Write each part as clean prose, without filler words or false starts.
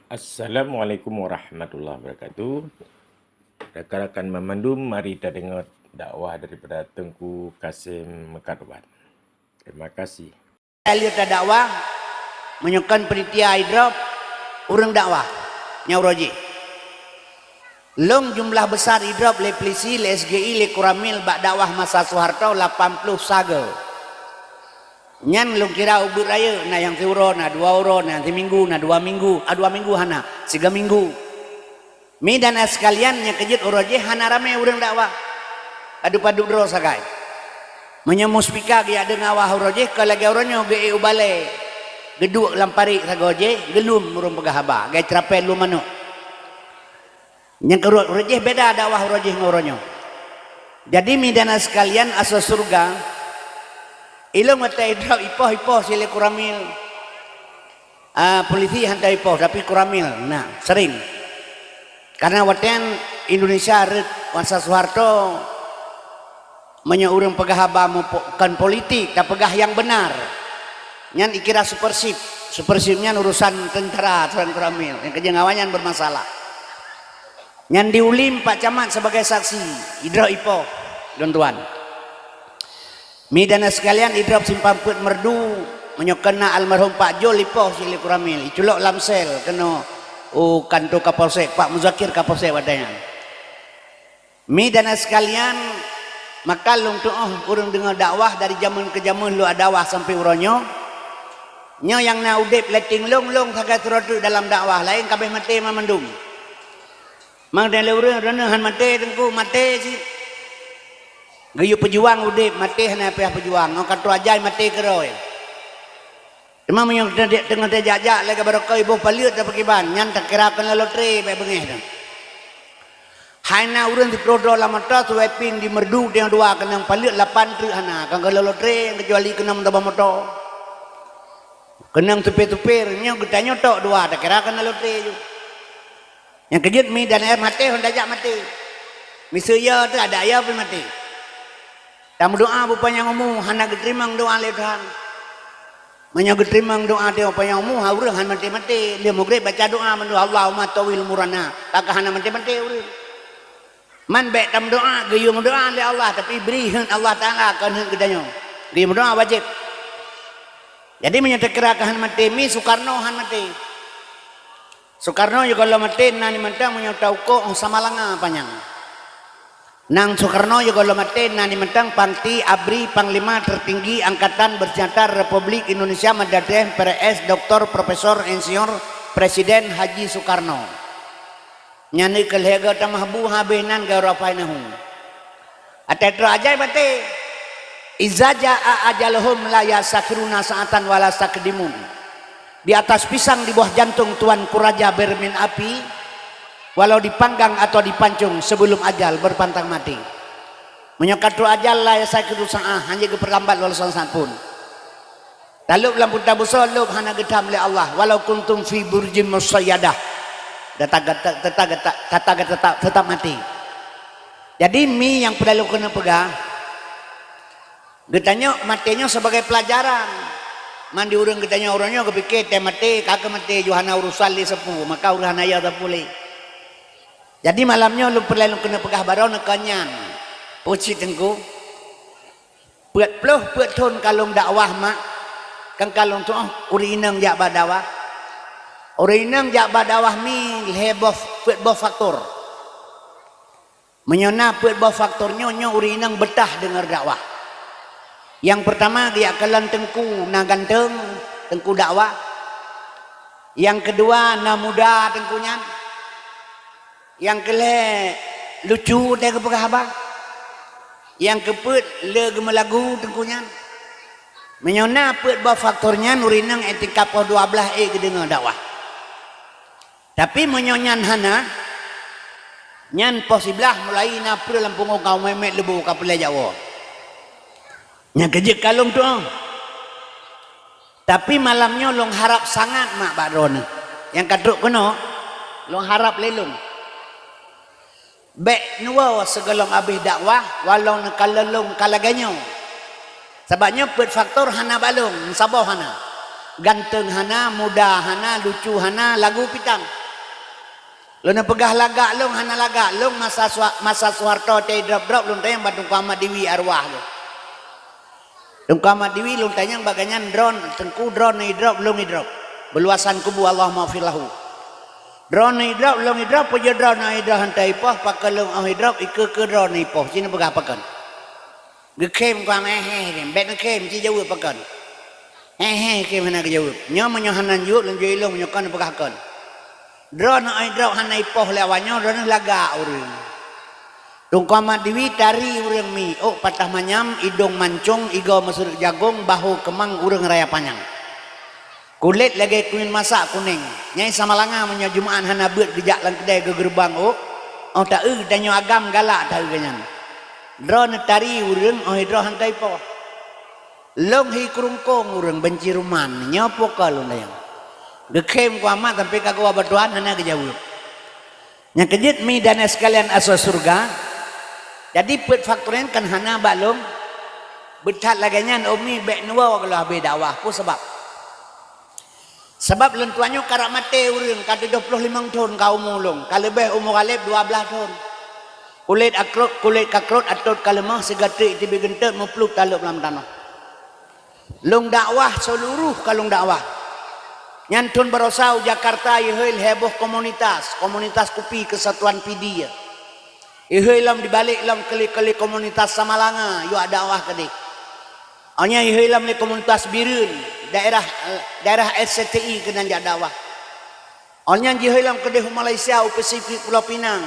Assalamualaikum warahmatullahi wabarakatuh. Rakan-rakan memandum, mari kita dengar dakwah daripada Tengku Kasim Mekarwan. Terima kasih. Lihat dakwah menyukan penitia hidrop urang dakwah nyauroji long jumlah besar hidrop le polisi le SGI le kuramil bak dakwah masa Soeharto 80 sagel nyan long kira ubur raya na yang tiuro na 2 euro na minggu na 2 minggu 2 minggu hana 3 minggu mi dan sekalian nya kejut uroji hana rame urang dakwah adu-padu dro sagai menyemuspika dia ada ngawah uroji kalagi uronyo ge ubale geduk lampari sagoje gelum urung pegahaba gai trape lu manuk yang kerut uroji beda dakwah uroji ngoronyo jadi midana sekalian asa surga ilung mata idra ipoh sile kuramil polisi hantai ipoh tapi kuramil nah sering karena waten Indonesia masa Soeharto menyeurang pegahaba bukan politik tak pegah yang benar nyan ikira supersipnya urusan tentara tuan kuramil yang kejengawannya bermasalah nyan diulim Pak Camat sebagai saksi idra ipoh tuan midana sekalian idrop simpang put merdu menyokena almarhum Pak Jol ipoh sili kuramil iculok lamsel kena kantor Kapolsek Pak Muzakir Kapolsek wadanya midana sekalian maka long tu urang dengar dakwah dari zaman ke zaman lu dakwah sampai uronyo nyo yang na udip leting long sagai turut dalam dakwah lain kabeh mate mamandum mang dan urang renahan mate tengku mate si gayu pejuang udip mate hana payah pejuang ngau katu ajai mate keroy emang menyong tengah jajak lega barokah ibu paliut dah pakiban nyan tak kira kena lotre bae bengeh dah haina urang di prodo lamata tu wepin di merdu yang dua kena paliut 8 truk hana kang kena lotre kecuali kena mentaba moto kena tupe-tupe nya getanyo tok dua tak kira kena lotre ju yang kejut mi dan air mate hendak jak mate misaya tu ada ayah pun mate tamu doa bupanya ngomong hana getrimang doa ledan manya getrimang doa dia bupanya ngomong urang han mate-mate dia mugrib baca doa mendoa Allahumma tawil murana tak hana mate-mate urang man baik tam doa gayung doa oleh Allah tapi beri Allah Taala kan gedanyo dia doa wajib jadi menyata kerakahan mati mi Soekarno han mati Soekarno juga kalau mati nani mentang menyata uko sama langa panjang nang Soekarno juga kalau mati nani mentang Pangti Abri Panglima tertinggi Angkatan Bersenjata Republik Indonesia Madadeh PRS Dr. Profesor Insinyur Presiden Haji Soekarno nyani kelhega tamahbu habenan garapainahu atetra ajai bate izaja ajalhum la yasakruna saatan wala sakdimun di atas pisang di bawah jantung Tuan Kuraja bermin api walau dipanggang atau dipancung sebelum ajal berpantang mati menyokatu ajal la yasakru saah hanya keperlambat walau saat pun taluk lampun tabusol lub hana gedam le Allah walau kuntum fi burjin musayyadah tetap mati jadi mi yang perlu kena pegang getanya matinya sebagai pelajaran mandi urang getanya orangnya kepikir teh mati kakek mati Johana urusan li sepuh maka urusan ayah tak boleh jadi malamnya lu perlu kena pegah barau nekanyan puci tengku buat peluh buat ton kalung dakwah mak kan kalung tu urinang jak badawah urinang jak badawah mi heboh buat faktor menyona buat faktornya nyo urinang betah dengar dakwah yang pertama dia kelan tengku na ganteng tengku dakwah yang kedua na muda tengkunya yang kele lucu dia kepegah abang yang keput le gemelagu tengkunya menyona put ba faktornya nurinang etika po 12 kedengar dakwah tapi menyonyan hana nyan posiblah mulai na pur lampung kau memet lebu kapal Jawa yang kejek kalung tu tapi malamnya long harap sangat mak badron yang kaduk kena long harap lelung bek nuwa segelong abih dakwah walau nekalelung kalaganyo sebabnya put faktor hana balung sabah hana ganteng hana, muda hana, lucu hana, lagu pitang. Luna pegah lagak long hana lagak long masa Soeharto teh drop long tayang Badung Ahmad Dewi arwah lo. Dung Ahmad Dewi long tayang baganyan drone tengku drone ni drop long ni drop. Beluasan kubu Allah maafir lahu. Drone ni drop long ni drop puja drone ni drop hantai poh pakal long oh drop ikut ke drone ni poh sini pegah pakan. Gekem kwa meh bet kem ci jauh pakan. Kem hana ke jauh. Nya menyohanan yuk long jai long menyokan pegah kan. Drone ai drone hanai poh lawannya drone laga urang. Dung Ahmad Dewi tari urang mi. Oh patah manyam, idong mancung, igo mesur jagung, bahu kemang urang raya panjang. Kulit lagi kuning masak kuning. Nyai Samalanga menyo Jumaan hana beut gejak lang kedai ke gerbang oh tak danyo agam galak tak ganyan. Drone tari urang oh drone hantai poh. Long hi kurungkong urang benci ruman nyopo ka lu dayang. Gekem ku amat sampai kagak berdoa hanya kejauh. Yang kejut mi dan sekalian asal surga. Jadi pet faktoren kan hana balong betat laganya umi bek nuwa kalau habis dakwah ku sebab lentuannya karak mate urang kata 25 tahun kau mulung kalau lebih umur alif 12 tahun. Kulit kakrot atau kalemah segatrik tibi gentet mepluk talup dalam tanah. Long dakwah seluruh kalung dakwah. Nyantun Barosau Jakarta ihil heboh komunitas Kopi Kesatuan PD ya. Ihil lam dibalik lam keli komunitas Samalanga yo ada dakwah kedik. Anya ihil lam komunitas Birun daerah SCTI kena jak dakwah. Anya ihil lam kedih Malaysia Pasifik Pulau Pinang.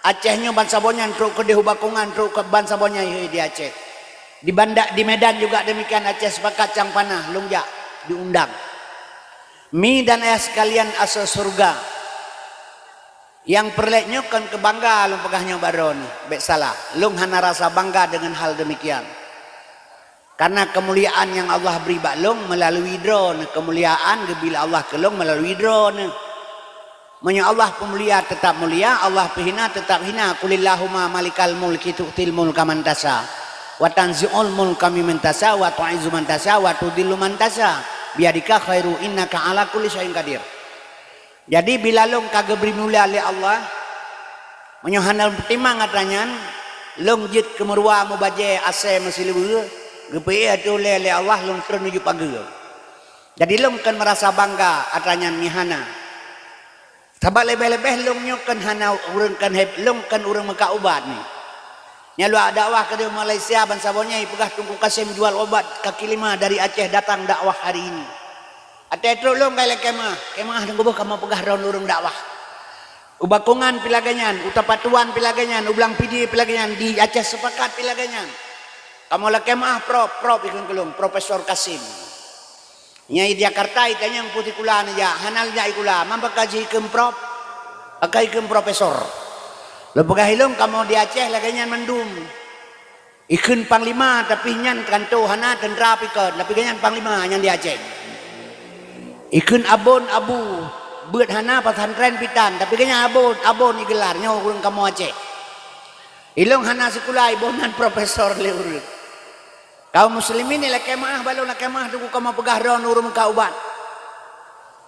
Acehnya Ban Sabonyan truk kedih Bakungan truk ke Ban Sabonyan ihil di Aceh. Di Medan juga demikian Aceh sepakat cang panah lungjak diundang. Mi dan ayah sekalian asal surga. Yang perleknya kan kebangga long pegahnya baron. Bek salah. Long hana rasa bangga dengan hal demikian. Karena kemuliaan yang Allah beri baklong melalui drone. Kemuliaan bila Allah kelong melalui drone. Menya Allah pemulia tetap mulia, Allah pehina tetap hina. Qulillahumma malikal mulki tu'til mulka man tasha. Wa tanzi'ul mulka mimman tasha wa tu'izzu man tasha wa tudillu man tasha. Biadika khairu innaka ala kulli syai'in qadir. Jadi bila long kagak beri mulia oleh Allah menyohanal pertimang atanyan long jit kemerwa mubaje ase masih lebu gepe atu oleh Allah long ternuju pagar. Jadi long kan merasa bangga atanyan mihana. Sabab lebih-lebih long nyokan hana urang kan long kan urang Mekah ubat ni. Nyalu dakwah ke Malaysia Ban Sabonnya pegah Tungku Kasim jual obat kaki lima dari Aceh datang dakwah hari ini. Ate tolong kaya kemah tunggu kamu pegah raun urung dakwah. Ubakungan pilaganyan, utapatuan pilaganyan, ublang pidi pilaganyan di Aceh sepakat pilaganyan. Kamu lah kemah prop ikun kelung Profesor Kasim. Nyai Jakarta itanya yang putih kula aja hanal ja ikula mampak kaji ikem prop akai ikem profesor. Lepegah hilung kamu di Aceh laganya mendum. Ikun panglima tapi nyan kanto hana tendra pikon tapi ganyan panglima nyan di Aceh. Ikun abon abu beut hana pesantren pitan tapi ganyan abon igelarnya urang kamu Aceh. Hilung hana sekulai bonan profesor le urang. Kaum muslimin ni kemah balon kemah tunggu kamu pegah ron urang ka ubat.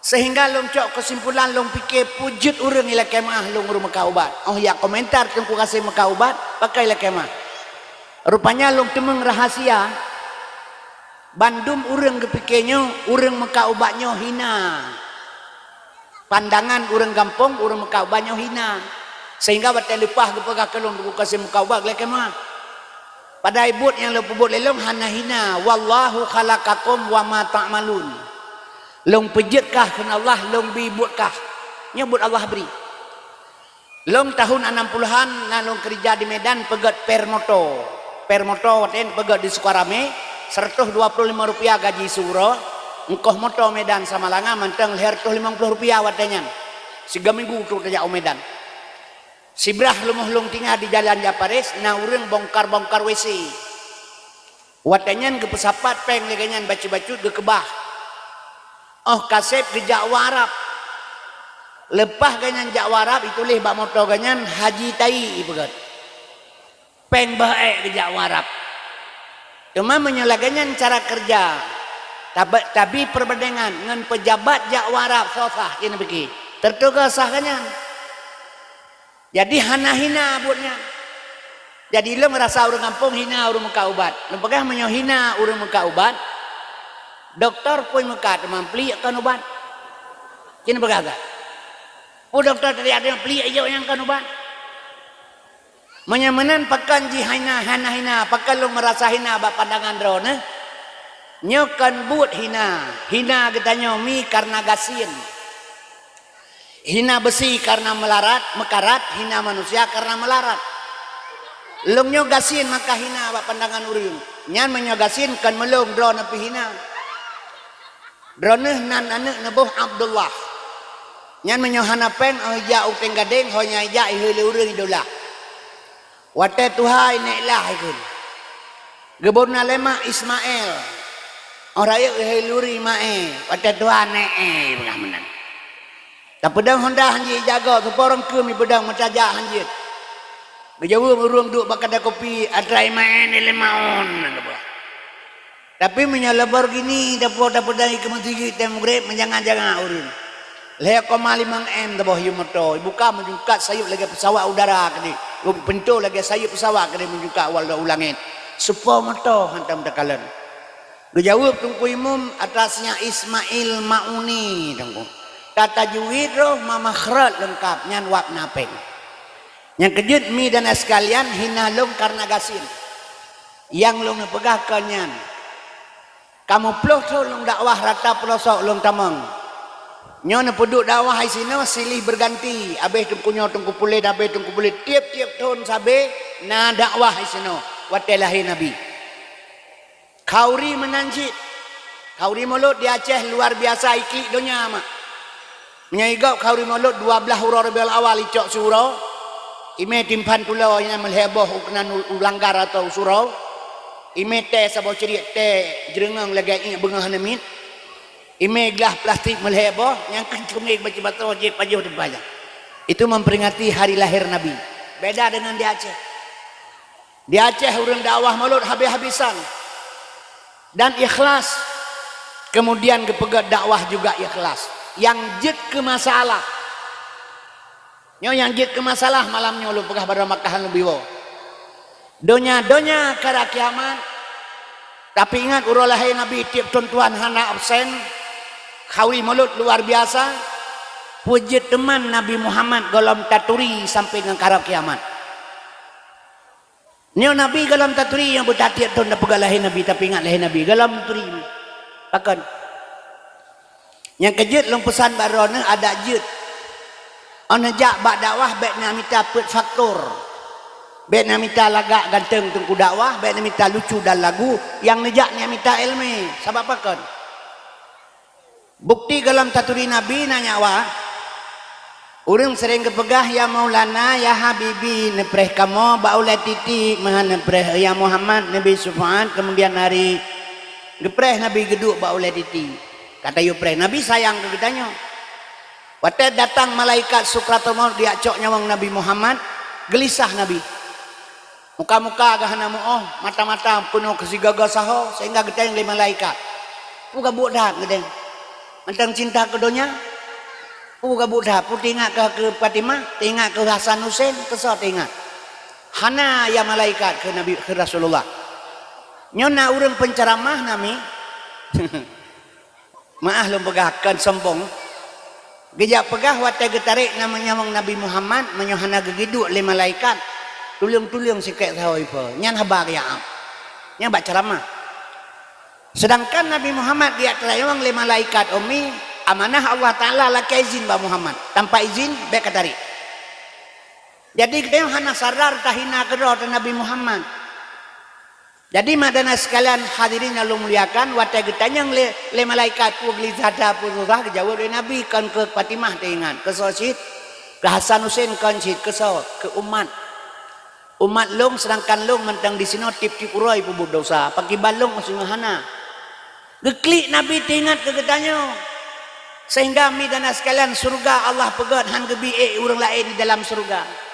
Sehingga long cok kesimpulan long pikir pujut urang ila kemah long urang Mekah ubat. Oh ya komentar tengku kasih Mekah ubat pakai ila kemah. Rupanya long temeng rahasia. Bandum urang kepikirnya urang Mekah ubatnya hina. Pandangan urang gampong urang Mekah ubatnya hina. Sehingga batal lepah kepegah kelong tengku kasih Mekah ubat ila kemah. Pada ibut yang lo pebut lelong hana hina. Wallahu khalaqakum wa ma ta'malun. Long pejitkah kena Allah, long bibutkah nyebut Allah beri. Long tahun 60-an long kerja di Medan pegat permoto waten pegat di Sukarame 125 rupiah gaji suro engkoh moto Medan sama langa manteng leher 50 rupiah watenyan 3 minggu tu kerja Medan sibrah lumuh tinggal di jalan Japares na urang bongkar WC watenyan ke pesapat peng leganyan bacu-bacu ke kebah. Oh kasep ke Jakwarap. Lepah ganyan Jakwarap itulih bak moto ganyan Haji Tai ibagat. Peng bae ke Jakwarap. Cuma menyala ganyan cara kerja. Tapi perbandingan dengan pejabat jak warap sosah ini pergi. Tertuga sahnya. Jadi hina buatnya. Jadi lo merasa orang kampung hina orang muka ubat. Lo pegah menyohina orang muka ubat. Doktor pun muka teman peli akan ubat. Kini berkata. Oh doktor tadi ada yang peli aja yang akan ubat. Menyamanan pakan ji hina pakan lo merasa hina bak pandangan drone. Nyokan but hina kita mi karena gasin. Hina besi karena mekarat, hina manusia karena melarat. Long nyogasin maka hina bak pandangan urang. Nyan menyogasin kan melong drone api hina. Drone nan anak nabuh Abdullah. Nyan menyohana pen ja uteng gadeng honya ja ihele urang idola. Wate Tuhan neklah ikun. Gebona lema Ismail. Orang ayo ihele mae. Wate Tuhan belah menang. Tak pedang Honda hanji jaga tu orang ke mi pedang mentajak hanji. Gejawa urung duk bakada kopi atrai main lemaon. Tapi menyalebar gini dapur dai ke masjid tem grep menjangan-jangan urang. 5,5 M dah boh motor. Buka menjukat sayup lagi pesawat udara kini. Pentul lagi sayup pesawat kini menjukat awal dah ulangin. Supaya motor hantam takalan. Gejawa tungku imum atasnya Ismail Mauni tungku. Tata juwid roh mamakrat lengkap nyan wap napeng. Yang kejut mi dan sekalian hina long karena gasin. Yang long pegah kanyan. Kamu peluh tu long dakwah rata pelosok long tamang. Nyo na peduk dakwah hai sino silih berganti. Abeh tungku pulit tiap-tiap tahun sabe na dakwah hai sino. Watelahi Nabi. Kauri menanjit. Kauri mulut di Aceh luar biasa iklik dunia mak. Menyaigau kauri mulut 12 huruf Rabiul Awal icok surau. Ime timpan pulau yang melheboh uknan ulanggar atau surau. Ime teh sabau cerik teh jerengang lagi ingat bengah namin. Ime gelas plastik melheboh yang kencungik baca batu wajib pajuh terbayang. Itu memperingati hari lahir Nabi. Beda dengan di Aceh. Di Aceh urang dakwah mulut habis-habisan. Dan ikhlas. Kemudian kepegat dakwah juga ikhlas. Yang jid ke masalah. Yang jid ke masalah malamnya lu pegah pada makahan lebih wo. Donya kara kiamat. Tapi ingat urolahai Nabi tiap tuan hana absen. Kawi mulut luar biasa. Puji teman Nabi Muhammad galam taturi sampai dengan kara kiamat. Nyo Nabi galam taturi yang bertatiap tahun dah pegalahi Nabi tapi ingat lahir Nabi galam taturi. Akan. Yang kejut long pesan barona ada jut. Onajak bak dakwah baik namita put faktor. Baik namita lagak ganteng tungku dakwah, baik namita lucu dan lagu, yang nejak namita ilmu. Sebab apa kan? Bukti dalam taturi Nabi nanya wah. Urang sering kepegah ya Maulana ya Habibi nepreh kamu baulai titi maha nepreh ya Muhammad Nabi Subhan kemudian hari gepreh Nabi geduk baulai titi. Kata yupreh Nabi sayang ke kitanya. Waktu datang malaikat Sukratul Maut dia cok nyawang Nabi Muhammad, gelisah Nabi. Muka-muka agahana oh, mata-mata penuh kesigaga saho sehingga kita yang lima malaikat. Puga budak gedeng. Mentang cinta ke dunia. Puga budak, pu tingak ke Fatimah, tingak ke Hasan Husain, kesal tingak. Hana ya malaikat ke Nabi ke Rasulullah. Nyona urang penceramah nami. Maaf lu pegahkan sombong. Gejak pegah wate getarik namanya Nabi Muhammad menyohana gegiduk le malaikat. Tuliung-tuliung sikit tahu ipo. Nyan habar ya. Nyan baca ceramah. Sedangkan Nabi Muhammad dia terayang le malaikat umi amanah Allah Taala laki izin ba Muhammad. Tanpa izin baik katarik. Jadi kita hana sadar tahina kedua Nabi Muhammad. Jadi madana sekalian hadirin yang muliakan wate getanyang le malaikat pu glizada pu surah kejauh dari Nabi kan ke Fatimah teingat ke Sosid ke Hasan Husain kan sid ke umat long sedangkan long mentang di sini tip-tip uroi pu dosa pakai balong masih ngahana geklik Nabi teingat ke getanya sehingga midana sekalian surga Allah pegat han gebi urang lain di dalam surga.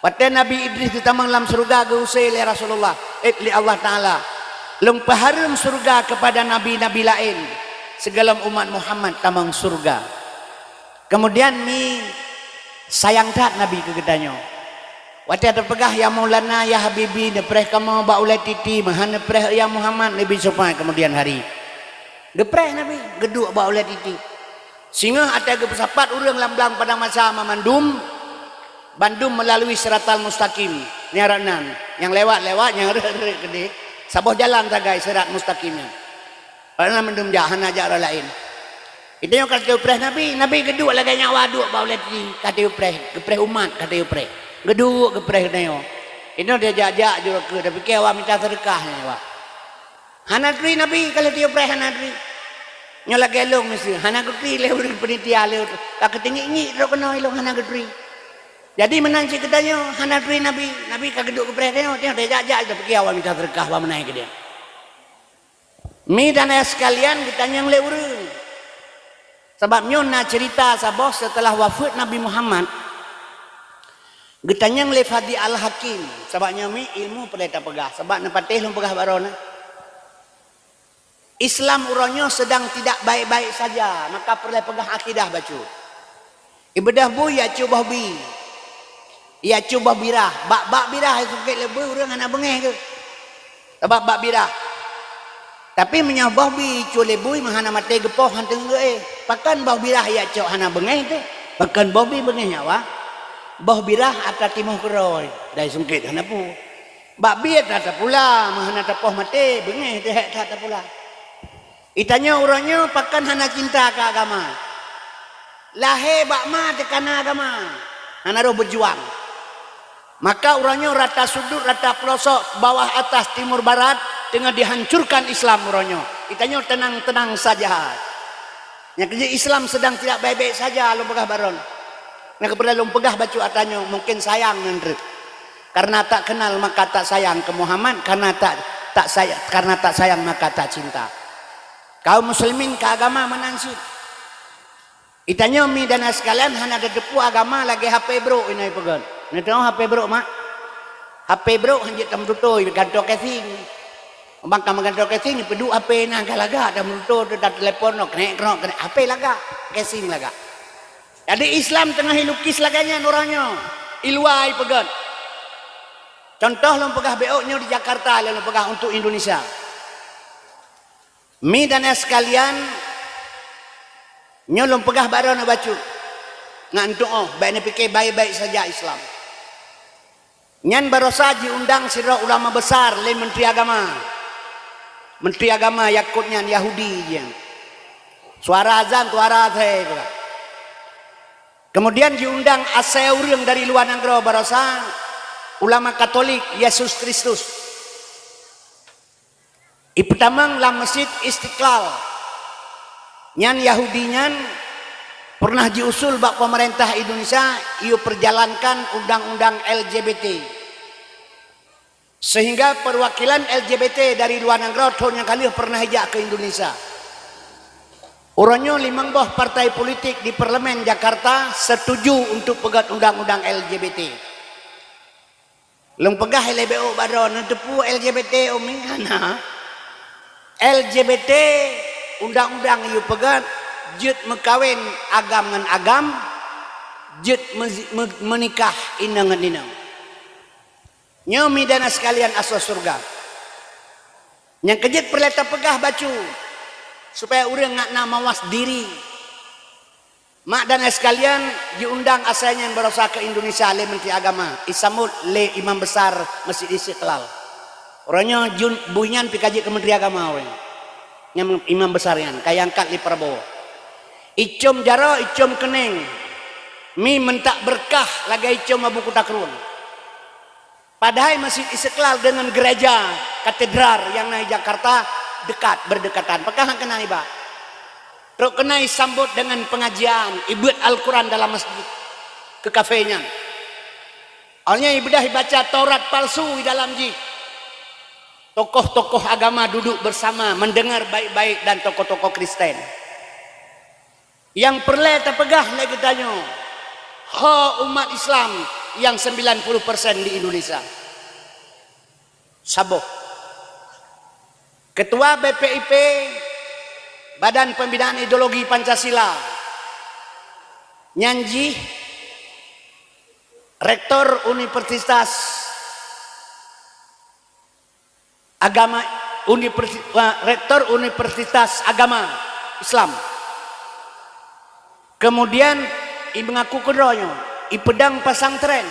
Pada Nabi Idris ditamang dalam surga geusai oleh Rasulullah li Allah Ta'ala Long paharum surga kepada nabi-nabi lain. Segala umat Muhammad tamang surga. Kemudian mi sayang tak nabi ke gedanyo. Waktu ada pegah ya Maulana ya Habibi nepreh kamu baulai titi mahan nepreh ya Muhammad nabi sopan kemudian hari. Gepreh nabi geduk baulai titi. Sehingga ada kepesapat urang lamblang pada masa memandum Bandung melalui Siratal Mustaqim niaranan yang lewat-lewat yang rek gede saboh jalan tagai Sirat Mustaqimnya. Karena mendum jahan aja orang lain. Itu yang kata upreh Nabi geduk lagi nyawa duk baulai titi kata gepreh umat kata upreh. Geduk gepreh nayo. Ini dia jajak juga ke tapi ke awak minta sedekahnya awak. Hanadri Nabi kalau dia upreh hanadri. Nyola gelong mesti hanadri lewat penitia lewat. Kak tinggi ro kena ilong hanadri. Jadi menanci katanya hanadri Nabi kak geduk gepreh nayo dia jajak tapi ke awak minta sedekah awak menaik ke dia. Mi dan ayah sekalian ditanya yang lewat. Sebabnya nak cerita sabah setelah wafat Nabi Muhammad. Getanyang lefadi al-hakim. Sebabnya mi ilmu pelita pegah. Sebab nepatih lu pegah barona. Islam uronyo sedang tidak baik-baik saja. Maka perlu pegah akidah bacu. Ibadah bu ya coba bi. Ya coba birah. Bak birah itu kek lebih orang anak bengeh ke. Sebab bak birah. Tapi menyabah bi cule bui mahana mate gepoh hanteng ge. Pakan bau birah ya cok hana bengeh tu. Pakan bau bi bengeh nyawa. Bau birah atau timuh keroy dari sungkit hana pu. Bak biat ada pula mahana tapoh mate bengeh dehek tak pula. Itanya orangnya pakan hana cinta ke agama. Lahir bak ma tekana agama. Hana roh berjuang. Maka orangnya rata sudut, rata pelosok, bawah atas, timur barat tengah dihancurkan Islam orangnya. Itanya tenang-tenang saja. Yang kerja Islam sedang tidak baik-baik saja lo pegah baron. Nah kepada lu pegah bacu atanya mungkin sayang ngendrek. Karena tak kenal maka tak sayang ke Muhammad, karena tak sayang maka tak cinta. Kaum muslimin ke agama menansi. Itanya mi dan sekalian hanya ada depu agama lagi HP bro ini pegan. Ini tahu HP bro mak. HP bro hanjit tam tutoi ganto casing. Bangka mengganto casing pedu HP na galaga tam tutoi dah telepon no kena HP laga casing laga. Jadi Islam tengah hilukis laganya orangnya. Ilwai pegat. Contoh lo pegah BO-nya di Jakarta, lo pegah untuk Indonesia. Mi dan sekalian, nyolong pegah baru nak baca. Ngantuk baik fikir baik-baik saja Islam. Nyan barosa diundang sira ulama besar le menteri agama. Menteri agama yakutnya Yahudi je. Suara azan, suara azan. Kemudian diundang aseurang dari luar negeri barosa ulama Katolik Yesus Kristus. Pertama dalam Masjid Istiqlal. Nyan Yahudinya pernah diusul bak pemerintah Indonesia ia perjalankan undang-undang LGBT. Sehingga perwakilan LGBT dari luar negeri tahun yang kali pernah hijak ke Indonesia. Orangnya 5 buah partai politik di Parlemen Jakarta setuju untuk pegat undang-undang LGBT. Long pegah LBO baron tepu LGBT omingana. LGBT undang-undang yu pegat jut mekawin agam ngan agam, jut menikah inang ngan inang. Nyomi dana sekalian asas surga. Yang kejut perleta pegah bacu supaya orang nak mawas diri. Mak dan sekalian diundang asalnya yang berusaha ke Indonesia oleh Menteri Agama Isamud le Imam Besar Masjid Istiqlal. Orangnya bunyan pikaji ke Menteri Agama orang. Yang Imam Besar yang kaya angkat li Prabowo. Icom jaro icom kening. Mi mentak berkah lagi icom abu kutakruan. Padahal Masjid Istiqlal dengan gereja katedral yang naik Jakarta dekat berdekatan. Apakah kena iba? Terus kena sambut dengan pengajian ibadah Al-Quran dalam masjid ke kafenya. Awalnya ibadah baca Taurat palsu di dalam ji. Tokoh-tokoh agama duduk bersama mendengar baik-baik dan tokoh-tokoh Kristen. Yang perlu terpegah lagi tanya. Ha umat Islam yang 90% di Indonesia. Saboh. Ketua BPIP, Badan Pembinaan Ideologi Pancasila, Nyanji, Rektor Universitas Agama, Rektor Universitas Agama Islam. Kemudian mengaku kedronya, pedang pasantren,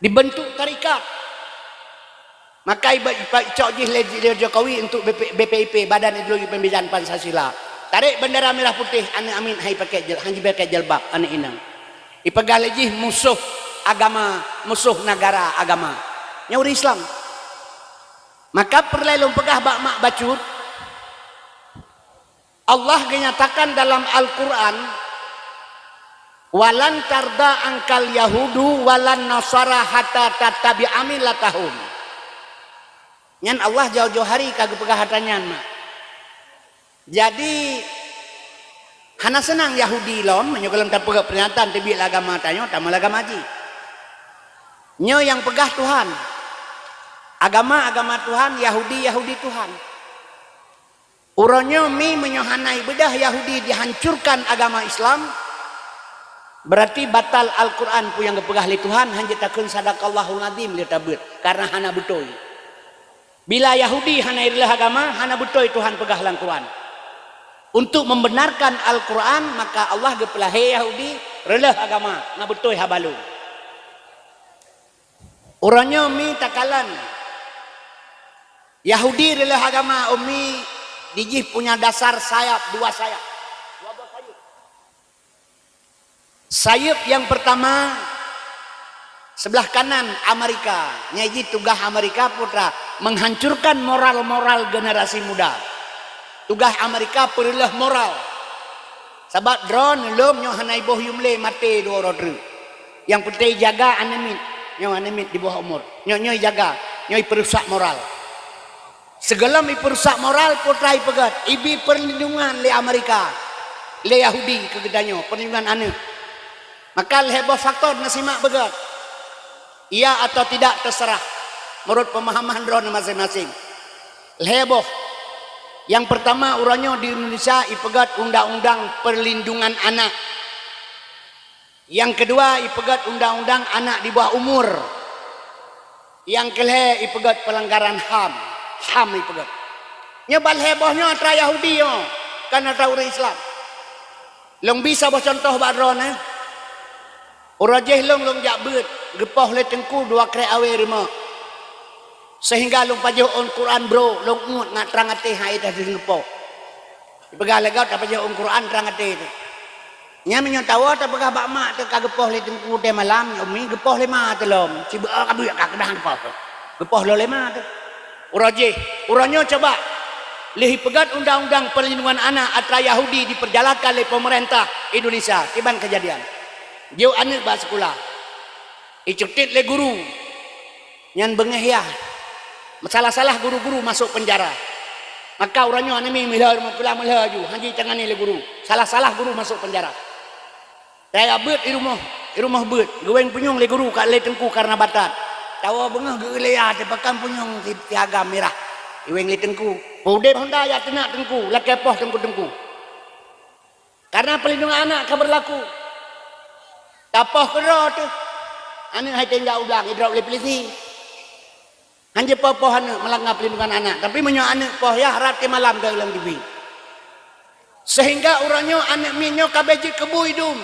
dibentuk tarikat. Maka Cok Jih Jokowi untuk BPIP, Badan Ideologi Pembinaan Pancasila. Tarik bendera merah putih, ane amin hai pakai jilbab, ane inang. Ipegah lejih musuh agama, musuh negara agama. Nyauri Islam. Maka perlelong pegah bak mak bacut. Allah menyatakan dalam Al-Quran, walan tarda angkal yahudu walan nasara hatta tattabi'a millatahum. Nyan Allah jauh-jauh hari kagak pegah hatanyan mak. Jadi hana senang Yahudi lom menyogalam tak pegah pernyataan tebi agama tanyo tamal agama haji. Nyo yang pegah Tuhan. Agama Tuhan, Yahudi Tuhan. Uronyo mi menyohanai bedah Yahudi dihancurkan agama Islam. Berarti batal Al-Quran pu yang kepegah li Tuhan hanjitakeun sadaqallahul azim li tabut karena hana betul. Bila Yahudi hana irilah agama, hana betul Tuhan pegah lang Quran. Untuk membenarkan Al-Quran, maka Allah gepelah Yahudi, relah agama, na betul habalu. Orangnya mi takalan. Yahudi relah agama, umi dijih punya dasar sayap, dua sayap. Dua buah sayap. Sayap yang pertama, sebelah kanan Amerika, nyaji tugas Amerika putra menghancurkan moral-moral generasi muda. Tugas Amerika perilah moral. Sebab drone lom nyo hanai boh yumle mati dua rodru. Yang penting jaga anemit, nyo anemit di bawah umur. Nyo jaga, nyo perusak moral. Segala perusak moral putra pegat. Ibi perlindungan le Amerika, le Yahudi kegedanyo perlindungan ane. Maka heboh faktor nasimak begat. Iya atau tidak terserah menurut pemahaman drone masing-masing. Heboh. Yang pertama urangnya di Indonesia ipegat undang-undang perlindungan anak. Yang kedua ipegat undang-undang anak di bawah umur. Yang kelih ipegat pelanggaran HAM. HAM ipegat. Nyebal hebohnya antara Yahudi yo, kan antara orang Islam. Long bisa bawa contoh badron Urajeh long jak beut, gepoh le tengku dua krek awe rima. Sehingga long pajuh on Quran bro, long ngut ngat terang ate hai dah di gepoh. Dipegang legau tak pajuh on Quran terang ate itu. Nya menyo tawa tak pegah bak mak te ka gepoh le tengku te malam, umi gepoh le ma te lom. Cibu ka bu ka kedang gepoh. Gepoh lo le ma te. Urajeh, uranyo coba lihi pegat undang-undang perlindungan anak atra Yahudi diperjalankan oleh pemerintah Indonesia. Kiban kejadian. Jauh anak bah sekolah. Icutit le guru. Nyan bengeh ya. Masalah-salah guru-guru masuk penjara. Maka orangnya anemi milah rumah ju. Hanji tangani le guru. Salah-salah guru masuk penjara. Saya beut di rumah beut. Gaweng punyung le guru kat le tengku karena batat. Tawa bengeh geule ya tepakan punyung tiaga merah. Iweng le tengku. Pode honda ya tenak tengku, la kepoh tengku. Karena perlindungan anak kan berlaku. Tapoh kero tu. Anak hai tenjau ulang hidrop le polisi. Hanya poh anak melanggar perlindungan anak, tapi menyo anak poh ya harap ke malam dah ulang TV. Sehingga orangnya anak minyo kabeji kebu hidung.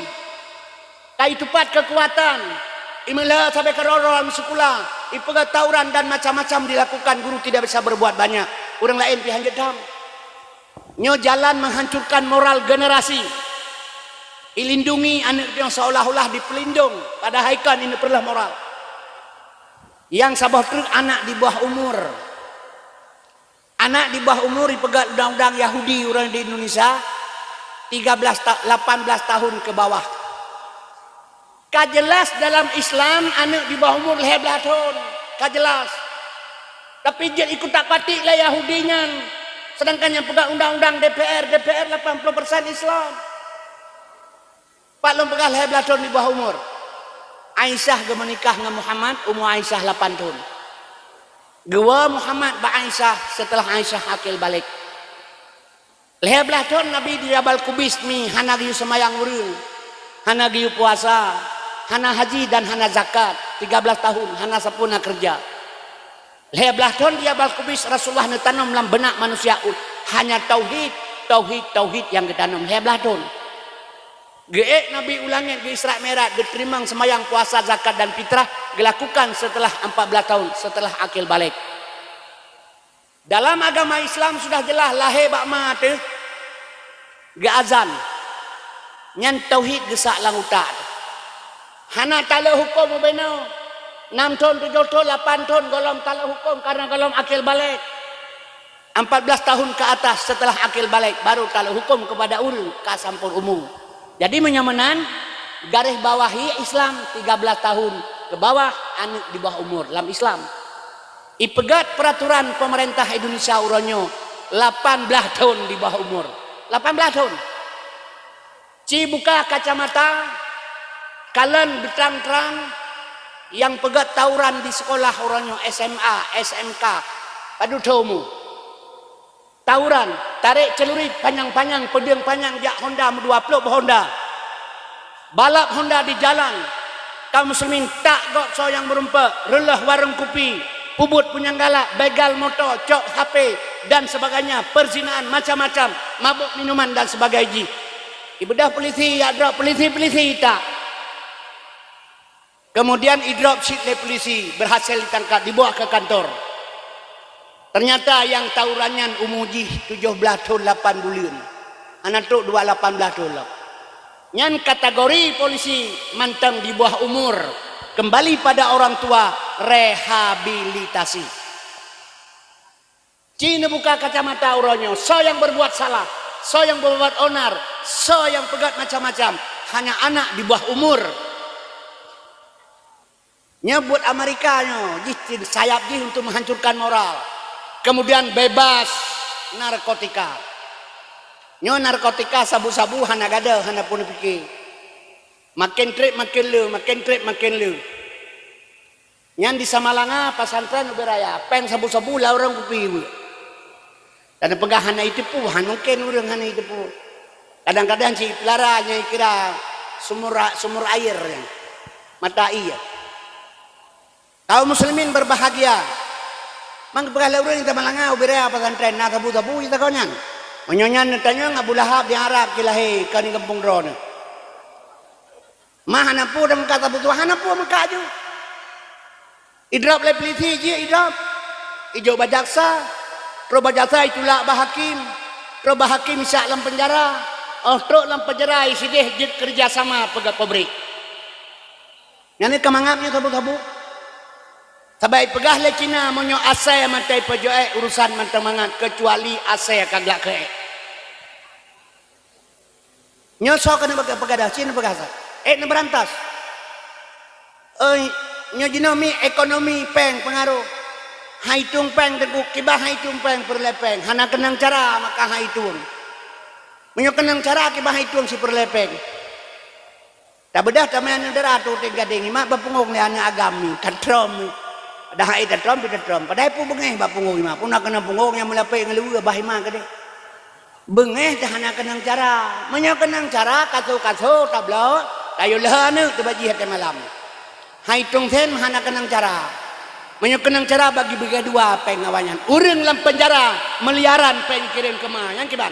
Kai tupat kekuatan. Imilah sampai ke rorol sekolah. Ipegat tawuran dan macam-macam dilakukan, guru tidak bisa berbuat banyak. Orang lain pihak jedam. Nyo jalan menghancurkan moral generasi. Ilindungi anak yang seolah-olah dipelindung. Pada haikan ini perlah moral. Yang sabah truk anak di bawah umur. Anak di bawah umur dipegat undang-undang Yahudi orang di Indonesia 18 tahun ke bawah. Kajelas dalam Islam anak di bawah umur 11 tahun. Kajelas. Tapi dia ikut tak patik lah Yahudinya. Sedangkan yang pegang undang-undang DPR 80% Islam. Pak long pegang 11 tahun di bawah umur. Aisyah menikah dengan Muhammad, umur Aisyah 8 tahun. Gua Muhammad ba Aisyah setelah Aisyah akil balik. Leher belah tahun Nabi di Jabal Kubis mi hana giyu semayang urang, hana giyu puasa, hana haji dan hana zakat 13 tahun hana sapuna kerja. Leher belah tahun di Jabal Kubis Rasulullah netanam dalam benak manusia hanya tauhid yang ketanam leher belah tahun. Geek Nabi ulangi di Isra Mi'raj diterima semayang puasa zakat dan fitrah dilakukan setelah 14 tahun setelah akil balik. Dalam agama Islam sudah jelas lahir bak mati ge azan nyan tauhid gesak lang utak hana tala hukum ubeno 6 tahun 7 tahun 8 tahun golom tala hukum karena golom akil balik 14 tahun ke atas setelah akil balik baru tala hukum kepada ulu ka sampur umum. Jadi menyamanan garis bawahi Islam 13 tahun ke bawah anak di bawah umur dalam Islam. Ipegat peraturan pemerintah Indonesia uronyo 18 tahun di bawah umur 18 tahun. Ci buka kacamata kalian berterang-terang yang pegat tawuran di sekolah uronyo SMA, SMK padu taumu tawuran tarik celurit panjang-panjang pedang panjang jak Honda 20 Honda balap Honda di jalan kaum muslimin tak gok so yang berempat relah warung kopi pubut punya galak, begal motor, cok HP dan sebagainya, perzinaan macam-macam, mabuk minuman dan sebagainya. Ibedah polisi, ya drop polisi tak. Kemudian idrop sheet le polisi berhasil ditangkap dibawa ke kantor. Ternyata yang tawurannya umuji 17 tahun 8 bulan. Anak tu 18 tahun. Yang kategori polisi mantang di bawah umur. Kembali pada orang tua, rehabilitasi. Cina buka kacamata uronyo, so yang berbuat salah, so yang berbuat onar, so yang pegat macam-macam, hanya anak di bawah umur. Nyebut Amerikanya, sayap dia untuk menghancurkan moral. Kemudian bebas narkotika. Nyo narkotika sabu-sabu hana gada, hana pun fikir. Makin trip makin lu, makin trip makin lu. Yang di Samalanga pasantren beraya, pen sabu-sabu lah orang kupi. Dan pegahan itu pun, mungkin orang hana itu pun. Kadang-kadang si pelaranya kira sumur air, mata iya. Kaum muslimin berbahagia. Mang pegahan orang yang Samalanga beraya pasantren, nak sabu-sabu kita konyan. Menyonyan tanya Abu Lahab di Arab kilahi kani kampung drone. Mah hana pu dan kata betul hana pu muka ju. Idrap le polisi je idrap. Ijo bajaksa. Pro bajaksa itulah bahakim. Pro bahakim sak dalam penjara. Oh truk dalam penjara isideh jid kerja sama pegat pabrik. Yang ni kemangapnya sabu-sabu. Sabai pegah le Cina monyo asai mantai pejoe urusan mantang mangat kecuali asai kaglak ke. Nyosok kena pegadah Cina pegasa. Na berantas. Nyo jinomi ekonomi peng pengaruh. Haitung peng teguk kibah haitung peng perlepeng. Hana kenang cara maka haitung. Menyo kenang cara kibah haitung si perlepeng. Tak bedah tamayan udara tu tegading mak bapungong ni hanya agami tatrom. Ada hai tatrom tatrom. Padahal pun bengeh bapungong mak pun nak kena pungong yang melepeng ngelu bahima kade. Bengeh dah hana kenang cara. Menyo kenang cara kaso tablo. Tayo lahana tu baji hati malam. Hai tung sen hana kenang cara. Menyekenang cara bagi dua pengawanyan. Urang dalam penjara meliaran kirim kemana yang kiban.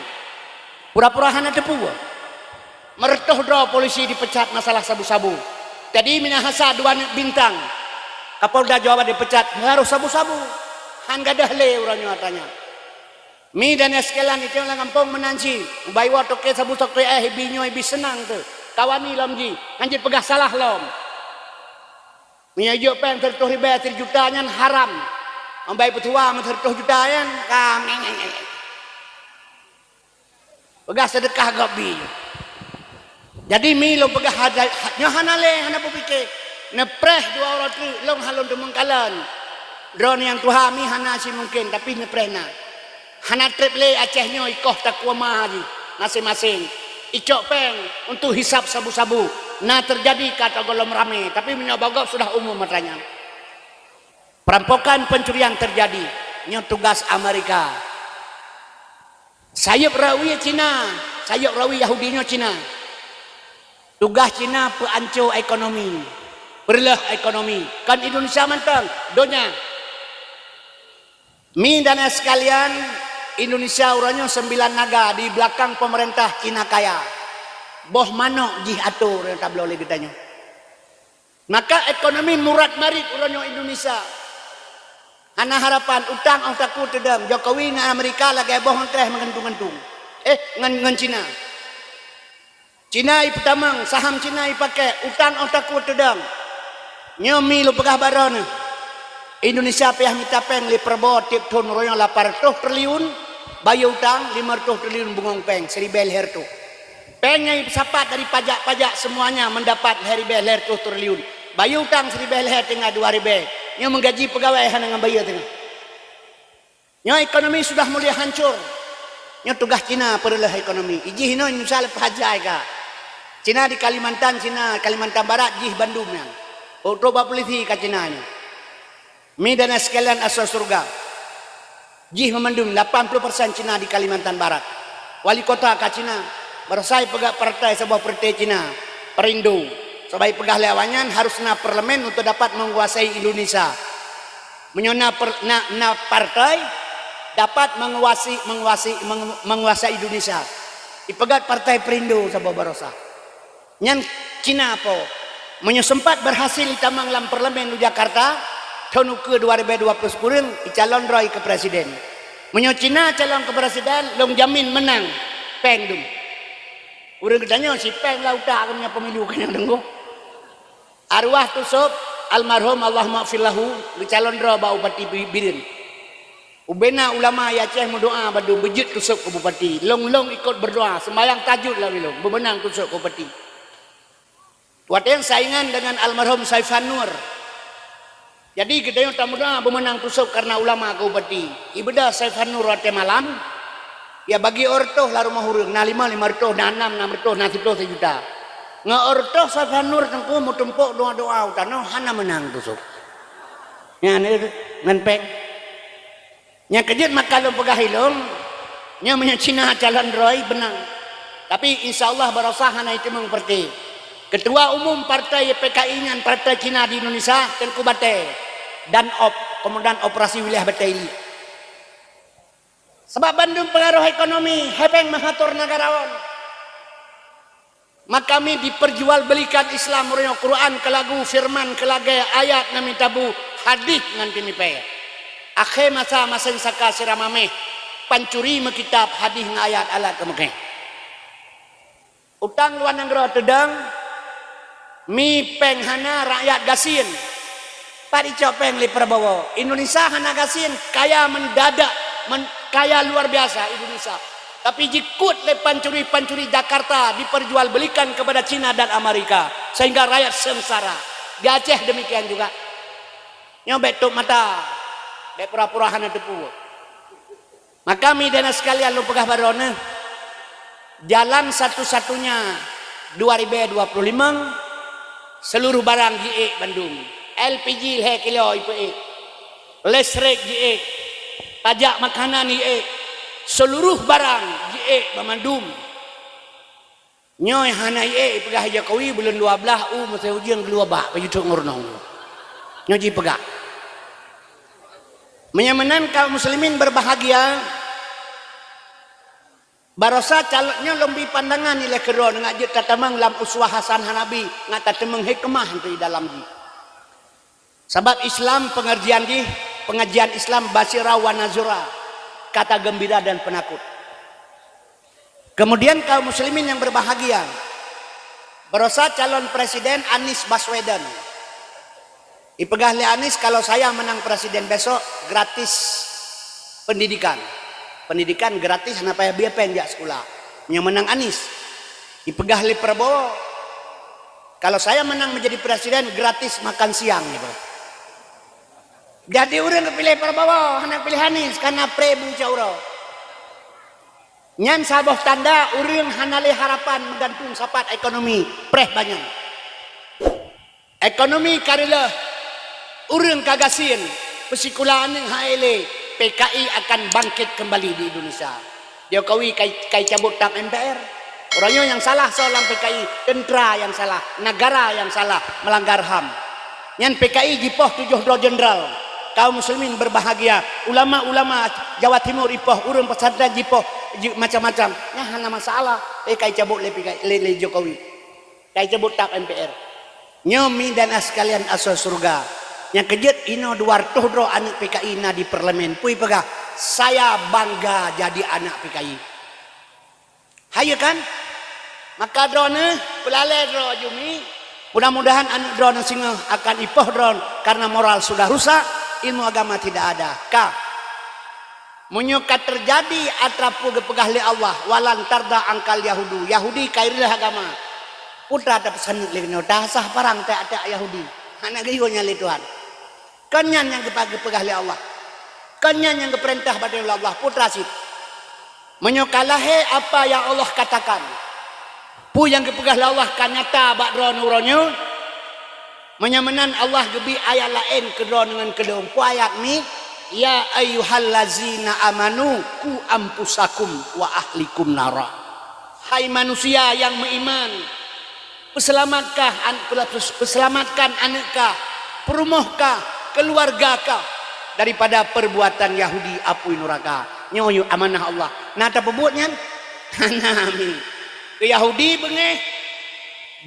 Pura-pura hana tepu. Mertoh draw polisi dipecat masalah sabu-sabu. Tadi minahasa 2 bintang. Kapolda Jawa dipecat harus sabu-sabu. Han gadah le urang nyatanya. Mi dan eskelan itu lang kampung menanci. Ubai wa toke sabu-sabu binyo ibi senang tu. Kawani lamji, anjir pegah salah lom. Menyajuk pen tertuh riba 3 juta nyan haram. Ambai petua tertuh juta yan kami. Pegah sedekah gabi. Jadi mi lo pegah nyo hanale hana pupike. Nepreh 2 orang tu long halon demengkalan. Drone yang tuha mi hana si mungkin tapi neprehna. Hana trip le Aceh nyo ikoh takwama haji masing-masing. Icok peng untuk hisap sabu-sabu. Nah terjadi kata golom rame. Tapi menyobogok sudah umum matanya. Perampokan pencurian terjadi. Nya tugas Amerika. Sayap rawi Cina, sayap rawi Yahudinya Cina. Tugas Cina peancur ekonomi. Berlah ekonomi. Kan Indonesia mantang, donya. Mi dan sekalian, Indonesia urangnya 9 naga di belakang pemerintah Cina kaya. Boh manok jih atur yang tak boleh ditanya. Maka ekonomi murad marit urangnya Indonesia. Hana harapan utang orang takut tedam. Jokowi dengan Amerika lagi boh ngetreh mengentung-gentung. Ngan Cina. Cina pertama saham Cina pakai utang orang takut tedam. Nyomi lu pegah baron. Indonesia payah minta peng li perbo tip tahun royong 800 triliun. Bayar utang 500 triliun bungong peng. Seribel hertu. Pengnya sapat dari pajak-pajak semuanya mendapat heribel hertu triliun. Bayar utang seribel her tengah 2 ribu. Yang menggaji pegawai dengan bayar tengah. Yang ekonomi sudah mulai hancur. Yang tugas Cina perlah ekonomi. Iji hino Indonesia lepas hajai ka. Cina di Kalimantan, Barat, jih Bandung yang. Coba polisi ke Cina ini. Mi dan sekalian asal surga. Jih memandung 80% Cina di Kalimantan Barat. Wali kota ke Cina. Bersai pegak partai sebuah partai Cina. Perindo. Sebagai pegah lewanyan harusnya parlemen untuk dapat menguasai Indonesia. Menyona partai dapat menguasai Indonesia. Ipegat partai Perindo sebuah barosa. Nyan Cina apa? Menyesempat berhasil ditamang dalam parlemen di Jakarta tahun ke 2020 kurang dicalon roy ke presiden. Menyo Cina calon ke presiden long jamin menang peng dum. Urang katanya si peng lah utak punya pemilu kan yang denggo. Arwah tusuk almarhum Allah maafillahu dicalon roy ba Bupati Birin. Ubena ulama Aceh mendoa badu bejit tusuk ke bupati. Long ikut berdoa sembahyang tahajud lah bilong bemenang tusuk ke bupati. Tuatnya saingan dengan almarhum Saifan Nur. Jadi kita yang tamu dah bermenang tusuk karena ulama ke bupati. Ibadah Saifan Nur waktu malam. Ya bagi ortoh lah rumah hurung. Nah 5 ratus, nah 6 ratus, nah 10 sejuta. Nggak ortoh Saifan Nur tengku mau tumpuk doa-doa. Tanah hana menang tusuk. Ya ini ngenpek. Yang kejut maka lu pegah hilung. Yang punya Cina calon roy benang. Tapi insya Allah barosah hana itu mengerti. Ketua Umum Partai PKI dengan Partai Cina di Indonesia Tengku Bate dan Komandan Operasi Wilayah Bataili. Sebab Bandung pengaruh ekonomi, hepeng mengatur negarawan. Maka kami diperjualbelikan Islam murni Quran ke lagu firman ke lagu ayat nami tabu hadis nganti nipe. Akhir masa saka siramame pancuri mekitab hadis ngayat alat kemeke. Utang luar negara tedang mi peng hana rakyat gasin padi copeng li Prabowo. Indonesia hana gasin kaya mendadak kaya luar biasa Indonesia. Tapi jikut le pancuri Jakarta diperjualbelikan kepada Cina dan Amerika sehingga rakyat sengsara. Di Aceh demikian juga. Nyobek tuk mata dek pura-pura hana tepu. Maka mi dan sekalian lu pegah barone jalan satu-satunya 2025 seluruh barang GE Bandung. LPG he kilo IPE. Listrik GE. Pajak makanan GE. Seluruh barang GE Bandung. Nyoy hana GE pegah Jokowi bulan 12 masa ujian keluar bak pajutuk ngurnong. Nyoji pegah. Menyamanan kaum muslimin berbahagia. Barosa calonnya lebih pandangan nilai kedua ngajak tatamang lam uswah Hasan Hanabi ngata temeng hikmah di dalam di. Sebab Islam pengajian Islam basira wa nazura, kata gembira dan penakut. Kemudian kaum muslimin yang berbahagia. Barosa calon presiden Anies Baswedan. Ipegah li Anies kalau saya menang presiden besok gratis pendidikan. Pendidikan gratis kenapa ya biar penjak sekolah. Yang menang Anies. Ipegah li Prabowo. Kalau saya menang menjadi presiden gratis makan siang gitu. Jadi orang kepilih Prabowo, hendak pilih Anies karena prebu cauro. Nyan saboh tanda orang hanali harapan menggantung sapat ekonomi preh banyak. Ekonomi karilah orang kagasin persikulaan yang haile PKI akan bangkit kembali di Indonesia. Jokowi kai cabut tak MPR. Orangnya yang salah soalan PKI, tentera yang salah, negara yang salah melanggar HAM. Yang PKI jipoh 7 jenderal. Kaum muslimin berbahagia. Ulama-ulama Jawa Timur ipoh, urang pesantren jipoh macam-macam. Nah, hana masalah. Kai cabut le PKI le Jokowi. Kai cabut tak MPR. Nyomi dan sekalian asal surga. Yang kejut ino duartuh dro anak PKI na di parlemen. Pui pegah. Saya bangga jadi anak PKI. Hayu kan? Maka drone pelale dro jumi. Mudah-mudahan anak drone singa akan ipoh drone karena moral sudah rusak, ilmu agama tidak ada. Ka munyoka terjadi atrapu gepegah li Allah walan tarda angkal Yahudu. Yahudi kairilah agama. Putra ada pesan lino dasah parang tak ada Yahudi. Anak gigonya li Tuhan. Kenyan yang gepegah li Allah. Kenyan yang keperintah pada Allah putra sip. Menyokalahe apa yang Allah katakan. Pu yang kepegah Allah kan nyata bak dro nuronyo. Menyamenan Allah gebi ayat lain kedua dengan kedua. Pu ayat ni ya ayyuhallazina amanu ku ampusakum wa ahlikum nara. Hai manusia yang beriman, perselamatkan anakkah, perumahkah, keluargakah daripada perbuatan Yahudi apui neraka. Nyoyo amanah Allah. Nah tak perbuatnya nami ke Yahudi bengeh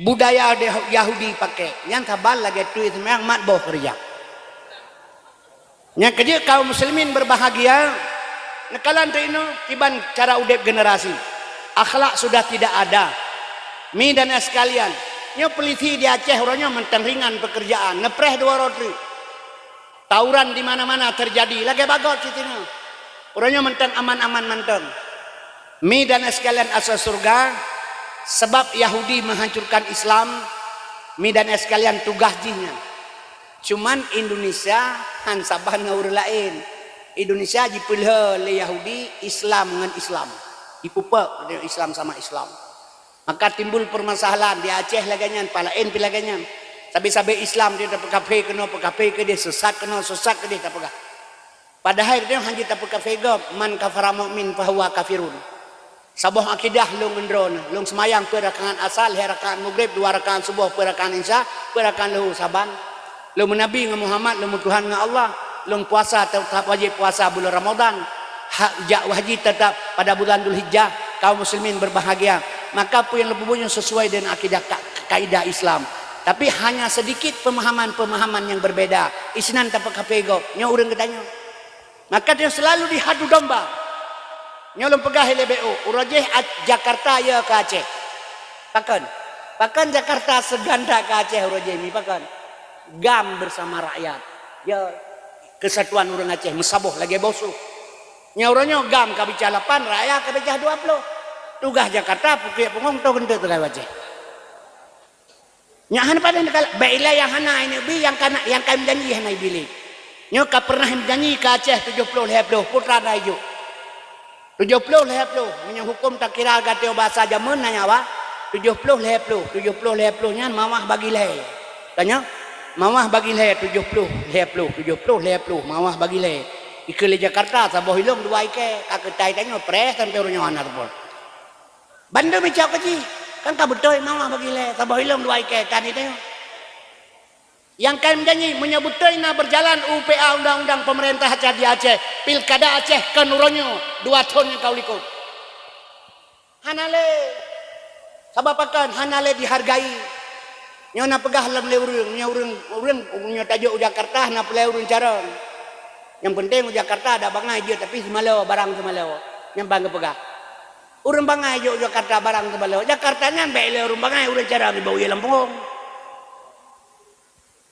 budaya Yahudi pakai yang tabal lagi tuit memang mat boh kerja. Yang kerja kaum muslimin berbahagia. Nekalan tu ino kiban cara udep generasi. Akhlak sudah tidak ada. Mi dan sekalian. Nyo peliti di Aceh orangnya mentang ringan pekerjaan. Nepreh 2 roti. Tauran di mana-mana terjadi. Lagi bagot citino. Orangnya mentang aman-aman mentang. Mi dan sekalian asal surga. Sebab Yahudi menghancurkan Islam. Mi dan sekalian tugas jinya. Cuman Indonesia han sabah ngaur lain. Indonesia dipilih oleh Yahudi Islam dengan Islam. Dipupak Islam sama Islam. Maka timbul permasalahan di Aceh laganyan, palain pilaganyan. Sabi-sabi Islam dia tak pekape kena pekape ke dia sesat kena sesat ke dia tak pekah. Padahal dia hanya tak pekape gap man kafara mukmin fahuwa kafirun. Sabah akidah long gendron, long semayang perakaan asal, herakaan maghrib 2 rakaat subuh perakaan isya, perakaan lahu saban. Long nabi dengan Muhammad, long Tuhan dengan Allah, long puasa tetap wajib puasa bulan Ramadan. Hak wajib tetap pada bulan Dzulhijjah. Kaum muslimin berbahagia. Maka pun yang lebih banyak sesuai dengan akidah kaidah Islam. Tapi hanya sedikit pemahaman-pemahaman yang berbeda. Isnan tak pekapego. Nyo urang katanya. Maka dia selalu dihadu domba. Nyo lom pegah LBO. Urajeh Jakarta ya ke Aceh. Pakan Jakarta seganda ke Aceh urajeh ni pakan. Gam bersama rakyat. Ya kesatuan urang Aceh mesaboh lagi bosuh. Nyauranya gam kabicah 8 rakyat kabicah 20. Tugas Jakarta pukul pungong tu kentut tu Aceh. Nyahan pada nekal baiklah yang hana ini bi yang kami janji hana bilik. Nyo ka pernah janji ke Aceh 70 putra dayu. 70 menyang hukum tak kira gateo bahasa jaman nanya wa 70 nya mawah bagi le. Tanya mawah bagi le 70 mawah bagi le. Ikele Jakarta saboh hilong 2 ike kaketai tanya pres sampai urunyo anak pun. Banda mecak kaji. Kan tak betul mama bagi le tabah ilmu 2 ike kan itu yang kami janji menyebutkan berjalan UPA undang-undang pemerintah Aceh di Aceh pilkada Aceh ke nuronyo 2 tahun yang kau likut hanale sabapakan hanale dihargai nyona pegah lam le urang nya tajuk Jakarta na pele urang cara yang penting Jakarta ada bangai dia tapi semalo barang semalo yang bangga pegah urang bangai jo Jakarta barang tebalo. Jakarta ngan bae le urang bangai urang cara di bawah Lampung.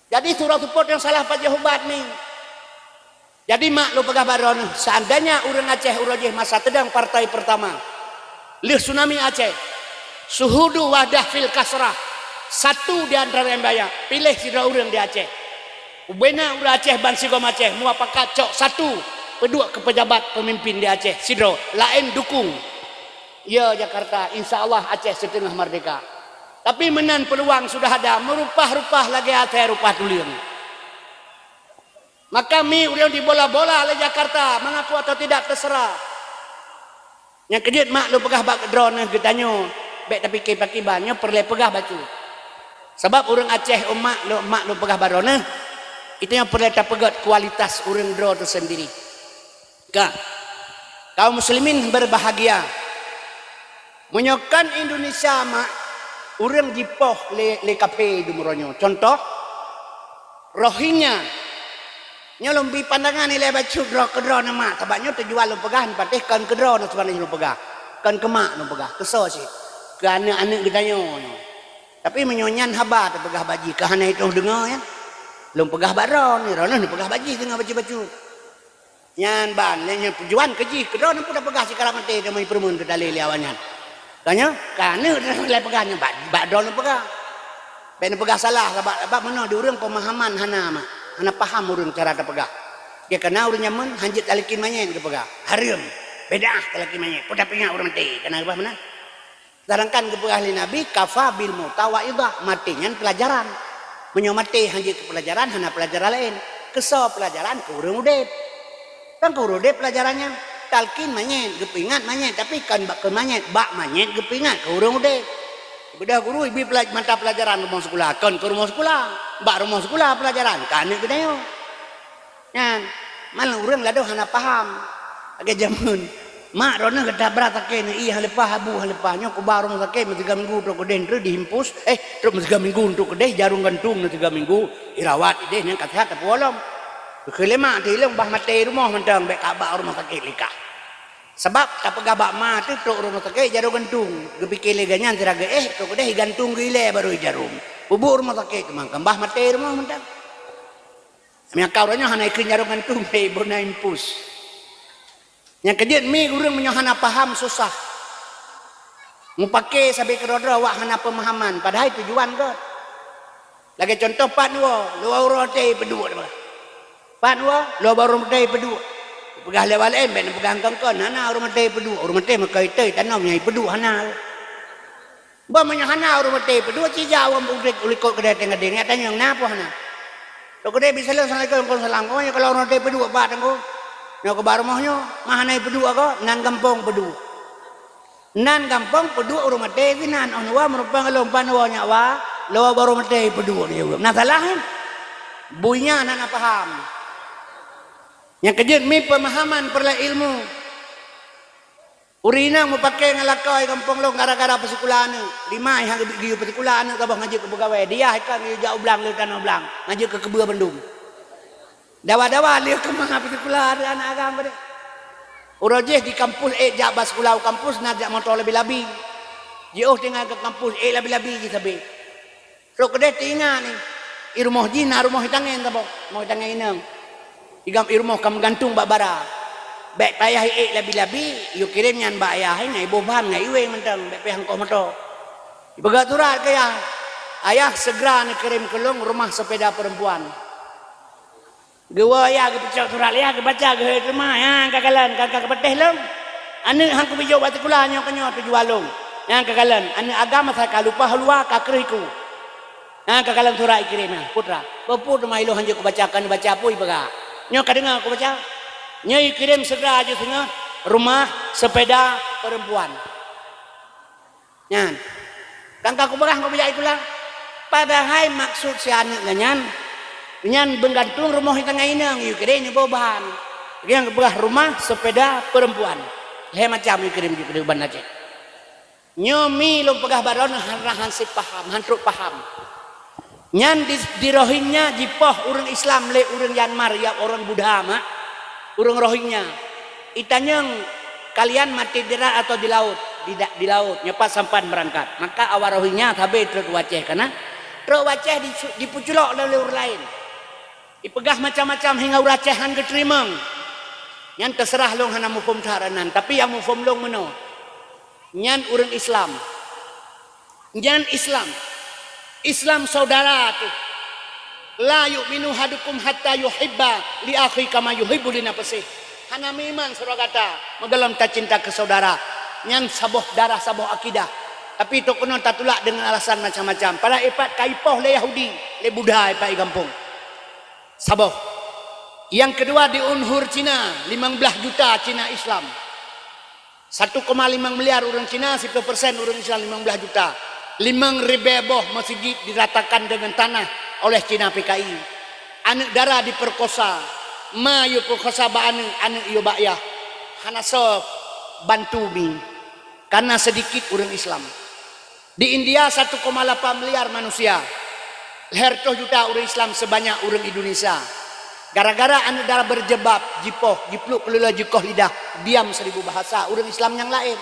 Jadi surah support yang salah Pak Jahubat nih. Jadi mak lu pegah baron seandainya urang Aceh urajeh masa tedang partai pertama. Lih tsunami Aceh. Suhudu wadah fil kasrah. Satu di antara yang bayar. Pilih sidra urang di Aceh. Ubena urang Aceh ban sigom Aceh mua pakacok satu. Kedua ke pejabat pemimpin di Aceh sidro lain dukung. Ya Jakarta, insya Allah Aceh setengah merdeka. Tapi menan peluang sudah ada, merupah-rupah lagi Aceh rupah tuliang. Maka mi urang di bola-bola oleh Jakarta, mengaku atau tidak terserah. Yang kejut mak lu pegah bak drone getanyo, bek tapi kiban perle pegah bacu. Sebab urang Aceh mak lu pegah barone, itu yang perle pegat kualitas urang drone itu sendiri. Kaum muslimin berbahagia. Menyokan Indonesia mak urang jipoh le kape dumuronyo. Contoh Rohingya nyolong bi pandangan nilai baju kedro nama tabaknya terjual lu pegahan patih kan kedro nak sebenarnya lu pegah kan kemak lu pegah kesal sih kerana anak getanyo tapi menyonyan haba tu pegah baji kahana itu dengar ya lu pegah baron ni rono lu pegah baji tengah baju nyan ban nya tujuan keji kedro nak pun pegah sekarang mati dia mai permun ke dalil awannya kanya kana nilai pegahnya badron lu pegah ben pegah salah sebab mana di urang pemahaman hana mak anak paham urang cara terpegah. Dia kena urang nyaman hanjit alikin manyen kepegah. Harum. Beda alikin manyen. Poda pingat urang mati. Kena apa mana? Sedangkan kepegah li Nabi kafa bil mutawaidah matinya pelajaran. Menyo mati hanjit ke pelajaran hana pelajaran lain. Keso pelajaran ke urang udep. Kan ke urang udep pelajarannya talkin manyen, gepingat manyen tapi kan bak ke manyen, bak manyen gepingat ke urang udep. Beda guru ibi mata pelajaran rumah sekolah kan ke rumah sekolah bak rumah sekolah pelajaran kan kita yo kan malah urang lado hana paham agak jamun mak rona kedah berat kene iya halepah habu halepahnya ku baru sakit mesti 3 minggu tok keden dihimpus terus mesti 3 minggu untuk kedeh jarum gantung 3 minggu irawat ide yang kathat apa wolom kelema di long bah mate rumah mentang bek kabak rumah sakit likah sebab tak pegah bak mat tu tok rumah sakit jarum gantung gepikir leganyan tiraga tok kedeh gantung gile baru jarum bubuk rumah sakit mangkam bah mate rumah mentang nya kauranya hana ikut jarum gantung pe bona impus yang kejut mi urang menyohana paham susah mu pake sampai kerodro wak hana pemahaman padahal tujuan god lagi contoh panwa luar rote pedua panwa luar baru rote pedua pegah lewal ben pegang kangkon hana rumah teh pedua rumah teh makai teh tanam nyai pedua hana ba menyahana rumah teh pedua cija awam ulikot kedai tengah deng tanya napa hana to kedai bisa le assalamualaikum salam oh kalau rumah teh pedua ba tangko nyo ke barumahnya mahana pedua ko nan kampung pedua nan kampung pedua rumah teh nan onwa merupakan lompan wa nyawa lo baru rumah teh pedua dia nah salah buinya anak paham. Yang kejut mi pemahaman perla ilmu. Urina mau pakai ngalakai kampung lo gara-gara persekulaan ni. 5 yang di persekulaan kabah ngaji ke pegawai. Dia kan jauh belang le tanah belang. Ngaji ke Kebua Bandung. Dawa-dawa dia ke mana persekulaan anak agama dia. Urojeh di kampus jak sekolah kampus nak jak motor lebih-lebih. Jauh tinggal ke kampus lebih-lebih je sabe. So kedai tinggal ni. Irumah jina rumah hitangen tabo. Mau hitangen inang. Igam irmoh kam gantung bak bara. Bek payah labi-labi, yu kirim nyan bak ayah ngai boban ngai iwe mentang bek pehang ko moto. Ibaga turat ke ayah segera ni kirim kelung rumah sepeda perempuan. Gewa ya ke pecah turat ya ke baca ke rumah ya kakalan kakak peteh long. Anu hang ku bijo batu kula nyo kenyo tujuan long. Yang kakalan anu agama saya lupa halua kakriku. Yang kakalan turat kirim putra. Baput mai lo hanjo ku bacakan baca apa ibaga. Nyo kadengar aku baca. Nyo kirim segera aja tengah rumah sepeda perempuan. Nyan. Kangka aku berang aku baca itulah. Padahal maksud si anak nyan. Nyan menggantung rumah di tengah inang. Yu kirim ni boban. Yang berah rumah sepeda perempuan. He macam yu kirim di Ban Aceh. Nyo mi lo pegah baron han si paham, hantruk paham. Nyan di Rohingya jipoh orang Islam le orang Myanmar ya orang Buddha mak orang Rohingya itanyang kalian mati di darat atau di laut di laut nyepat sampan berangkat maka awal Rohingya tabe truk waceh karena truk waceh dipuculok oleh orang lain dipegah macam-macam hingga uracehan keterimang nyan terserah long hana mufum caranan tapi yang mufum long meno nyan orang Islam nyan Islam saudara tu. La yu'minu hadukum hatta yuhibba li akhi kama yuhibbu li nafsihi. Hana memang surah kata magalam tak cinta ke saudara. Nyan saboh darah saboh akidah. Tapi tu konon tak tulak dengan alasan macam-macam. Para ipat kaipoh le Yahudi, le Buddha ipat kampung. Saboh. Yang kedua di Unhur Cina, 15 juta Cina Islam. 1,5 miliar orang Cina, 10% orang Islam 15 juta. 5.000 masjid diratakan dengan tanah oleh Cina PKI. Anak dara diperkosa. Ma yu perkosa ba anak yu bakyah. Hanaso bantu mi. Karena sedikit orang Islam. Di India 1,8 miliar manusia. 100 juta orang Islam sebanyak orang Indonesia. Gara-gara anda darah berjebab, jipoh, jipluk, kelula, jikoh lidah, diam 1000 bahasa. Orang Islam yang lain.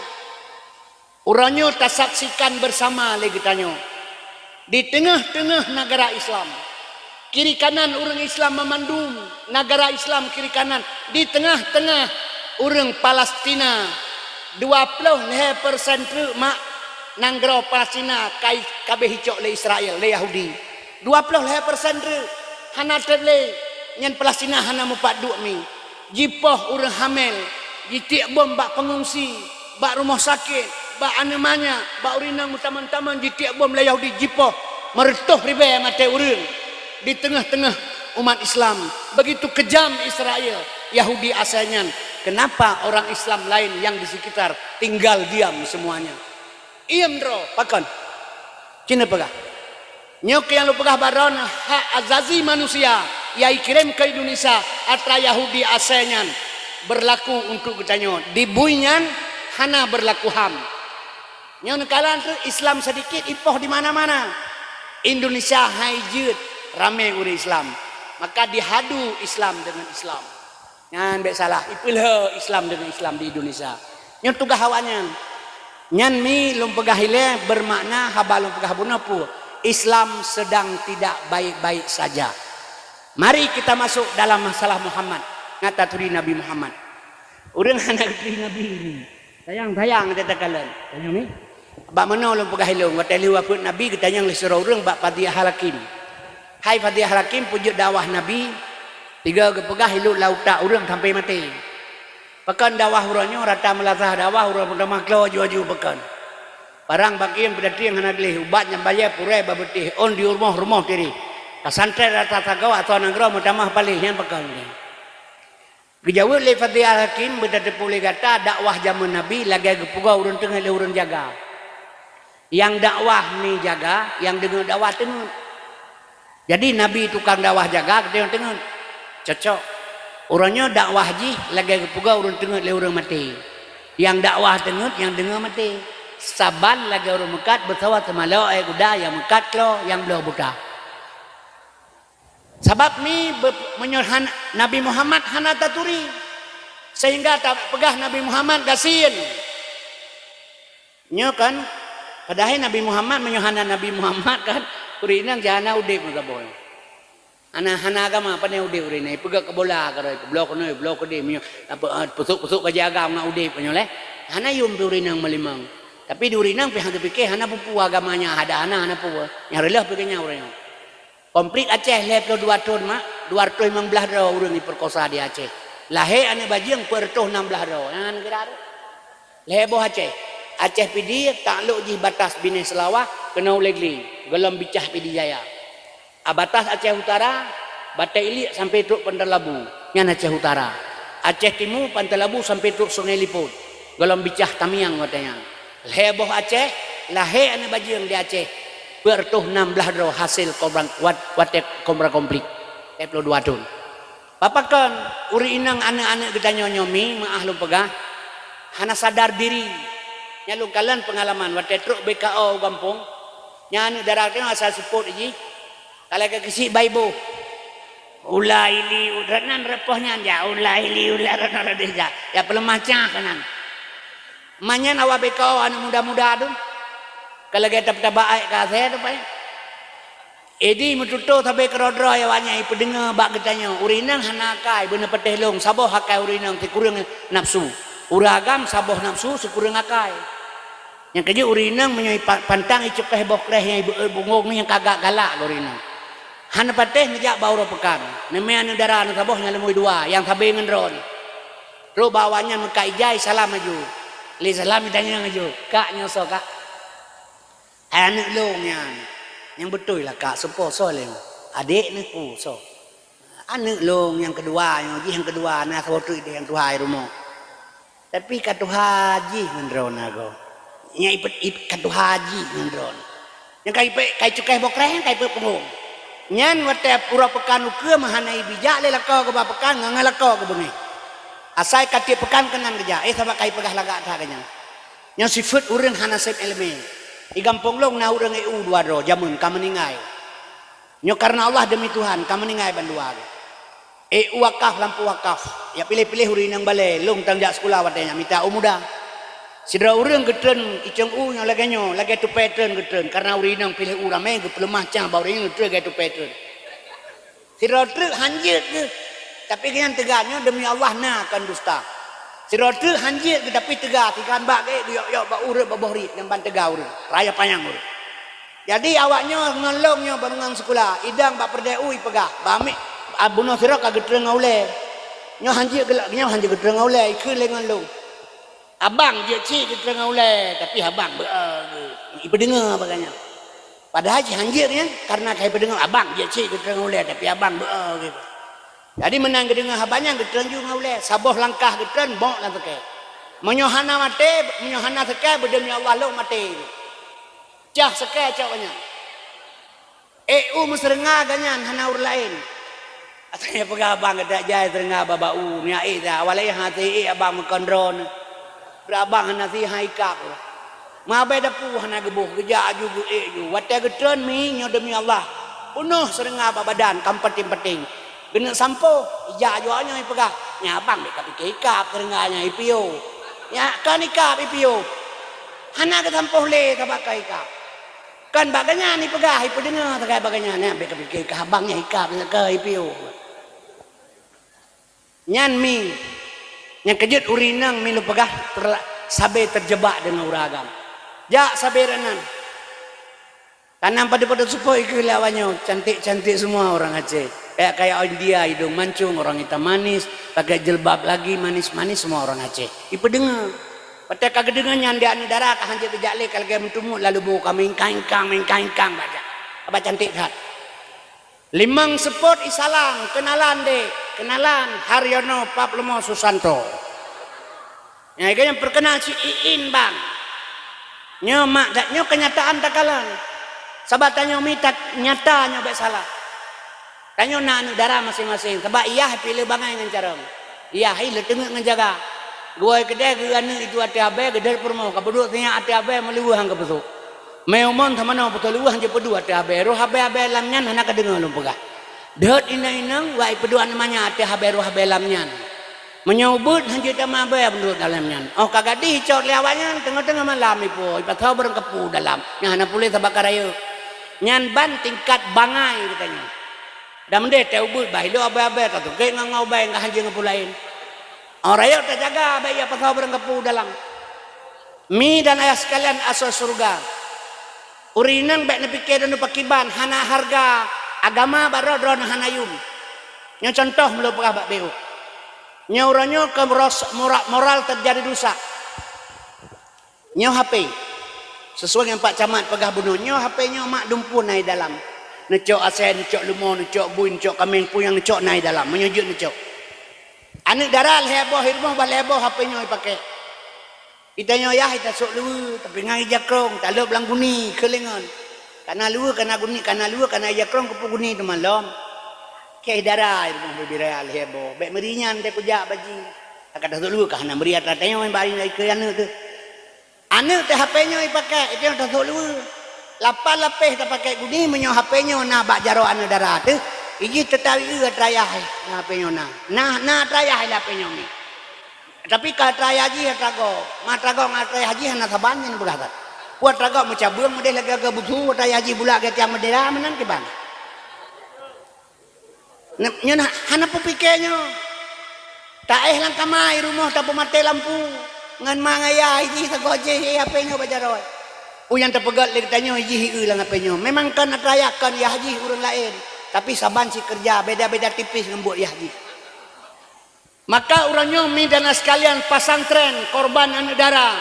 Orangnya tak saksikan bersama lagi tanya. Di tengah-tengah negara Islam. Kiri kanan orang Islam memandung. Negara Islam kiri kanan. Di tengah-tengah orang Palestina. 20% mak nanggro Palestina kai kabeh hicok le Israel le Yahudi 20% hana terle nyen Palestina hana mupat duk mi jipoh urang hamil jitiak bom bak pengungsi bak rumah sakit bak anemanya bak urinang taman-taman jitiak bom le Yahudi jipoh meretuh ribe mate urang di tengah-tengah umat Islam begitu kejam Israel Yahudi asalnya. Kenapa orang Islam lain yang di sekitar tinggal diam semuanya? Iem dro, pakan. Cina pegah. Nyok yang lu pegah baron hak azazi manusia yang kirim ke Indonesia atra Yahudi asalnya berlaku untuk ketanyo. Di buinyan hana berlaku ham. Nyon kalan tu Islam sedikit ipoh di mana-mana. Indonesia haijut ramai orang Islam. Maka dihadu Islam dengan Islam. Nyan baik salah ipilha Islam dengan Islam di Indonesia nyan tugah hawanyan nyan mi lum pegahile bermakna haba lum pegah bunapu Islam sedang tidak baik-baik saja. Mari kita masuk dalam masalah Muhammad ngata turi Nabi Muhammad urang anak turi Nabi ini tayang-tayang tetakalan tayang ni bak mana lum pegahile ngata liwa put Nabi kita yang lisura urang bak Fadiyah Hakim. Hai Fadiyah Hakim pujuk dakwah Nabi 3 kepegah hidup lauta urang sampai mati. Pekan dakwah urangnya rata melatah dakwah urang pertama kelo jual-jual pekan. Barang bagian pedati yang hendak leh ubat yang bayar purai babetih on di rumah diri. Kasantren rata tagaw atau nanggro mutamah palih yang pekan ni. Kejauh le Fadiyah Hakim berdati pulih kata dakwah zaman Nabi lagi kepuga urang tengah le urang jaga. Yang dakwah ni jaga, yang dengar dakwah tengah. Jadi Nabi tukang dakwah jaga tengah. Cocok. Orangnya dakwah haji lagi kepuga orang tengah le orang mati. Yang dakwah tengah yang dengar mati. Saban lagi orang mekat bersawat semalau kuda yang mekat lo yang belah buta. Sebab ni menyuruh Nabi Muhammad hana taturi. Sehingga tak pegah Nabi Muhammad gasin. Nyo kan padahal Nabi Muhammad menyuruh Nabi Muhammad kan urinang jana udip mutaboy. Anak-anak agama apa ni udah urinai pegak ke bola kalau blok ke dia apa pusuk ke jaga nak udah punya leh hana yum urinang melimang tapi di urinang pihak fikir hana pupu agamanya ada hana pupu yang relah pikirnya orang komplit Aceh level 2 tahun mak 215 ro urang diperkosa di Aceh lahir anak bajing pertuh 16 ro jangan kira lebo Aceh pidi takluk di batas Bini Selawah kena ulegli gelam bicah pidi jaya abatas Aceh Utara, Batai Ilik sampai truk Pantai Labu, yang Aceh Utara. Aceh Timur, Pantai Labu sampai truk Sungai Liput. Galam bicah Tamiang katanya. Leboh Aceh, lahir anak bajing di Aceh. Bertuh 16 ro hasil kobra komplit. 22 tahun. Papakan, uri inang anak-anak kita nyomi, maah lu pegah. Hana sadar diri. Nyalu kalian pengalaman, watai truk BKO kampung. Nyan daratnya asal support ini. Kalau ke kisi baibu ulai li udranan repohnya ya ulai li udranan dia ya pelemacah kanan manyan awak bekau anu muda-muda tu kalau kita baik ka saya tu pai edi mututo sampai kerodro ya wanya ipedenga bak getanya urinan hanakai beuna petelong saboh hakai urinang tikurang nafsu uragam saboh nafsu sekurang akai yang kerja urinang menyoi pantang icuk keh bokreh yang ibu bungong yang kagak galak urinang hana pateh ngejak bau pekan nemea negara anu sabohnya lemui dua yang sabe ngendron ro bawanya meka ijai salam maju li salam ditanya maju kak nyoso kak anak long yang betul lah kak sepo so le adik ni ku so Anak long yang kedua, yang kedua, nah satu itu yang Tuhan rumah. Tapi katu haji ngendron aku. Yang ipet katu haji ngendron. Yang kai cukai bokreh, kai pengum. Nyan wate pura pekan uke mahanai bijak le lako ke pekan ngalako ke bengi. Asai kati pekan kenan kerja. Sama kai pegah lagak ta kanya. Yang sifat urang hanasib elemen. I gampong long na urang EU dua ro jamun kameningai. Nyo karena Allah demi Tuhan kameningai bandua. Wakaf lampu wakaf. Ya pilih-pilih urin yang balai long tangjak sekolah watenya minta umuda. Sidra urang getren iceng nya lagi tu pattern getren karena urinang pilih urame ke pelemah cang bau ring tu tu pattern. Sidra truk hanjit ke tapi kenyan tegaknya demi Allah na akan dusta. Sidra truk hanjit ke tapi tegak tikan bak ke yok bak urut bak bohri yang ban tegak urut raya panjang urut. Jadi awaknya ngelongnya barungang sekolah idang bak perdeu pegah bamik abuno sira ka getren ngaule. Nyo hanjit gelak nyo hanjit getren ngaule ikeu lengan long. Abang dia cik kita tengah ulai tapi abang ibu dengar baganya. Padahal hanjir kan karena kai pendengar abang dia cik kita tengah ulai tapi abang gitu. Jadi menang kedengar abangnya kita juga ulai saboh langkah kita bok lah pakai. Menyohana mati, menyohana sekai berdemi Allah lo mati. Cah sekai cakapnya. Mesrengah ganyan hana ur lain. Atanya pegah abang ada jaya terengah babau nya dah walai hati abang mengkondron. Berabang nasi haikap. Mabai dapu hana gebuh geja juga ju. Wate getron mi nyo demi Allah. Penuh serengah badan kampeting-peting. Kena sampo ija ju anyo pegah. Nya abang dek kapik ikap serengahnya ipio. Ya kan ikap ipio. Hana ke sampo le tabak ikap. Kan baganya ni pegah ipo dengar takai baganya ni ambek kapik ikap abangnya ikap ke ipio. Nyan mi yang kejut urinang milu pegah sabe terjebak dengan uragam. Jak sabe renan. Tanam pada supaya ke lawannya cantik-cantik semua orang Aceh. Kayak India hidung mancung orang hitam manis, pakai jilbab lagi manis-manis semua orang Aceh. Ipa dengar. Pada kagak dengar nyandak negara kah hanjat tidak le kalau game tumut lalu buka mengkangkang baca. Apa cantik tak? Limang spot isalang kenalan dek. Kenalan Haryono Paplomo Susanto. Ya, yang perkenal si Iin bang. Nyo mak dak nyo kenyataan takalan. Sabatannya minta nyatanya baik salah. Tanyo nak negara masing-masing. Sebab iya pilih bangai dengan cara. Iya hai le tengok ngejaga. Gua kedai ke anu itu ati abe gedar permo kabuduk tanya ati abe meliwah ke betul. Meumon tamana betul liwah je pedu ati abe. Roh abe lamnyan hana kadengar lu pegah. Dot inang wai peduan namanya ati haberu habelamnyan. Menyebut hanjut sama abe menurut dalamnya. Oh kagak dicor leawannya tengah-tengah malam ipo. Ipa tahu berengkepu dalam. Yang hana pulih tabakar ayo. Nyan ban tingkat bangai katanya. Dan mendek teu but bahido abe-abe tatu ke ngau bae ngah hanjing ngepulain. Orang ayo terjaga abe ya tahu berengkepu dalam. Mi dan ayah sekalian asal surga. Urinan baik nepikir dan pakiban hana harga agama baru drone hanayum. Yang contoh melupakan bak beu. Nyauranyo ke moral terjadi dosa. Nyo HP. Sesuai dengan Pak Camat pegah bunuh. Nyo HP nyo mak dumpun naik dalam. Necok asen, necok lumo, necok buin, necok kameng pun yang necok naik dalam. Menyujud necok. Anak darah heboh hirmoh baleboh HP nyo dipakai. Kita nyo ya kita sok lu tapi ngai jakrong tak le belang guni kelengan. Karena lu karena guni karena lu karena jakrong kepu guni tu malam. Kei darah irmah berbiraya heboh. Baik merinyan teh kujak baji. Kata sok lu kah nak meriat ratanya main bari naik ke anak tu. Anak teh HP nyo dipakai itu yang tak sok lu. Lapar lapeh tak pakai guni menyo HP nyo na bak jaro anak darah tu. Iji tetawi trayah HP nyo na trayah HP nyo ni. Tapi kalau trayah haji trago, mak trago ngat trayah haji hana sabanyen berada. Buat trago macam buang model lagi agak butuh trayah haji bulat ke tiang medera menan ke bang. Nyo hana pupikenya. Tak lang kamai rumah tak pemate lampu. Ngan mangaya haji sagoje HP nyo bajaroi. Uyan terpegat lagi tanya haji lang HP nyo. Memang kan trayakan ya haji urang lain. Tapi saban si kerja beda-beda tipis ngembut ya haji. Maka orangnya mi dan sekalian pasantren korban anak darah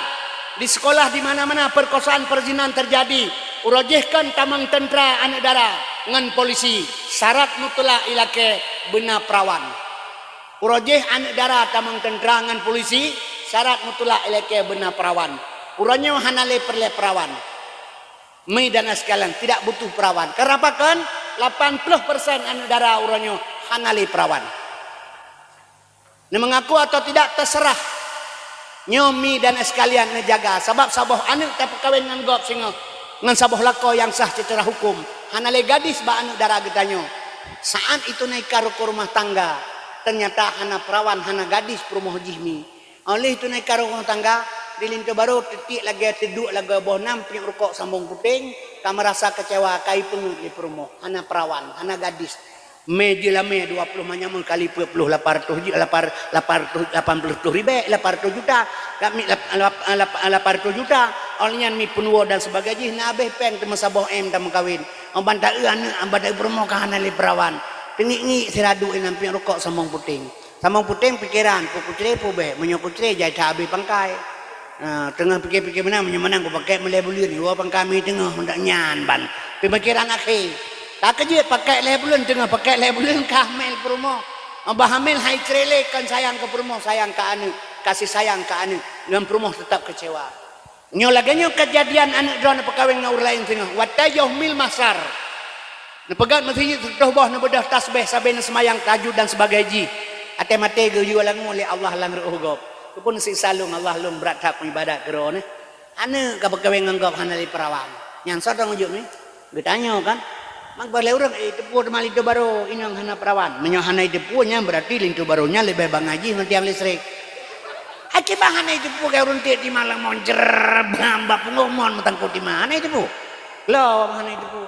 di sekolah di mana-mana perkosaan perzinahan terjadi. Urajihkan tamang tentera anak darah. ngan polisi syarat mutlak ilake benar perawan. Urojeh anak dara tamang tentera ngan polisi syarat mutlak ilake benar perawan. Uronyo hanale perle perawan. Mi dan sekalian tidak butuh perawan. Kenapa kan 80% anak dara uronyo hanale perawan. Ini mengaku atau tidak terserah. Nyomi dan sekalian ngejaga sebab saboh anak tak perkawin ngan gop singo ngan saboh lako yang sah secara hukum hanale gadis ba anak dara getanyo saat itu naik karo ke rumah tangga ternyata hana perawan hana gadis perumoh jihmi oleh itu naik karo rumah tangga di lintu baru titik lagi teduk lagi boh namping rukok sambung puting kamu rasa kecewa kai pengut di perumoh hana perawan hana gadis Meji 20 manyamun kali 80 800 juta kami 800 juta olehnya mi punwo dan sebagainya na abeh peng teu saboh em tam kawin banta anu banta permokahan ali perawan pengi siradu nampi rokok samong puting pikiran kucre be menyo kucre jai ta abeh pangkai tengah pikir-pikir mana menang ku pakai melebulir ni wa pangkami tengah hendak nyan ban pemikiran akhir tak kerja pakai lebulan tengah pakai lebulan kahmel perumo bahamel hai krele kan sayang ke perumo sayang ke anu kasih sayang ke anu dengan perumo tetap kecewa nyo laganya kejadian anak drone perkawin ngaur lain tengah watayoh mil masar nepegat masjid tuh boh nebedah tasbih sabena semayang tahajud dan sebagainya ate mate ge jualang oleh Allah lang reuh gop pun si salung Allah lung berat hak ibadat gerone anu ka perkawin nganggap hanali perawan yang sodong ujuk ni bertanya kan mak boleh orang tepu mali itu baru inang hana perawan menyohana tepunya berarti lintu barunya lebih bang ngaji nanti yang listrik aki bahana tepu kayak runtit di malang moncer bamba pengomon metangkut di mana tepu lo bahana tepu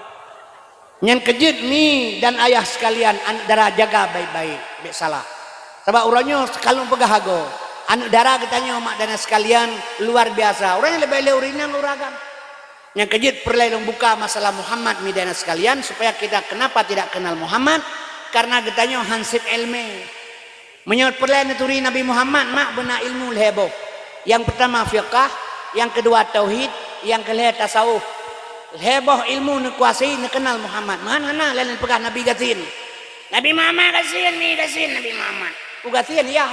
nyan kejut mi dan ayah sekalian anak dara jaga baik-baik bek salah sebab uranyo kalau pegahago anak dara katanya mak dan sekalian luar biasa orangnya lebih leurinan luragan yang kejut perlahan buka masalah Muhammad midana sekalian supaya kita kenapa tidak kenal Muhammad karena getanya hansip ilmu menyebut perlahan turi Nabi Muhammad mak benar ilmu leheboh yang pertama fiqah yang kedua tauhid yang kelima tasawuf leheboh ilmu nekuasai nekenal Muhammad mana lain pegah Nabi gasin Nabi Muhammad gasin Nabi Muhammad gasin ya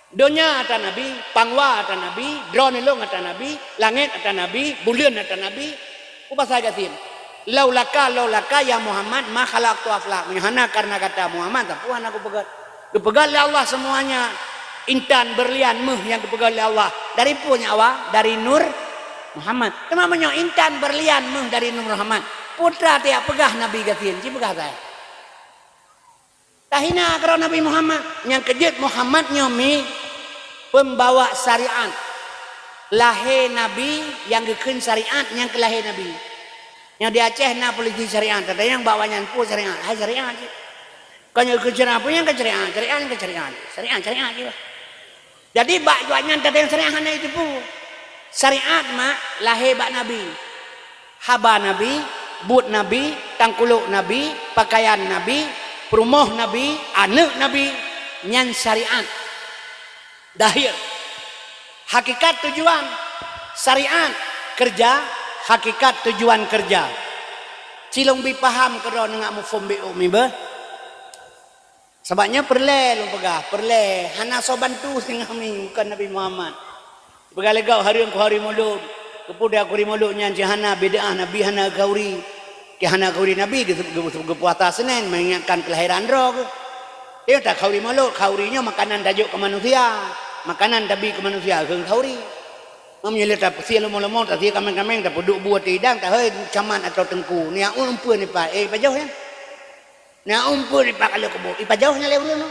Donya ata Nabi, pangwa ata Nabi, drone long ata Nabi, langit ata Nabi, bulan ata Nabi. Upasa gatin. Laulaka ya Muhammad ma khalaqtu aflaq. Menyana karena kata Muhammad tapuan aku pegat. Kepegat oleh Allah semuanya. Intan berlian meh yang kepegat oleh Allah. Dari punya awak, dari nur Muhammad. Kenapa menyo intan berlian meh dari nur Muhammad. Putra tiap pegah Nabi gatin, ci pegah saya. Tahina karena Nabi Muhammad yang kejut Muhammad nyomi pembawa syariat lahir Nabi yang gekun syariat yang kelahir Nabi yang di Aceh na polisi syariat ada yang bawanya pu syariat hai syariat kan yang kejar apa yang syariat juga jadi bak juanya ada yang syariat itu pu syariat mak lahir bak Nabi haba Nabi but Nabi tangkuluk Nabi pakaian Nabi perumoh Nabi, anak Nabi, nyan syariat. Dahir. Hakikat tujuan syariat kerja, hakikat tujuan kerja. Cilong bi paham kero nengak mufum bi umi be. Sebabnya perle lu pegah, perle hana so bantu sing kami bukan Nabi Muhammad. Begalegau hari ku hari mulud. Kepuda ku hari mulud nyan jahana bid'ah Nabi hana gauri. Kehana kauri Nabi puasa Senin mengingatkan kelahiran roh. Dia tak kauri malu, kaurinya makanan tajuk ke manusia, makanan tabi ke manusia ke kauri. Menyelihat tak sia lemo-lemo tak sia kameng-kameng tak duduk buat tidang tak hei caman atau tengku. Ni umpun ni pak, pajauh ya. Ni umpun ni pak kalau kebo, pajauhnya leureun.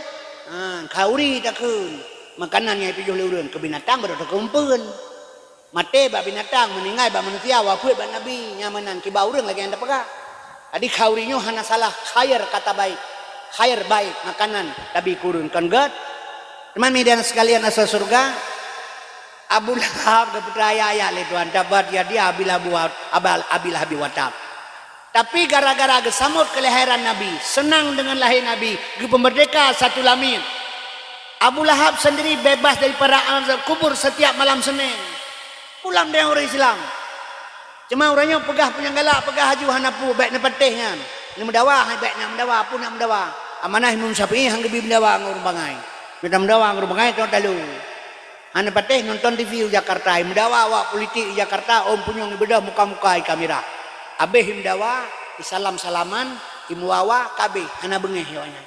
Kauri tak kun. Makanannya pajauh leureun ke binatang baru tak kumpul. Mate bak binatang meninggal bak manusia wafat bak Nabi nyamanan kibau urang lagi anda pegah. Adi kaurinyo hana salah khair kata baik. Khair baik makanan tapi kurun kan god. Teman media sekalian asal surga Abu Lahab putra ayah le tuan dapat dia abil habi watab. Tapi gara-gara gesamut kelahiran Nabi, senang dengan lahir Nabi, ge pemerdeka satu lamin. Abu Lahab sendiri bebas daripada azab kubur setiap malam Senin. Pulang dari orang Islam. Cuma orangnya pegah punya galak, pegah haju hanapu baik na patihnya. Ni mendawa, hai baik nak mendawa, pun nak mendawa. Amanah Imam Syafi'i hang gebi mendawa ngurung bangai. Kita mendawa ngurung bangai tu talu. Hana patih nonton TV Jakarta, mendawa awak politik di Jakarta, om punyong bedah muka-muka kamera. Abeh mendawa, salam-salaman, imuawa kabeh hana bengeh awaknya.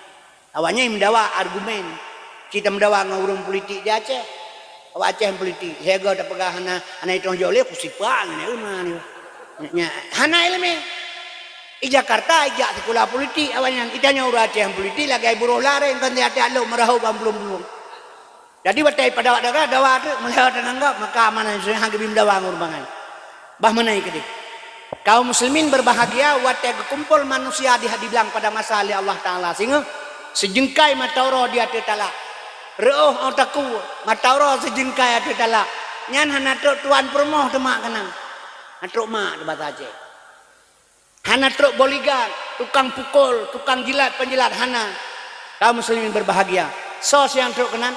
Awaknya mendawa argumen. Kita mendawa ngurung politik di Aceh. Awak Aceh politik. Saya gak ada pegah hana itu joleh kusipang ni mana ni. Hana ilmu. Di Jakarta ijak sekolah politik awaknya. Itanya urang Aceh politik lagi buruh lari kan dia ada aluk merahau belum. Jadi batai pada waktu dawa tu melihat nanggap maka mana sudah hang bim dawa ngurung bangai. Bah menai ke dia. Kaum muslimin berbahagia watai kumpul manusia dihadilang pada masa Allah Taala sehingga sejengkai matauro dia tertalak. Reuh otaku matauro sejengkai ada talak. Nyan hana truk tuan permoh demak kenang. Truk mak di bahasa Aceh. Hana truk bodyguard, tukang pukul, tukang jilat, penjilat hana. Kaum muslimin berbahagia. Sos yang truk kenan.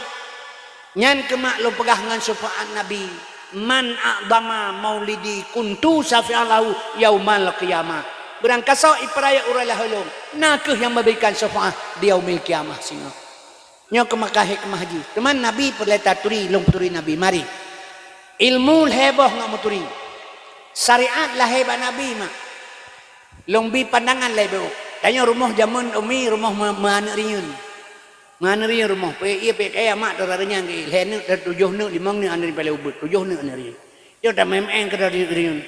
Nyan kemak lo pegah dengan syafaat Nabi. Man a'dama maulidi kuntu syafi'alahu yaumal qiyamah. Berangkasa iperaya uralah hulum. Nakah yang memberikan syafaat di yaumil qiyamah singa. Nyo ke Makkah hikmah haji. Teman Nabi perleta turi, long turi Nabi. Mari. Ilmu heboh ngak muturi. Syariat lah hebat Nabi mak. Long bi pandangan lah heboh. Tanya rumah zaman umi, rumah mana riun. Mana riun rumah. Ia kaya mak teraranya ke. Lehen tujuh nu, limang nu anda paling ubud. Tujuh nu anda riun. Dia tak memang ke riun.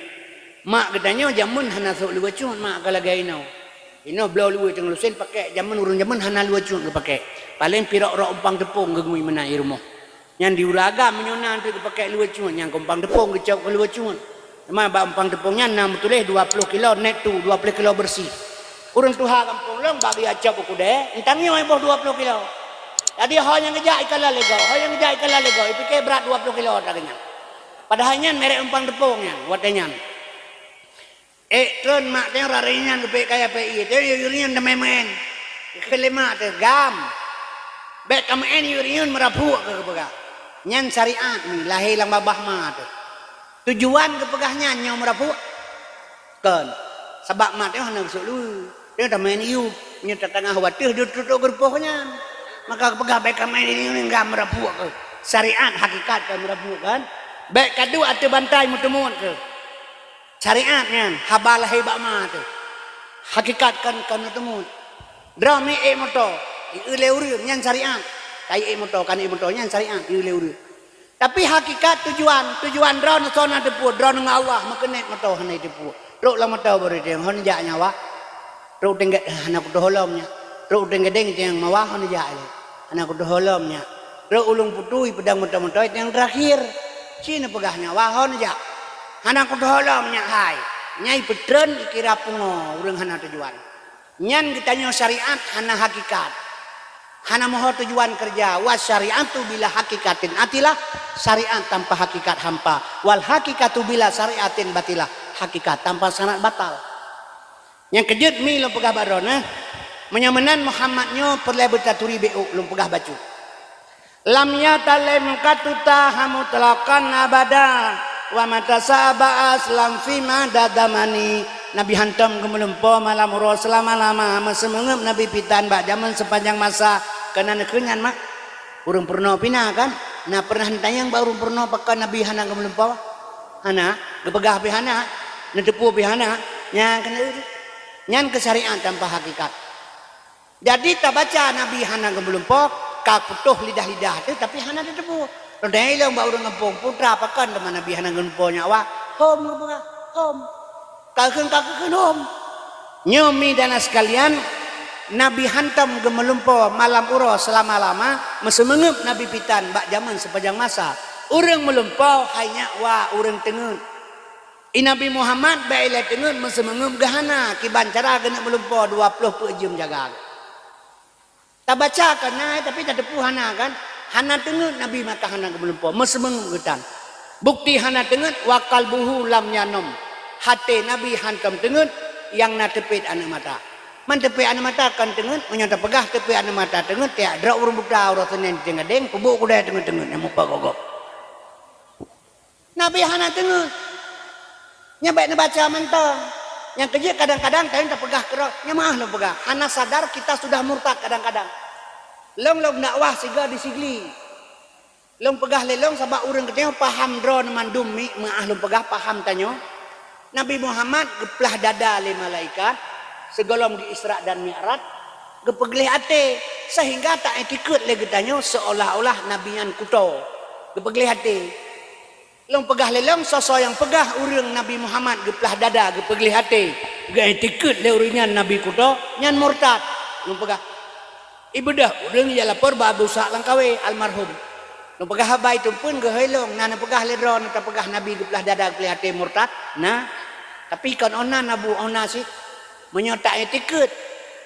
Mak katanya zaman hana sok luar cun. Mak kalau gaya inau. Inau belau luar tengah lusen pakai zaman urun zaman hana luar cun ke pakai. Paling pirok-rok umpang tepung gegui menai rumah. Yang diuraga menyonan tu pakai luar cun. Yang umpang tepung kecau ke luar cun. Memang umpang tepungnya 6 tulis 20 kilo net tu 20 kilo bersih. Urang tuha kampung long bagi acap ku deh. Entangnya yang 20 kilo. Jadi hanya ngejak ikan lalegau. Hanya ngejak ikan lalegau. Ipikir berat 20 kilo katanya. Padahalnya merek umpang tepungnya. Watanya. Tren mak teng rarinya ke kaya PI. Teng yurian dememen. Kelima tu gam. Baik kamu ini yurian merapu ke pegah. Nyan syariat ni lahir lang babah mah tu. Tujuan ke pegahnya nyau merapu. Kan. Sebab mak teng hana besok lu. Dia dah main iu. Nya tengah watih dia tutup gerpohnya. Maka pegah baik kamu ini gam merapu ke. Syariat hakikat kan merapu kan. Baik kadu ate bantai mutemun ke. Syariatnya habalah hebat mah tu. Hakikat kan mutemun. Drama motor. Ile urut nyan syariat. Tai motor kan motor nyan syariat ile urut. Tapi hakikat tujuan drone sona depu drone dengan Allah makenet motor hanai depu. Rok lah motor baru dia hon jak nyawa. Rok tenggat anak ku holomnya. Rok tenggat deng yang mawah hon jak le. Anak ku holomnya. Rok ulung putui pedang motor yang terakhir. Cina pegah nyawa hon jak. Anak ku holomnya hai. Nyai petren ikira pungo urang hana tujuan. Nyan kitanya syariat hana hakikat. Hana moho tujuan kerja. Was syariatu bila hakikatin atilah. Syariat tanpa hakikat hampa. Wal hakikatu bila syariatin batilah. Hakikat tanpa syarat batal. Yang kejut mi lo pegah barona. Menyamenan Muhammadnya perlai bertaturi beuk lo pegah bacu. Lam yatalem katuta hamutlakan abada. Wa matasaba aslam fima dadamani. Nabi hantam gemelumpo malam uro selama-lama mesemengep Nabi pitan bak zaman sepanjang masa kena nekenyan mak urang purno pina kan na pernah tanyang ba urang purno pakai Nabi hana gemelumpo hana gepegah pi hana nedepu pi hana nya kena nyan kesyariat tanpa hakikat. Jadi tak baca Nabi hana gemelumpo ka putuh lidah-lidah tu tapi hana dedepu rodai long ba urang ngempong putra pakan teman Nabi hana gemelumpo nyawa hom gepegah hom kakek hom nyomi dana sekalian Nabi hantam gemelumpo malam uro selama-lama mesemengep Nabi pitan bak zaman sepanjang masa urang melumpo hanya wa urang tengen Nabi Muhammad baile tengen mesemengep gahana kiban cara kena melumpo 20 jam jaga tak baca kan tapi tak depu hana kan hana tengen Nabi maka hana gemelumpo mesemengep getan bukti hana tengen wakal buhu lam yanom hati Nabi hantam tengen yang na tepit anu mata. Man tepit anu mata kan tengen menyata pegah tepit anu mata tengen tiak drak urang buta urang senen tengah deng pebuk kuda tengen-tengen yang mupa gogok. Nabi hana tengen. Nya baik baca mentong. Yang kerja kadang-kadang kalian tak pegah kerok. Nya mah lo pegah. Ana sadar kita sudah murtad kadang-kadang. Long dakwah siga disigli. Long pegah lelong sabab urang ketemu paham drone mandum mi maah long pegah paham tanyo. Nabi Muhammad geplah dada le malaikat segolong di Isra dan Mi'raj gepeglih ate sehingga tak etikut le getanyo seolah-olah nabian kuto. Gepeglih ate. Long pegah lelong sosok yang pegah urang Nabi Muhammad geplah dada gepeglih ate. Ge etikut le uringan Nabi kuto nyan murtad. Long pegah ibadah urang ya lapor ba Abu Sa'd langkawe almarhum. Long pegah habai tu pun ge helong nana pegah le dron ta pegah Nabi geplah dada gepeglih ate murtad. Nah, tapi kan ona nabu ona sih menyota etikut.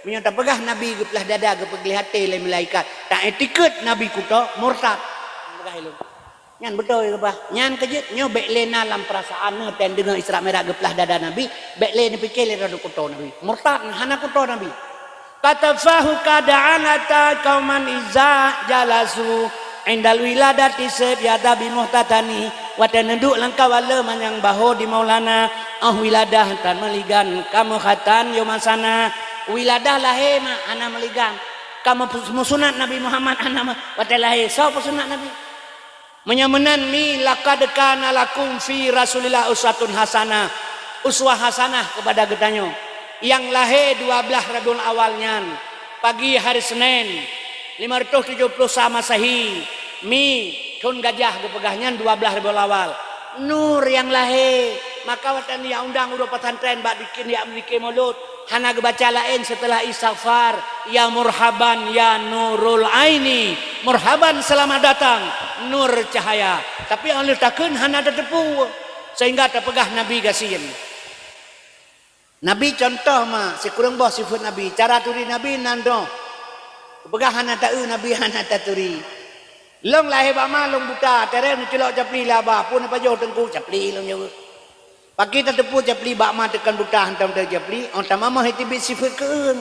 Menyota pegah Nabi geplah dada gepeglih ate le malaikat. Tak etikut Nabi kuto murtad. Pegah helong. Nyan betul ke bah? Nyan kejut nyo bek lena dalam perasaan ne ten dengar Isra Mi'raj geplah dada Nabi, bek le ni pikir le rada kuto Nabi. Murtad hana kuto Nabi. Katafahu kada'anata kauman iza jalasu indal wiladati sebiada bimuhtatani wa tanaduk langkawala manyang baho di Maulana wiladah tan meligan kamu khatan yomasana wiladah lahir ma ana meligan kamu musunat Nabi Muhammad ana wa lahir so sunat Nabi menyamenan mi laqad kana lakum fi Rasulillah uswatun hasanah uswah hasanah kepada getanyo yang lahir 12 Rabiul Awalnya pagi hari Senin 570 sama Masehi mi tahun gajah gepegahnya 12 Rabiul Awal nur yang lahir maka watan ya undang udah pesantren bak bikin ya memiliki mulut hana baca lain setelah istighfar ya murhaban ya nurul aini murhaban selamat datang nur cahaya tapi yang letakkan hana ada tepu sehingga terpegah Nabi gasin Nabi contoh mah sekurang boh sifat Nabi cara turi Nabi nando pegah hana tau Nabi hana taturi long lahir bama long buta tereng celok capli lah bah pun apa jauh tengku capli long jauh pagi tak tepu capli bama tekan buta hantam dah capli on tamama hiti bit sifat keun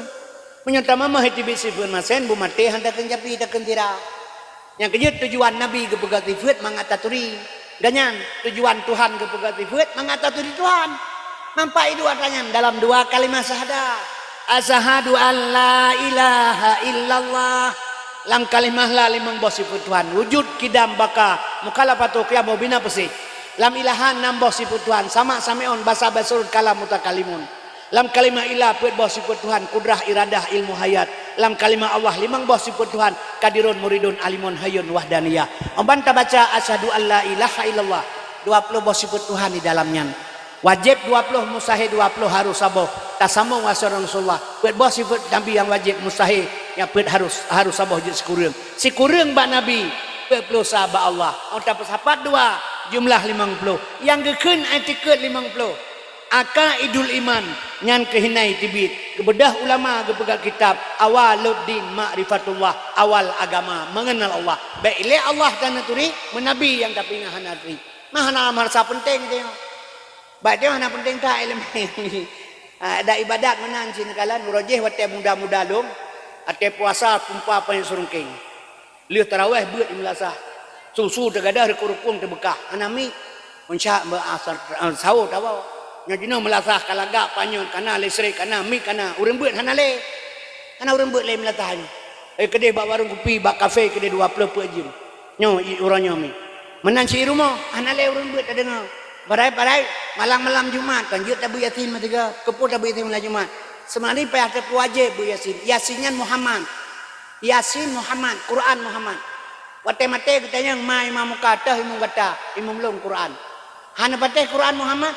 punya tamama hiti bit sifat masen bu mate hantakan capli tekan tira yang kejut tujuan Nabi ke pegat sifat mangataturi ganyan tujuan Tuhan ke pegat sifat mangataturi Tuhan mampai dua tanya dalam dua kalimat syahadat asyhadu an la ilaha illallah lam kalimah la limang bos sifat Tuhan wujud kidam baka mukhalafatu qiyam bina pesi lam ilahan nam bos sifat Tuhan sama sameon basa basul kalam mutakalimun lam kalimah ilah pet bos sifat Tuhan kudrah iradah ilmu hayat lam kalimah Allah limang bos sifat Tuhan kadirun muridun alimun hayyun wahdaniyah omban ta baca asyhadu an la ilaha illallah 20 bos sifat Tuhan di dalamnya wajib 20 mustahil 20 harus saboh tasambung wasar Rasulullah pet bos sifat Nabi yang wajib mustahil yang pet harus saboh je si kurang bak Nabi pet puluh sahabat Allah otak sahabat 2 jumlah 50 yang gekeun etiket 50 akaidul iman nyan kehinai tibit kebedah ulama kepegat kitab awaluddin ma'rifatullah awal agama mengenal Allah baik ile Allah dan turi menabi yang tapi ngahana turi mahana merasa penting tengok baik dia mana penting tak ilmu ini ada ibadat menang sini kalan murajih wate muda-muda lum ate puasa pumpa apa yang surungking liu tarawih buat imlasah susu tergadah rekurupung terbekah anami unsya asar sahur tahu nyajino melasah kalagak panyon kana listrik kana mik kana urang buat hanale kana urang buat le melatahnya kedai bak warung kopi bak kafe kedai 20 per jam nyo urangnya mi menang si rumah hanale urang buat tak dengar barai malam Jumat kan jut tabu yasin matiga keput tabu yasin malam Jumat sebenarnya payah ke wajib bu yasin yasinnya Muhammad Yasin Muhammad Quran Muhammad wate mate katanya mai imam kata imam kata imam lum Quran hana pate Quran Muhammad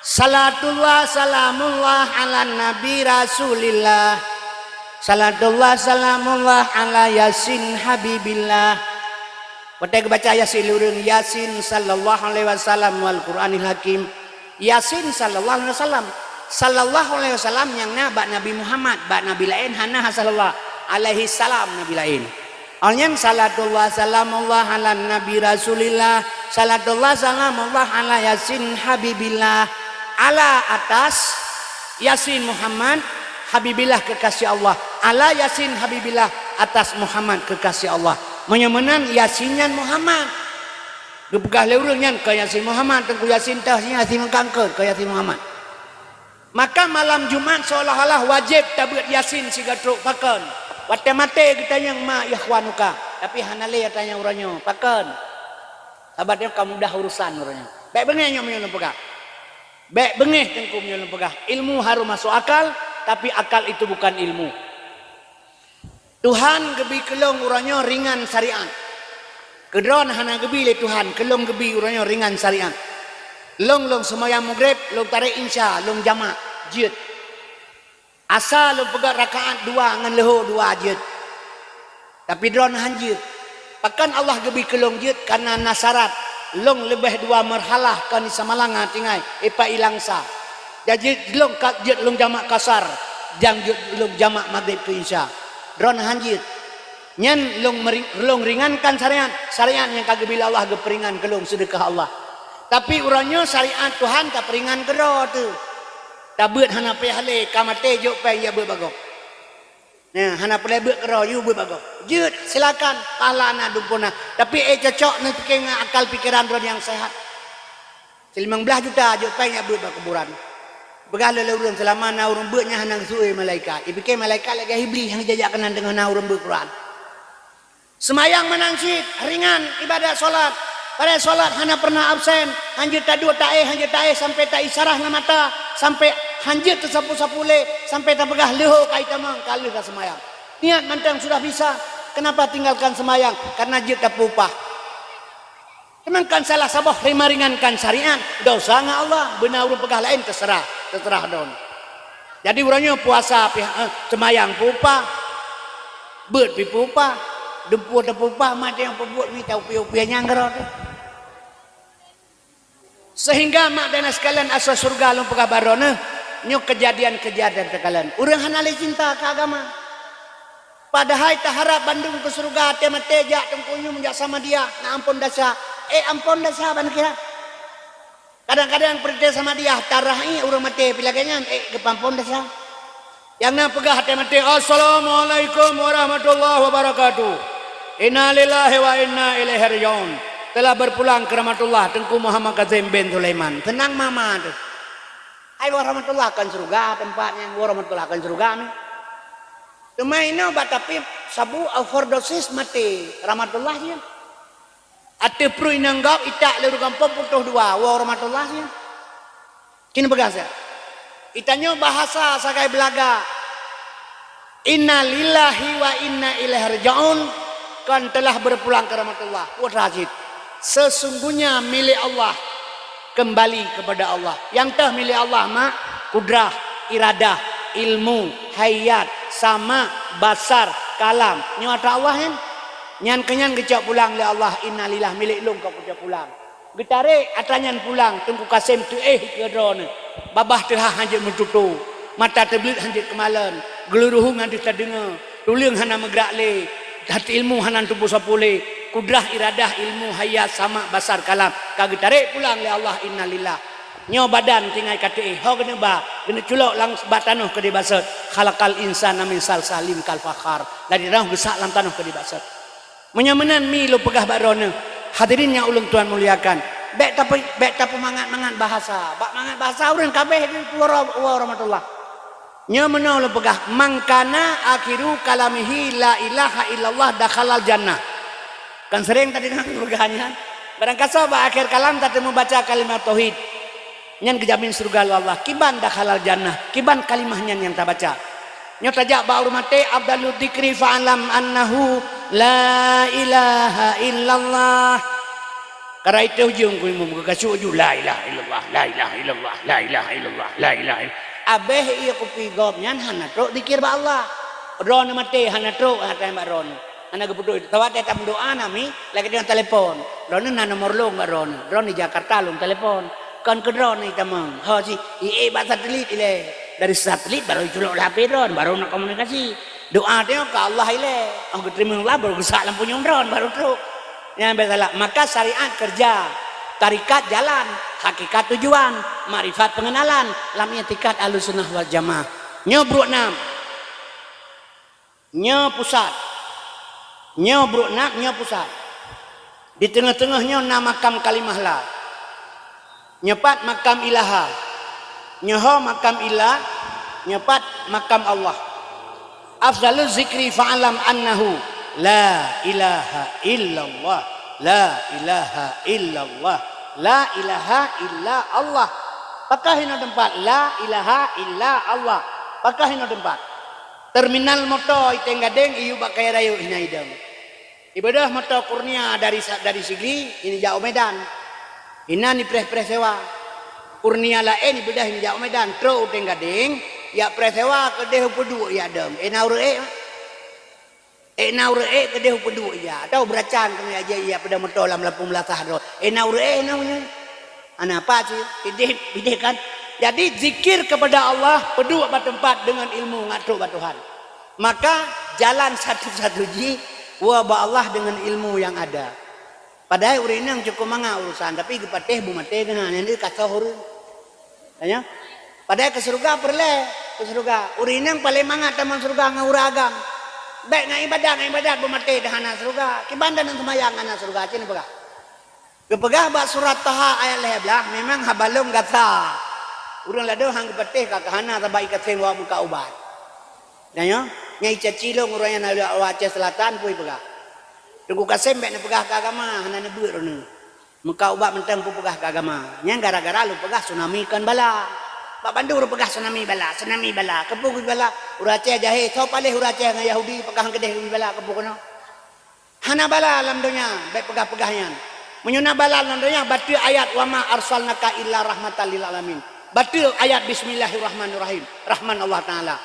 salatullah salamullah ala nabi rasulillah salatullah salamullah ala yasin habibillah wate baca yasin lurung yasin sallallahu alaihi wasallam wal Qur'anil hakim yasin sallallahu alaihi wasallam yang bak Nabi Muhammad bak Nabi lain hana sallallahu alaihi salam Nabi lain alnya salatullah salamullah ala nabi rasulillah salatullah salamullah ala yasin habibillah ala atas yasin Muhammad habibillah kekasih Allah ala yasin habibillah atas Muhammad kekasih Allah menyamanan yasinnya Muhammad Gepegah le urang nyan ke Yasin Muhammad tengku Yasin tah Yasin mengkangker ke Yasin Muhammad. Maka malam Jumat seolah-olah wajib tabut Yasin siga truk paken. Wate mate kita yang ma ikhwanuka. Tapi hanale tanya uranyo paken. Sabatnya kamu dah urusan uranyo. Baik bengeh nyo menyo pegah. Baik bengeh tengku menyo pegah. Ilmu harus masuk akal, tapi akal itu bukan ilmu. Tuhan gebi kelong uranyo ringan syariat. Kedron hana gebi le Tuhan, kelong gebi uranyo ringan syariat. Long semayang maghrib, long tarik insya, long jamak, jid. Asal long pegat rakaat 2 ngan leho 2 jid. Tapi drone hanjid. Pakan Allah gebi kelong jid karena nasarat. Long lebih 2 marhalah kan samalanga tingai epa ilangsa. Jadi long kat jid long jamak kasar, jang jid long jamak maghrib ke insya. Drone hanjid. Nyan long ringankan syariat yang kagak bila Allah geperingan kelong sedekah Allah. Tapi urangnya syariat Tuhan tak peringan kero tu. Tabut hana pe hale kamate jok pe ya berbagok. Nah, hana pe lebet kero you berbagok. Jut silakan pahala anak dumpuna. Tapi cocok ni pikir akal pikiran ron yang sehat. 15 juta jok pe ya berbagok kuburan. Begala le urang selama na urang beutnya hana suwe malaikat. Ipikir malaikat lagi iblis yang jajak kenan dengan na urang beut Quran. Semayang menangsit ringan ibadah solat. Pada solat hana pernah absen, hanjut tak dua tae sampai tak isarah na mata, sampai hanjut tersapu-sapule, sampai tak pegah leho kai tamang kali ka semayang. Niat mantang sudah bisa, kenapa tinggalkan semayang? Karena jut tak upah. Emangkan salah sabah ringankan syariat, dosa nga Allah, benar urang pegah lain terserah don. Jadi urangnya puasa semayang upah, beut pi upah, dempuh upah, mati yang pembuat ni tau pi-pi nyanggerot. Sehingga mak dan sekalian asal surga lu pegah barone nyok kejadian-kejadian sekalian. Urang hanale cinta ke agama. Padahal tak harap Bandung ke surga temate jak tengkunyu menjak sama dia. Na ampun dasa. Ampun dasa ban kira. Kadang-kadang percaya sama dia tarahi urang mate pilaganya ke pampun dasa. Yang na pegah temate assalamualaikum warahmatullahi wabarakatuh. Inna lillahi wa inna ilaihi raji'un. Telah berpulang ke rahmatullah Tengku Muhammad Kazim bin Sulaiman. Tenang mama tu. Hai warahmatullah akan surga tempatnya warahmatullah akan surga ni. Tumaino batapi sabu overdosis mati rahmatullah dia. Ate pru inanggap itak leru kampung putuh 2 warahmatullah dia. Kini begasa. Itanya bahasa sakai belaga. Inna lillahi wa inna ilaihi raji'un. Kan telah berpulang ke rahmatullah. Wah Rashid. Sesungguhnya milik Allah kembali kepada Allah. Yang tah milik Allah mak kudrah, iradah, ilmu, hayat, sama, basar, kalam. Nyata Allah kan? Nyan kenyan kecak pulang le Allah innalillah milik long kau kecak pulang. Getare atanyan pulang tengku Kasim tu ke drone. Babah teh hanjit mentutu. Mata terbelit hanjit kemalan. Geluruhung hanjit terdengar. Tuliang hana megrak le. Hati ilmu hanan tubuh sapule. Kudrah iradah ilmu hayat sama basar kalam kagak tarik pulang le Allah innalillah nyo badan tinggal kate ho kena ba kena culok lang batanuh ke di basat khalaqal insana min salsalim kal fakhar ladi rauh gesak lam tanuh ke di basat menyamenan mi lu pegah barone hadirin yang ulun tuan muliakan bek tapi mangat bahasa bak mangat bahasa urang kabeh warahmatullah nyo menau lu pegah mangkana akhiru kalamihi la ilaha illallah dakhalal jannah. Kan sering tadi dengan surganya. Barangkali akhir kalam tadi membaca kalimat tauhid. Nyan kejamin surga Allah. Kiban dah halal jannah. Kiban kalimahnya yang tak baca. Nyata jak ba urmate abdalul dzikri fa'alam annahu la ilaha illallah. Karena itu ujung kulimu kekasih ujung la ilaha illallah, la ilaha illallah, la ilaha illallah, la ilaha illallah. Abeh iya kupi gob nyan hana truk dzikir ba Allah. Ron mate hana truk hata ba ron. Anak keputu tawat datang doa nami lagi dengan telepon. Ron na nomor lo nggak Ron di Jakarta lo telepon. Kan ke Ron ni tamang. Ho si bahasa satelit ile dari satelit baru culok HP Ron baru nak komunikasi. Doa dia ke Allah ile. Ang terima Allah baru gesak lampu Ron baru truk. Yang bersalah maka syariat kerja. Tarikat jalan, hakikat tujuan, marifat pengenalan, lam i'tiqad Ahlussunnah wal Jamaah. Nyo bruk nam. Nyo pusat. Nyo bruk nak nyo pusat. Di tengah-tengahnya nama makam kalimah la. Nyepat makam ilaha. Nyoho makam ilah, nyepat makam Allah. Afdalu zikri fa'alam annahu la ilaha illallah, la ilaha illallah, la ilaha illa Allah. Pakahino tempat la ilaha illa Allah. Pakahino tempat. Terminal moto iteng gadeng iyu bakai rayu hinaidam. Ibadah moto kurnia dari Sigli ini jauh Medan. Ina ni pres sewa. Kurnia lain ibadah ini jauh Medan. Tro uteng gadeng ya pres sewa ke deh pedu ya dam. Naure ke deh pedu ya. Tahu beracan kena aja ya pada moto lam lapung belasah ro. Naure namanya. Ana apa sih? Bideh kan. Jadi zikir kepada Allah pedu bat tempat dengan ilmu ngatruk bat Tuhan. Maka jalan satu-satunya wa ba Allah dengan ilmu yang ada. Padahal urang yang cukup manga urusan tapi kepateh bu mate kena nanti kata huruf. Tanya? Padahal ke surga perle, ke surga. Urang yang paling manga taman surga ngauragam. Baik ngai ibadat bu mate dahana surga. Kibandan yang semayang ana surga cina pegah. Kepegah bak surat Taha ayat 11 memang habalong kata. Urang lado hang kepateh kakahana tabai kateng wa muka ubat. Tanya? Nyai cacilong urang yang ada Aceh Selatan pui pegah. Tunggu kasem bek na pegah ke agama hana nebut rono. Muka ubat mentang pu pegah ke agama. Nyang gara-gara lu pegah tsunami kan bala. Bak Bandung pegah tsunami bala. Kepuk bala. Urang Aceh jahe so paleh urang Aceh dengan Yahudi pegah kedeh bala kepuk kono. Hana bala alam dunia bek pegah-pegahnya. Menyuna bala alam dunia batu ayat wa ma arsalnaka illa rahmatan lil alamin. Batu ayat bismillahirrahmanirrahim. Rahman Allah Taala.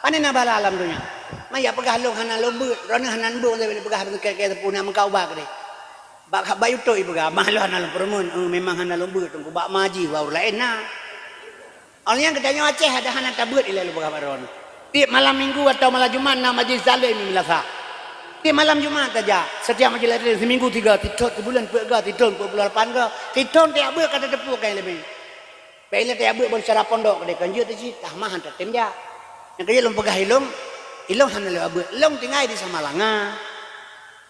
Panina bala alam dunia. Maya pegah long hana lombut, rona hana ndung dari pegah ke puna mengkau bak de. Bak bayu toi pegah, mahlo hana permun, memang hana lombut tunggu bak maji wa lain na. Awalnya kedanya Aceh ada hana tabut ila lu pegah baron. Tiap malam Minggu atau malam Jumat na majlis zalim milasa. Tiap malam Jumat saja, setiap majlis zalim seminggu 3 titot sebulan pega titon bulan 8 ke. Titon tiap ber kata tepu kain lebih. Pele tiap ber bon secara pondok de kanjut ti tah mah hantar temja. Yang kaya lom pegah ilong hana le abut long tinggal di Samalanga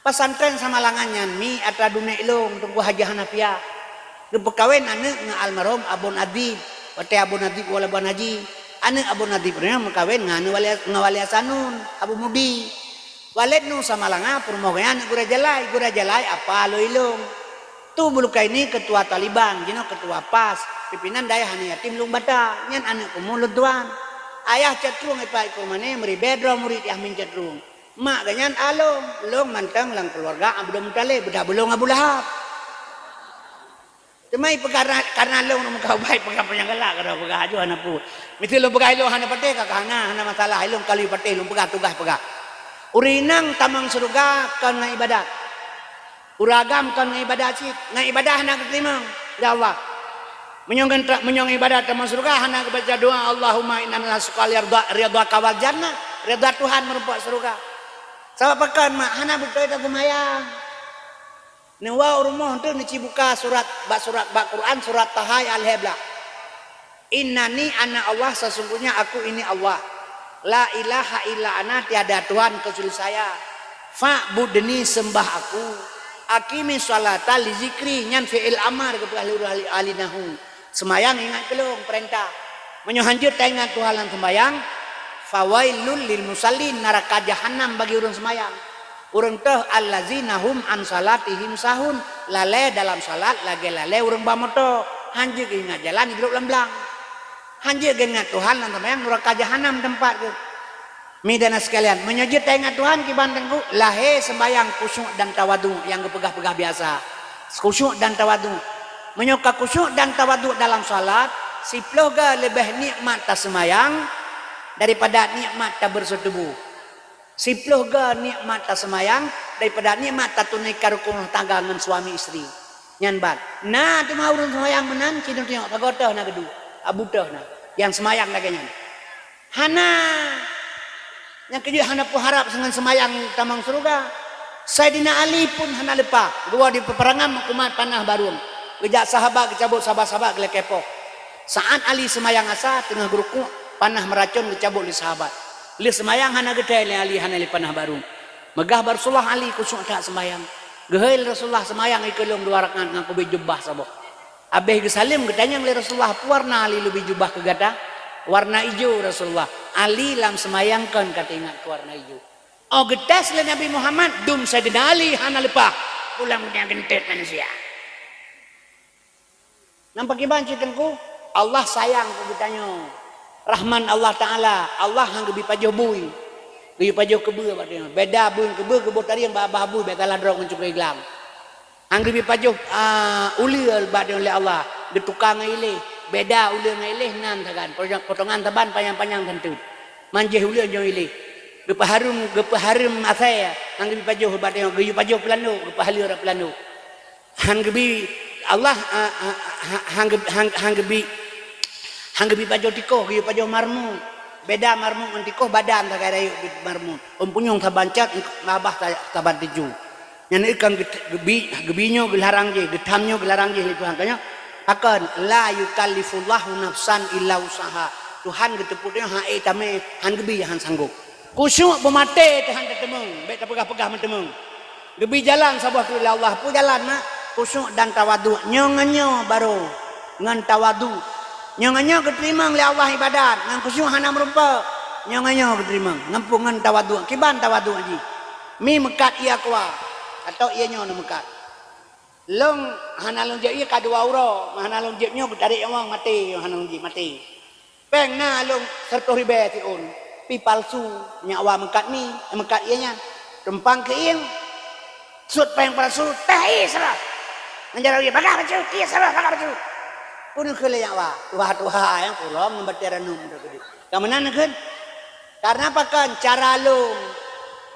pesantren Samalanga nyan mi atra dunia ilong tunggu Haji Hanafiah kepekawin anak nga almarhum Abun Adib wate Abun Adib wala Abun Haji anak Abun Adib nya mekawin ngawali asanun Abu Mudi walid nu Samalanga permohonan gura jalai apa lo ilong tu buluka ini ketua Taliban jino ketua PAS pimpinan daya hani yatim lung bata nyan anak kumulun tuan ayah catrung ipai kumane meri bedro murid Yahmin catrung mak ganyan along long mantang lang keluarga Abdul Muttalib bedah belum Abu Lahab temai karena long muka baik pegang penyanggala kada pegah aju hana pu mesti long pegah long hana pate kakana hana masalah long kali pate long pegah tugas pegah urinang tamang surga kan ibadat uragam kan ibadat cik ibadah hana keterima ya Allah menyong ibadat teman surga hana baca doa Allahumma inna nasuka ridha wal jannah ridha Tuhan merupakan surga sabab pekan mak hana betul tak semayang newa rumah tu nici buka surat Quran surat Taha al-Hebla innani ana Allah sesungguhnya aku ini Allah la ilaha illa ana tiada Tuhan kecuali saya fa'budni sembah aku akimi sholata li zikri nyan fi'il amar kepada alinahu semayang ingat belum perintah menyohanjut ingat Tuhan sembayang fawailul lil musallin neraka jahanam bagi orang semayang orang teh allazina hum an salatihim sahun lalai dalam salat lagi lalai orang bamoto hanjut ingat jalan hidup lemblang hanjut ingat Tuhan lan sembayang neraka jahanam tempat ke midana sekalian menyojut ingat Tuhan kibantengku lahe sembayang khusyuk dan tawadu yang kepegah-pegah biasa khusyuk dan tawadu menyuka khusyuk dan tawaduk dalam salat siploh ga lebih nikmat tak semayang daripada nikmat tak bersetubuh siploh ga nikmat tak semayang daripada nikmat tak tunaikan rukun tangga dengan suami istri nyanbat nah tu mau urun semayang menan cidung tengok tagotoh na gedu abutoh na yang semayang lagi hana yang kejut hana pu harap dengan semayang tamang surga Sayyidina Ali pun hana lepa dua di peperangan kumat panah barung gejak sahabat kecabut sahabat-sahabat gelekepok saat Ali semayang asa tengah gerukuk panah meracun kecabut li sahabat li semayang hana gede li Ali hana li panah baru megah Rasulullah Ali kusuk tak semayang Gehail Rasulullah semayang ikelung 2 rakaat ngaku bijubah sabok. Abih gesalim getanya ngeli Rasulullah warna ali lebih jubah ke gada warna hijau Rasulullah. Ali lam semayangkan kata ingat ke warna hijau. Oh getas le Nabi Muhammad dum Sayyidina Ali hana lepah pulang punya gentet manusia. Nampak iban citengku Allah sayang ku getanya. Rahman Allah Ta'ala Allah hang gebi pajoh bui. Gebi pajoh kebe batnya. Beda bui kebe tadi yang babah bui bekalah drog mencuk iglam. Hang gebi pajoh uliul batnya oleh Allah. Getukang ile beda uliul ile nan tagan. Potongan taban panjang-panjang tentu. Manjeh uliul jong ile. Gepaharum asaya. Hang gebi pajoh batnya gebi pajoh pelanu, gepahalur pelanu. Hang gebi Allah hang gebi pajoh tikoh gebi pajoh marmu. Beda marmu antikoh badan tak ada marmu. Umpunyong tabancat ngabah taban tiju. Yang ikan gebinyo gelarang je, getamnyo gelarang je itu angkanya. Akan la yukallifullahu nafsan illa usaha. Tuhan geteputnya hae tame han gebi han sanggup. Kusyuk bermate Tuhan tetemeng, baik tak pegah-pegah mentemeng. Gebi jalan sabah tu Allah pu jalan mak. Kusyuk dan tawadu nyonganyo baru ngan tawadu nyonganyo keterima oleh Allah ibadat ngan kusyuk hana merupa nyonganyo keterima ngampungan tawadu kiban tawadu haji mi mekat ia kuat atau ia nyo mekat long hana long je ia kadua euro hana long je nyo tarik wang mati hana long je mati peng na long 100 ribu tiun pi palsu nyawa mekat mi mekat ianya rempang keing sud peng palsu teh serah menjara dia bakar baju dia salah bakar baju pun kele yang wa tuha yang pulau membaca ranum gede kamanan kan karena apa kan cara lung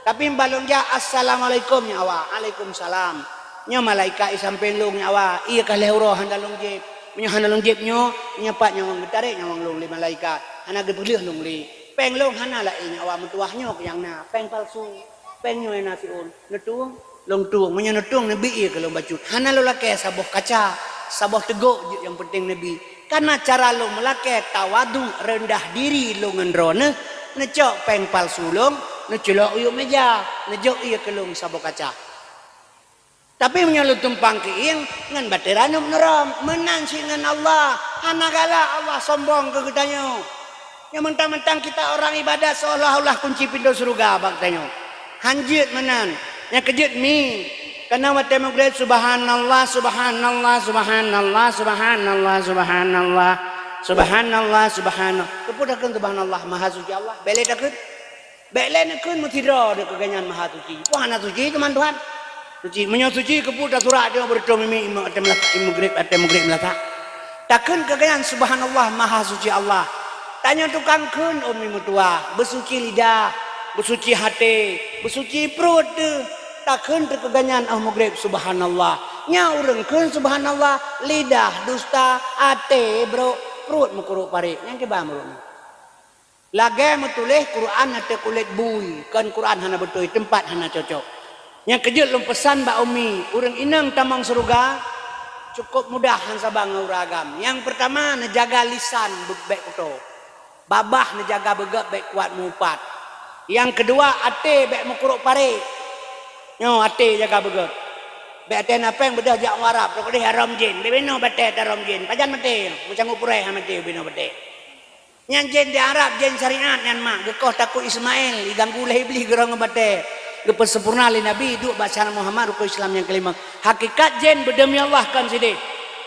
tapi balung ja assalamualaikum nyawa waalaikumsalam nya malaikat sampai lung nyawa iya kale euro handalung jeb punya handalung jeb nyo nyapak nyawang getare nyawang lung li malaikat hana gebelih lung li peng lung hana la nyawa mentuah nyo yang na peng palsu peng nyo nasiun netung long tuang menyenetung Nabi iya kalau bacut hana lo lake saboh kaca saboh teguk yang penting Nabi karena cara lo melake tawadu rendah diri lo ngendrone necok peng palsu long necelok uyuk meja nejok iya kelong saboh kaca tapi menyalut tumpang keing ngan bateranum neram menang si ngan Allah hana gala Allah sombong ke gedanyo yang mentang-mentang kita orang ibadah seolah-olah kunci pintu surga bagtanyo hanjit menan yang kejut mi karena mata menggelar subhanallah subhanallah subhanallah subhanallah subhanallah subhanallah subhanallah kepudakan subhanallah maha suci Allah bele takut bele nakun mutidra de keganyan maha suci Tuhan suci teman Tuhan suci menyo suci kepudak surat dia berdom mi atem maghrib melata takun keganyan subhanallah maha suci Allah tanya tukang kun umi mutua bersuci lidah bersuci hati, bersuci perut tu. Takkan terkeganyan maghrib subhanallah. Nya urang keun subhanallah, lidah dusta, hati bro, perut mukuruk parik. Yang keba bro. Lagi metulih Quran hati kulit bui, kan Quran hana betul tempat hana cocok. Yang kejut lum pesan Mbak Umi, urang inang tamang surga cukup mudah han sabang uragam. Yang pertama nejaga lisan baik kuto. Babah nejaga begak baik kuat mupat. Yang kedua ate bek mukuruk pare. Nyo ate jaga begot. Bek ate napeng bedah jak warap tok deh haram jin. Bebeno bete haram jin. Pajan mate, mucang upure ha mate beno bete. Nyan jin di Arab jin syariat nyan mak gekoh takut Ismail diganggu oleh iblis gerong ngebate. Gepes sempurna li Nabi duk baca Muhammad rukun Islam yang kelima. Hakikat jin berdemi Allah kan sini.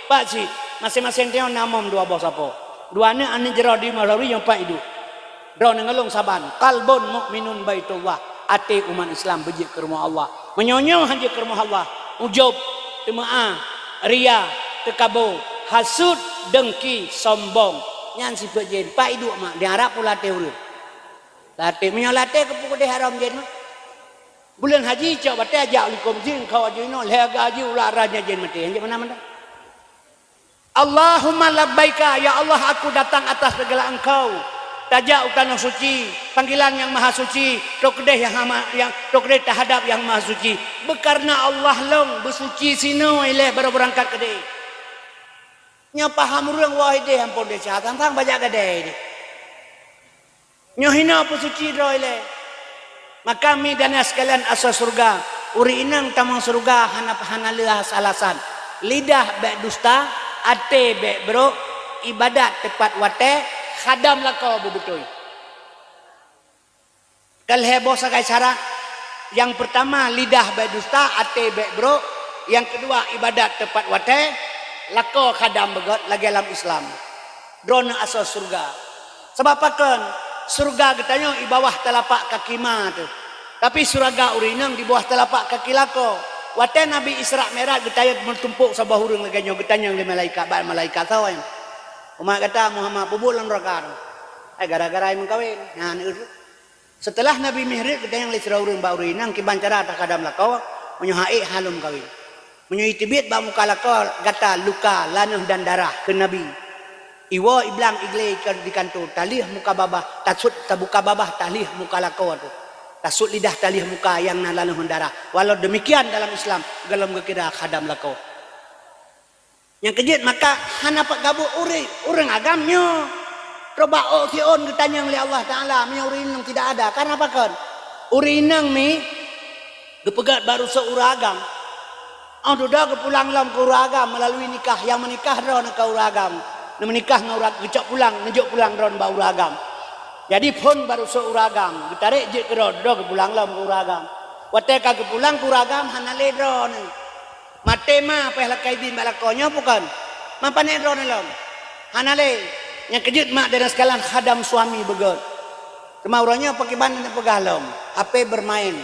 Pak si masing-masing tengok namam dua bos apa. Duanya ane jero di Malawi yang pak hidup. Draw nengelong saban kalbun mukminun baitullah ate umat Islam bejik ke rumah Allah menyonyoh haji ke rumah Allah ujub temaah ria tekabo hasud dengki sombong nyan si pejin pak hidup mak diharap pula te ulu late menyolate kepu de haram jen bulan haji cak bate ajak likum jin kau aji no lega haji ulah raja jen mati yang mana Allahumma labbaika ya Allah aku datang atas segala engkau tajak utana suci panggilan yang maha suci tokdeh yang tokdeh terhadap yang maha suci bekarna Allah long bersuci sino ileh baru berangkat kedai nya paham urang wahide ampun de catang tang banyak kedai nya hina apa suci ro ileh maka mi dan sekalian asal surga uri inang tamang surga hanap hanalihas alasan. Lidah bek dusta, ate bek bro, ibadat tepat wate, khadam lakau bebetui. Kal heboh sakai syarat. Yang pertama lidah bek dusta, ate bek bro. Yang kedua ibadat tepat wate, lakau khadam begot lagi dalam Islam. Drona asal surga. Sebab akan surga katanya di bawah telapak kaki ma tu. Tapi surga urinang di bawah telapak kaki lako. Wate Nabi Isra Mi'raj getayat bertumpuk sabah hurung laganyo getanya oleh malaikat ba malaikat sawan. Umat kata Muhammad bubul lan neraka. Gara-gara yang kawin. Nah ni setelah Nabi Mi'raj getanya oleh surah hurung ba urinang kiban cara tak kadam lako menyohai halum kawin. Menyoi tibit ba muka lako gata luka lanuh dan darah ke Nabi. Iwa iblang igle di kantor talih muka babah tasut tabuka babah talih muka lakau tu tasut lidah talih muka yang nalalu darah. Walau demikian dalam Islam galam kira khadam lakau yang kejut maka hana pak gabu orang agamnya coba sion ditanya oleh Allah Taala punya urinang tidak ada karena apa kan urinang mi gepegat baru seuragam dah kepulang lam ke uragam melalui nikah yang menikah dah nak ke uragam menikah ngaurat gecok pulang ngejuk pulang ron bau uragam. Jadi pun baru seuragam ditarik je ke ron ke pulang lam ke uragam. Wate ka ke pulang ke uragam hanale ron. Mate ma peh lakai din balakonya bukan. Mapane ron lam. Hanale yang kejut mak dan sekalian khadam suami begot. Kemauranya pakai banding pegalom. Ape bermain.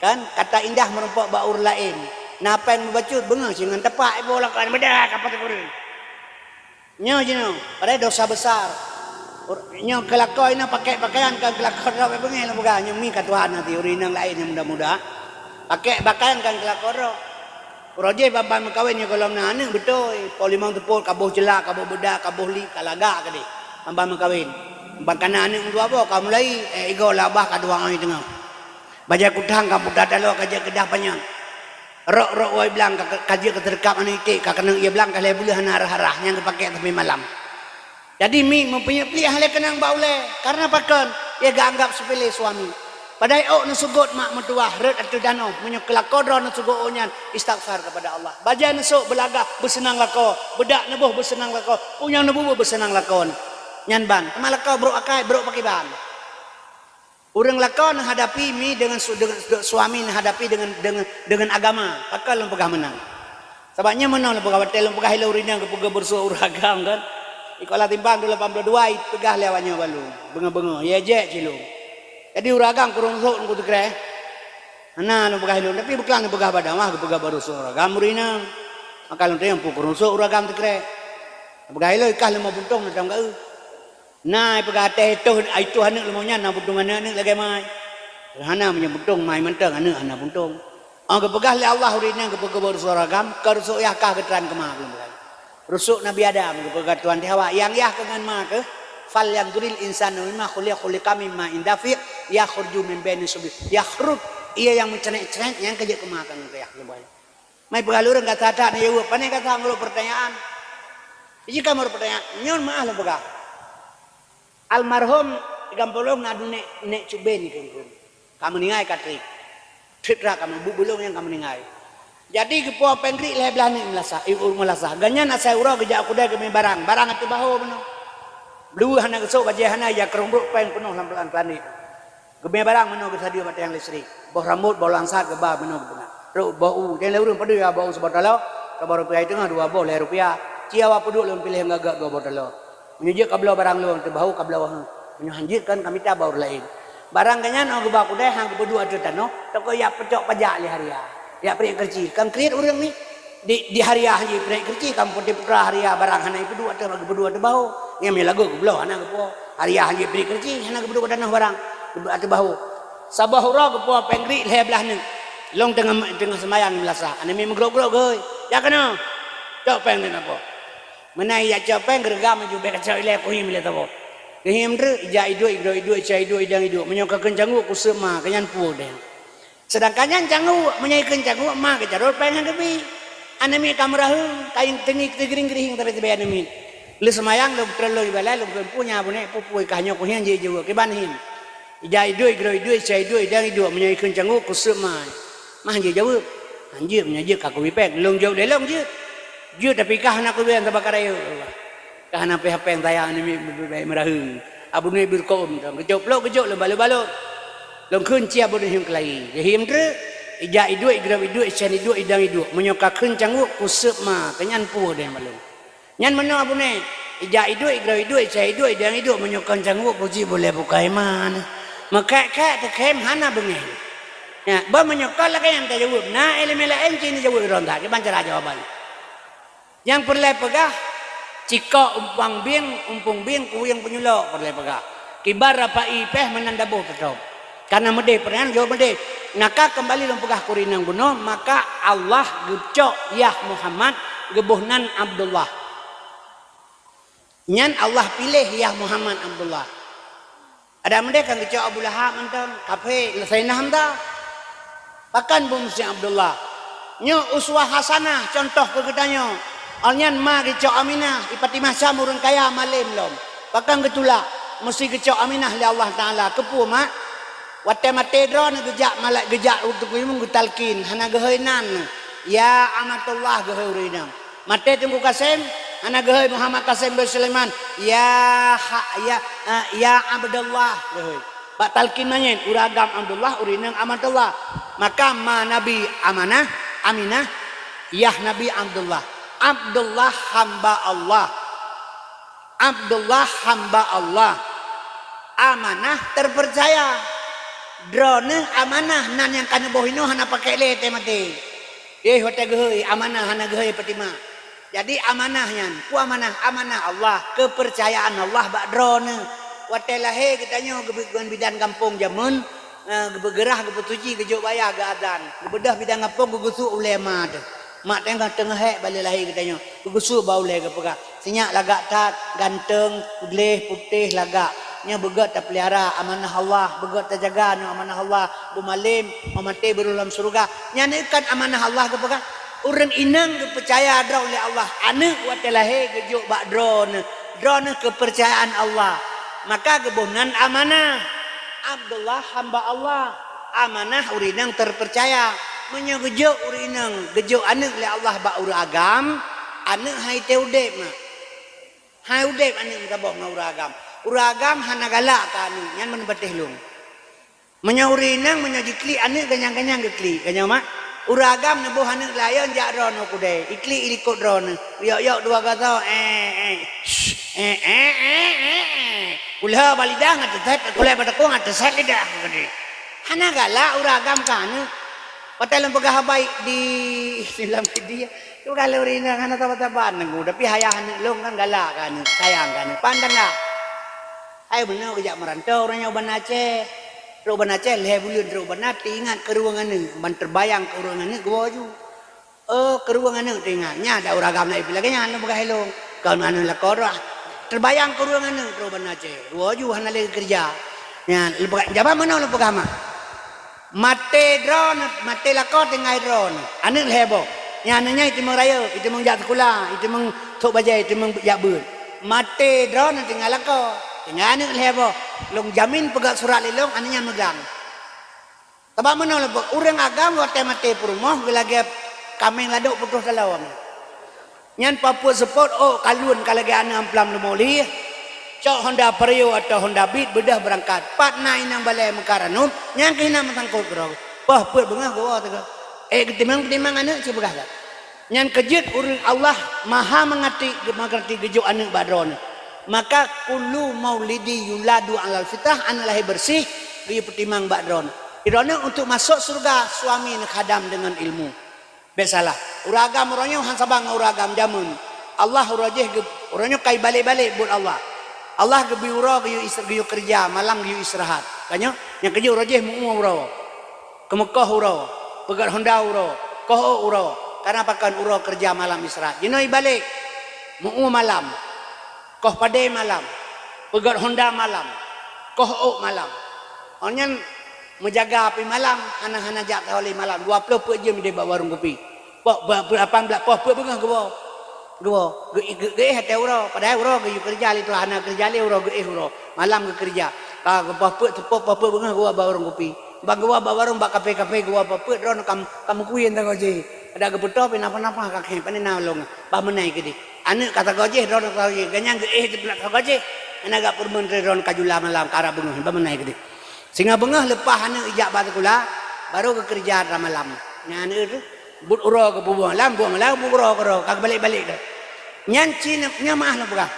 Kan kata indah merupak baur lain. Napa yang membacut benga dengan tepak ibu lakukan bedak apa tu nyo jino pada dosa besar nyo kelakoi na pakai pakaian kan kelakoi ro bengi la buga nyo mi ka Tuhan nanti urinang lain yang muda-muda pakai pakaian kan kelakoi ro roje baban kawin nyo kolom na aneng betul polimang tepul kabuh jelak kabuh bedak kabuh li kalaga kadi amban kawin bakana aneng dua bo ka mulai igo labah ka duang ai tengah baja kutang ka budak dalo kaja kedah panjang rok wai bilang kaji keterkap anu iki ka kenang ia bilang kale boleh harah-harah yang dipakai tapi malam. Jadi mi mempunyai pilih hale kenang baule karena pakan ia gak anggap sepele suami. Padai ok nu sugut mak mertua red atu dano menyukelak kodro nu sugut onyan istighfar kepada Allah. Baja nesuk belaga bersenang lako, bedak nebuh bersenang lako, punya nebuh bersenang lakon. Nyan ban, kemalakau bro akai bro pakai ban. Orang lakon hadapi mi dengan suami hadapi dengan agama, akal lempegah menang. Sebabnya menang lempegah hotel lempegah hilau rinang kepegah bersuah uragam kan. Ikolah timbang 82 pegah lewatnya balu. Benga-benga, ya je cilung. Jadi uragam kurung sok ngku tekre. Ana lempegah hilau tapi bukan lempegah badan mah kepegah bersuah uragam rinang. Maka lempegah yang kurung sok uragam tekre. Lempegah hilau ikah lema buntung macam kau. Nah, pegate itu anak lemonya na buntung anak lagi mai. Hana menyebutung mai mentang anak buntung. Ang kepegah le Allah urina kepegah bersoragam kerusuk yah kah keteran kemah belum kan. Rusuk Nabi Adam kepegah Tuhan Dewa yang yah dengan ma ke fal yang duril insanu mimma khuliqa mimma indafi yakhruju min baini subi yakhrut ia yang mencenek-cenek yang kerja kemah kan yah lebay. Mai pegalur kata tak na yewa pane kata ngulu pertanyaan. Jika mau pertanyaan nyon maah le pegah. Almarhum gampolong ngadu nek cuben ni kamu ningai katrik tritra kamu bubulung yang kamu ningai jadi kepo pengri le belah ni melasa ibu melasa ganyan asai ura gejak aku dah ke barang atu bahu beno dua hana gesok baje hana ya kerumbruk pen penuh lampelan plani geme barang meno ke sadio mate yang listrik boh rambut boh langsat ke bah meno ke ru bau den leurun padu ya bau sebotalo kabar rupiah tengah 2 boh le rupiah ciawa peduk lun pilih ngagak 2 botalo menyujud kablau barang lu tu bau kablau menyuhanjitkan kami tak baur lain barang ganyan aku baku deh hang berdua tu tano toko ya pecok pajak li haria ya peri kerji kam kreat urang ni di haria haji peri kerji kam putih putra haria barang hana itu dua tu bau ngam lagu kablau hana kepo haria haji peri kerji hana berdua tanah barang tu bau sabah ura kepo pengri le belah ni long tengah semayang melasa ane memang grok-grok geuy ya kana cok peng ni apa menai ya capeng gergam juga kacau ile ko him le tabo him dre ja idu cai idu idang idu menyoka kencangu ku sema kenyan pu deh sedangkan yang cangu menyai kencangu mah ke jarol pengen gebi anemi kamerahu kain tengik tegering-gering tapi tebe anemi le semayang lo trelo ibala lo punya bune pupui kanyo ko hian je juga ke ban him ja idu cai idu idang idu menyai kencangu ku sema mah je jawab anjir menyaje kaku wipek long jauh delong je tapi kah nak ku bian tabakar ayo kah nak HP yang tayang ni merahung abu ni birkom kejop lo balo long kun cia abu ni him kelai him tre ija idu igrab idu ican idu idang idu menyoka kun canguk kusep ma kenyan pu de malung nyan meno abu ni ija idu igrab idu ican idu idang idu menyoka canguk puji boleh bukai man maka te kem hana bengi ya ba menyokal lagi yang jawab na elemela enci ni jawab ronda ke bancara jawaban yang perlu pegah cika umpung bing ku yang penyulok perlu pegah kibar apa ipeh menandabuh tetap karena mede pernah jawab mede naka kembali lom pegah kurinang bunuh maka Allah gucok ya Muhammad gebuhnan Abdullah nyan Allah pilih ya Muhammad Abdullah ada mede kan gucok Abu Lahab mantan kafe lesainah hamda pakan bung si Abdullah nyo uswah hasanah contoh kegedanyo alnyan ma gecok Aminah ipati masa murun kaya malim lom pakan getula mesti gecok Aminah li Allah taala kepu mak wate mate dron gejak malak gejak untuk imung gutalkin hana geheunan ya amatullah geheurinam mate tunggu Kasim hana geheu Muhammad Kasim bin Sulaiman ya Abdullah geheu Pak talkin manyen uragam Abdullah urinang amatullah maka ma Nabi Amanah Aminah yah Nabi Abdullah hamba Allah Abdullah hamba Allah amanah terpercaya drone amanah nan yang kana bohino hana pakai lete mati hote geheuy amanah hana geheuy patima jadi amanahnya ku amanah Allah kepercayaan Allah bak drone watelahe kitanya gebegan bidan kampung jamun gebegerah gebetuji gejuk bayar ge adan gebedah bidan kampung gugusu ulema tu mak tengah hek balik lahir katanya gugusu bau le gepegak senyak lagak tat ganteng geleh putih lagak nya begat tak pelihara amanah Allah begat tak jaga nya amanah Allah bumalim mamate berulam surga nya kan amanah Allah gepegak urang inang kepercaya dra oleh Allah ane watelahe gejuk bak drone kepercayaan Allah maka gebunan amanah Abdullah hamba Allah amanah urinang terpercaya menyegejuk urinang gejuk anak le Allah ba uragam anak hai teudep na hai udep anak kabok na uragam hana galak ka anu nyan men beteh lung menyaurinang menyajikli anak ganyang-ganyang gekli ganyang mak uragam nebo anak layon jak rono kude ikli ilikut rono yok dua kata ulah balidah ngatet ulah badako ngatet lidah gede hana galak uragam kana patalan pegah baik di dalam dia tu kalau rina hana tabat-tabat nanggu tapi hayahan long kan galak kan sayang kan pandan dah ayo benar kejak merantau orangnya uban Aceh uban Aceh leh bulan uban Aceh ingat ke ruangan ni ban terbayang ke ruangan ni gua ju ke ruangan ni ingatnya ada uragam nak pilih kan anu pegah helong kau anu la korah terbayang ke ruangan ni uban Aceh gua ju hana lagi kerja nya lepas jawab mana lu pegah mah mate drone mate lakot dengan drone anak lebo nyananya itu mengraya itu mengjak sekolah itu meng tok bajai itu meng jak ber mate drone tinggal lakot tinggal anak lebo long jamin pegat surat lelong anaknya megang tabak mana lebo urang agam wate mate perumoh gelage kameng ladok putus dalawang nyan Papua support kalun kalage anak amplam lemoli cok Honda Vario atau Honda Beat bedah berangkat patna inang balai mekaranum yang kena mentangkut gerau wah buat bengah gua tega ketimang anak si begah tak yang kejut urang Allah maha mengerti gejuk anak badron maka kullu maulidi yuladu alal fitah anak lahir bersih dia pertimang badron irona untuk masuk surga suami nak hadam dengan ilmu besalah uragam orangnya hansabang uragam jamun Allah urajih kai balik-balik buat Allah gebi uro geyu kerja malam geyu istirahat kanyo yang kerja urajih mu uro ke Mekah uro pegat Honda uro koh uro karena pakan uro kerja malam istirahat jenoi balik mu malam koh padai malam pegat Honda malam koh malam onyan menjaga api malam hana-hana jak tawali malam 20 jam dia bawa warung kopi pok berapa bengah gua ge hate uro padahal uro ge kerja li tu anak kerja li uro ge uro malam ge kerja ka papa bengah gua bawa warung kopi Ba gua ba warung ba kape-kape gua ba put ron kamu kuyen ta goje. Ada geputo pinapa-napa kakek panina long. Ba menai gede. Anu kata goje ron goje ganyang ge di belak goje. Ana gak purmun ron kajula malam kara bunguh ba menai gede. Singa bengah lepah anu ijak ba kula baru ke kerja malam. Nya anu tu but uro ke buang lam buro kag balik-balik dah. Nyanci nya mah lah pegah.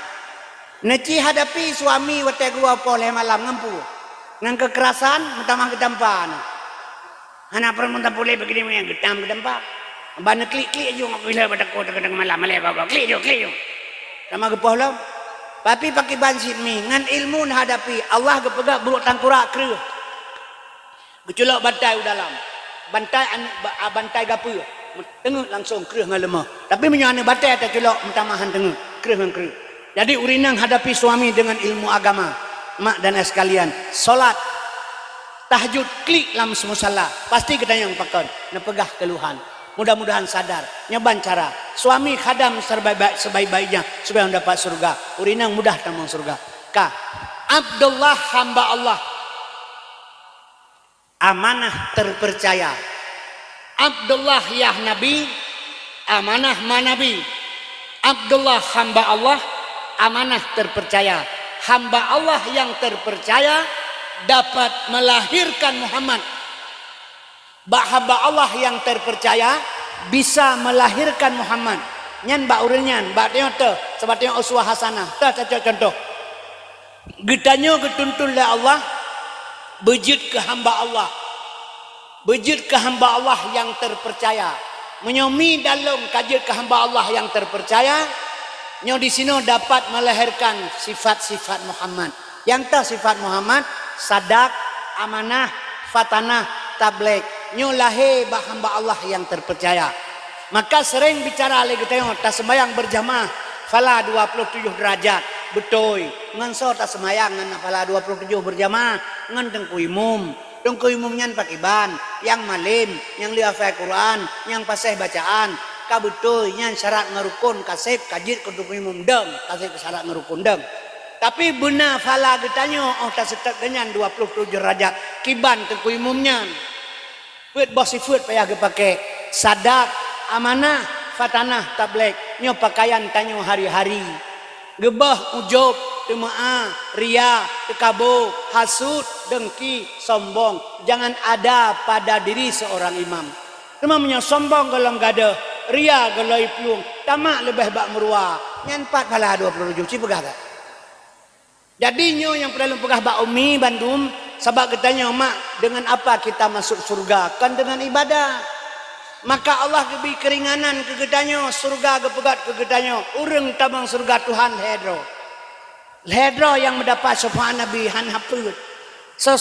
Neci hadapi suami wate gua poleh malam ngampu. Ngan kekerasan mentamah gedampan. Anak perempuan tak boleh begini yang gedam. Bana klik je bila pada kota kadang malam gua klik je. Sama gepoh lo. Tapi pakai bansit mi ngan ilmu hadapi Allah gepegak buruk tangkura kreuh. Geculok bantai dalam. Bantai gapu. Tengok langsung kreuh ngan lemah. Tapi menyana bantai tak culok mentamahan tengok kreuh ngan kreuh. Jadi urinang hadapi suami dengan ilmu agama. Mak dan sekalian, solat, tahajud, klik dalam musala. Pasti kita yang pakon, nepegah keluhan. Mudah-mudahan sadar, nyoban cara. Suami khadam sebaik-baiknya supaya mendapat surga. Urinang mudah tamang surga. Ka, Abdullah hamba Allah. Amanah terpercaya. Abdullah ya Nabi, amanah manabi. Abdullah hamba Allah, amanah terpercaya. Hamba Allah yang terpercaya dapat melahirkan Muhammad. Hamba Allah yang terpercaya bisa melahirkan Muhammad. Nyan ba urenyan, ba tengok tu, sebab tengok uswah hasanah. Tu contoh. Getanyo getuntun oleh Allah, bejut ke hamba Allah. Bejut ke hamba Allah yang terpercaya. Menyomi dalam kajut ke hamba Allah yang terpercaya. Nyo di sini dapat melahirkan sifat-sifat Muhammad. Yang tak sifat Muhammad, sadak, amanah, fatanah, tabligh. Nyo lahir hamba Allah yang terpercaya. Maka sering bicara lagi tengok tak sembahyang berjamaah fala 27 derajat. Betul. Ngan so tak sembahyang ngan fala 27 berjamaah ngan tengku umum. Tengku umum nyan pakai ban, yang malim, yang lihafal Quran, yang pasih bacaan. Kabetul nyan syarat ngerukun kasih kajit kudu umum deng kasih syarat ngerukun deng. Tapi benar fala getanyo tak setek dengan 27 derajat kiban tengku umumnya. Put bosifut payah ge pakai sadak, amanah, fatanah, tabligh. Nyo pakaian tanyo hari-hari. Gebah ujub, temaah, ria, tekabo, hasud, dengki, sombong. Jangan ada pada diri seorang imam. Temamnya sombong golong gada, ria goloi pelung, tamak lebih bak merua. Nyan 4 pala 27 ci pegah tak? Jadi nyo yang perlu pegah bak umi Bandung sebab katanya mak dengan apa kita masuk surga? Kan dengan ibadah. Maka Allah kebi keringanan ke gedanyo, surga kepegat ke gedanyo. Urang tabang surga Tuhan hedro. Hedro yang mendapat syafaat Nabi han haput. So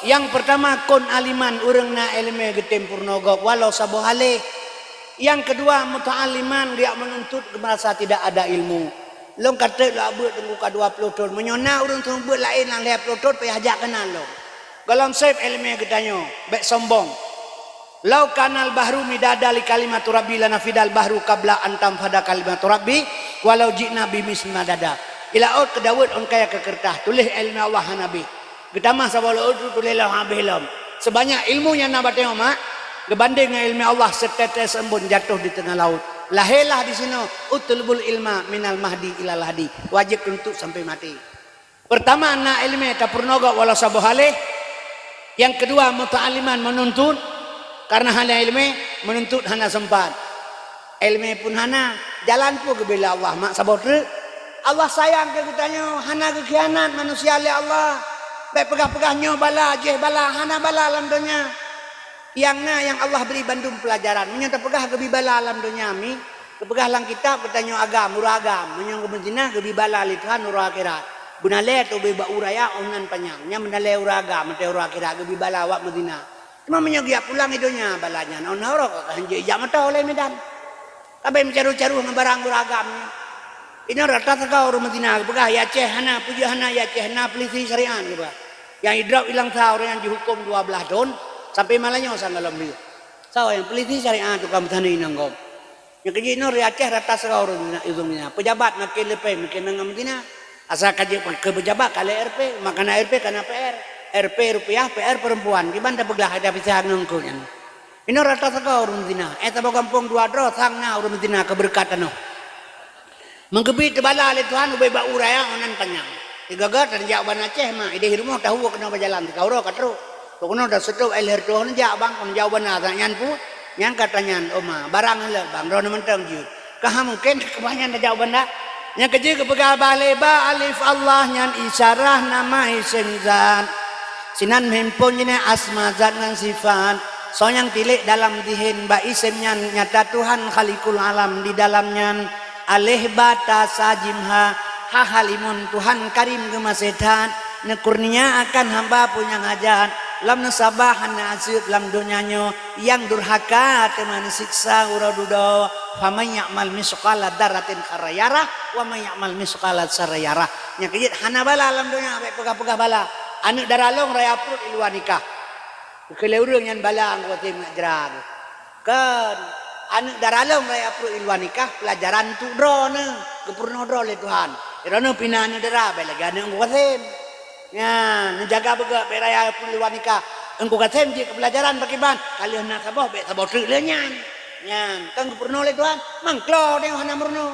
yang pertama kun aliman urang na ilmu getempur nogok walau sabuh halih. Yang kedua muta'aliman dia menuntut merasa tidak ada ilmu. Long kata lah buat tunggu ka 20 tahun menyona urang tunggu buat lain lang 20 tahun payah ajak kenal long. Galam saib ilmu gedanyo, baik sombong. Lau kanal bahru midada li kalimatu rabbi lana fidal bahru qabla antam fada kalimatu rabbi walau ji'na bimis madada. Ila out ke Daud on kaya ke kertas tulis ilmu Allah nabi. Getamah sabala ut tulis lah habilam. Sebanyak ilmunya nak tengok mak gebanding dengan ilmu Allah setetes embun jatuh di tengah laut. Lahirlah di sini utlubul ilma minal mahdi ilal hadi. Wajib untuk sampai mati. Pertama nak ilmu tapurnoga walau sabuhalih. Yang kedua muta'aliman menuntut karena hana ilmu menuntut hana sempat. Ilmu pun hana jalan pun ke bila Allah mak sabar Allah sayang ke kitanya hana kekhianat manusia oleh Allah. Baik pegah-pegahnya bala jeh bala hana bala alam dunia. Yang Allah beri Bandung pelajaran. Menyata pegah ke bibala alam dunia mi. Kepegah lang kitab bertanya agam murah agam. Menyang ke berzina ke bibala li Tuhan urah akhirat. Bunale tu beba uraya onan panjang. Nya menale urah agam mate urah akhirat ke bibala awak berzina. Cuma menyogya pulang idonya balanya. Naon horok hanje ijak mata oleh medan. Kabe mencaru-caru dengan barang beragamnya. Ini rata sekau rumah Medina. Begah ya ceh hana puja hana ya ceh hana pelisi syariat juga. Yang hidrap hilang sahur yang dihukum 12 tahun sampai malahnya sang dalam dia. Sahur yang pelisi syariat tu kamu tani nanggom. Yang kerja ini ya ceh rata sekau rumah Medina. Pejabat makin lepai makin nangam Medina. Asal kaji ke pejabat kali RP, makana RP kana PR. RP rupiah, PR perempuan. Gimana belah ada bisa ngengkunya. Ini rata saka urun zina. Eta kampung dua dro sangna urun zina keberkatan no. Menggebit bala le Tuhan ubay ba uraya onan tanyang. Digagat dan jawaban Aceh mah ide hirmo tahu kena berjalan kauro katro. Kono dah setu elher tuh jak bang kon jawaban na nyan pu. Nyan katanya oma barang le bang ro mentang ju. Kah mungkin kebanyakan jawaban dah. Yang kerja kepegal baleba alif Allah nyan isyarah nama isenzan. Sinan himpun ini asma zat ngan sifat. So yang tilik dalam dihin ba isemnya nyata Tuhan khalikul alam di dalamnya alih bata sajimha hahalimun Tuhan karim gemasetan nekurnia akan hamba punya ngajat lam nasabahan nasib lam dunianyo yang durhaka teman siksa uradudo faman ya'mal misqala daratin kharayara wa man ya'mal misqala sarayara nya kejit hanabala lam dunia bae pegah-pegah bala anu daralong raya prut iluan nikah kalau orang yang balang buat tim jerag, kan anak daralong raya pro ilwan nikah pelajaran tu drone, kepurno drone le Tuhan. Irano pinane dera belaga engko katem. Ya, menjaga bega beraya pro ilwan nikah. Engko katem je pelajaran bakiban. Kali nak sabah be sabah tri le nyan. Nyan, kan kepurno le Tuhan. Mangklo deh hana murno.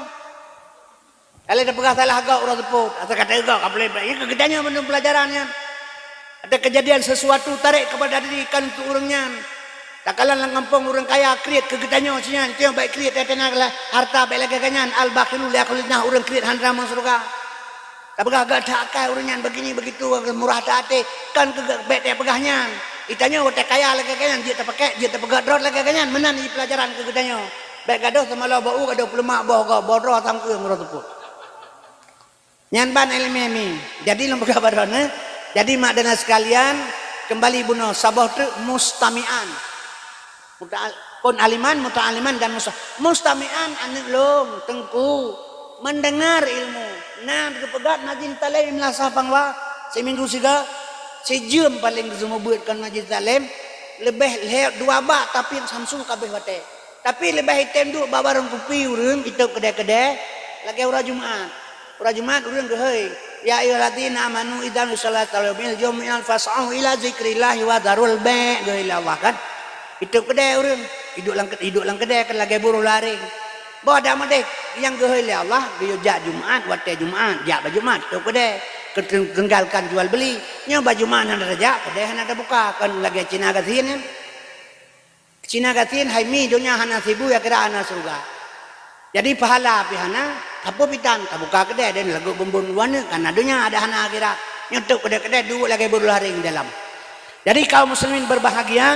Kali dah pegah salah agak urang seput. Asa kata agak kaple bae. Kegedanya menung pelajarannya. Ada kejadian sesuatu tarik kepada diri kan untuk orangnya. Tak kalah lang kampung orang kaya kreat kegedanyo sinya. Itu yang baik kreat tenang lah harta baik lagi kanyan al bakhilu liakulina orang kreat handra masuk surga. Tak agak tak kaya orangnya begini begitu murah hati kan baik dia pegahnya. Itanya orang kaya lagi kanyan dia tak pakai dia tak pegat drot lagi kanyan menan di pelajaran kegedanyo. Baik gaduh sama lo bau gaduh pelemak boh bodroh sampai ngurut tepuk. Nyan ban ilmi. Jadi lo pegang barone. Jadi mak dan sekalian kembali bunuh sabah tu mustamian. Pun aliman, muta'aliman dan mustamian anak long tengku mendengar ilmu. Nah kepegat majlis talim lah sapangwa seminggu siga sejam paling semua buatkan majlis talim lebih leher dua bak tapi Samsung kabeh wate. Tapi lebih hitam duk babarang kopi urang itu kedai-kedai lagi urang Jumaat. Urang Jumaat urang geheuy. Ya ayyuhalladzina amanu idza nusallat al-yawmil jumu'an fas'au ila zikrillah wa darul bai' geula Allah kan. Itu kedai urang, hidup lang kedai kan lagi buru laring. Bawa dak madek yang geula Allah dia jak Jumaat wate Jumaat, jak baju Jumaat tu kedai. Tinggalkan jual beli. Nya baju Jumaat ada jak kedai hana ada buka kan lagi Cina gatin kan. Cina gatin hai mi dunia hana sibu ya kira ana surga. Jadi pahala pihana tapu pitan tabuka kedai dan lagu bumbun wana kan adunya ada hana akhirat nyetuk kedai-kedai duduk lagi berlaring dalam. Jadi kaum muslimin berbahagia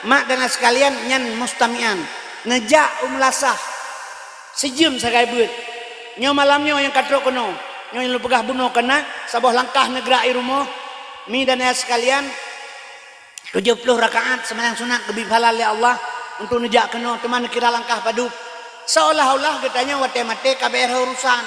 mak dan sekalian nyan mustamian ngejak umlasah sejam sagai beut nyo malamnya yang katro kono nyo yang lu pegah bunuh kena sabah langkah negara rumah mi dan sekalian 70 rakaat sembahyang sunat lebih halal ya Allah untuk ngejak kena teman kira langkah padu seolah-olah katanya wate mate kabeh urusan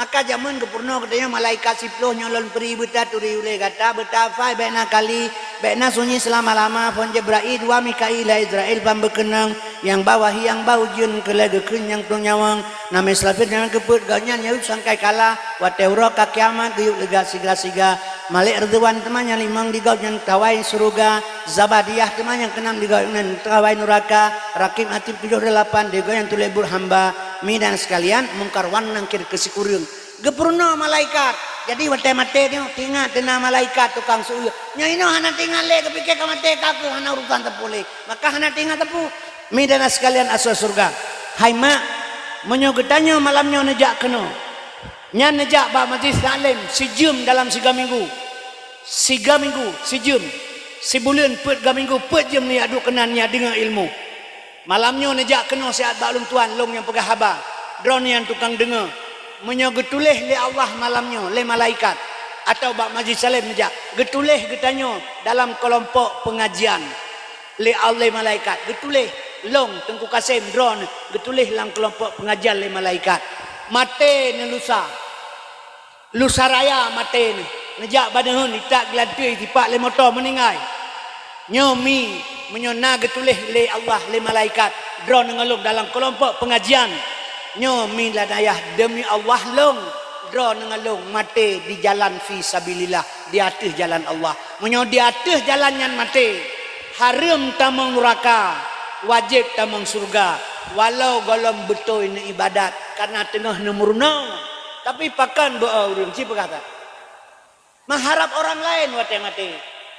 maka zaman kepurno katanya malaikat siploh nyolon peri beta turi ule kata beta fai bena kali bena sunyi selama-lama pon Jibril wa Mikail Israel pambekenang yang bawahi yang baujun kelegekeun yang tunyawang name selapit yang keput ganya nyau sangkai kala wate uro ka kiamat geyuk lega siga-siga Malik Ridwan temannya limang digau yang tawai surga Zabadiyah teman yang kenam digau yang tawai neraka Rakim Atib 78 digau yang tulebur hamba mi dan sekalian mungkarwan nangkir kesikuriung gepurno malaikat jadi wate mate ni tingat dena malaikat tukang suyu nya ino hana tinggal le kepikir ka mate kaku hana urusan tepule maka hana tinggal tepu mi dan sekalian asal surga hai mak menyogetannya malamnya nejak keno nya nejak ba majlis taklim sejam dalam 3 minggu 3 minggu sejam sebulan pet 3 minggu pet jam ni aduk kenan nya dengan ilmu malamnya nejak keno siat baklum tuan long yang pegah haba drone yang tukang dengar menyogetulih le Allah malamnya le malaikat atau bak majlis salim nejak getulih getanyo dalam kelompok pengajian le Allah malaikat getulih long Tengku Kasim drone getulih dalam kelompok pengajian le malaikat mate ni lusa raya mate ni nejak badahun itak geladui tipak le motor meningai nyomi menyona getulih le Allah le malaikat drone ngelung dalam kelompok pengajian nyomi ladayah demi Allah long drone ngelung mate di jalan fi sabilillah di atas jalan Allah Menyo di atas jalan yang mati. Haram tamang neraka, wajib tamang surga. Walau golong betul ini ibadat karena tengah nemurna. Tapi pakan doa urang si berkata. Mengharap orang lain wate mati.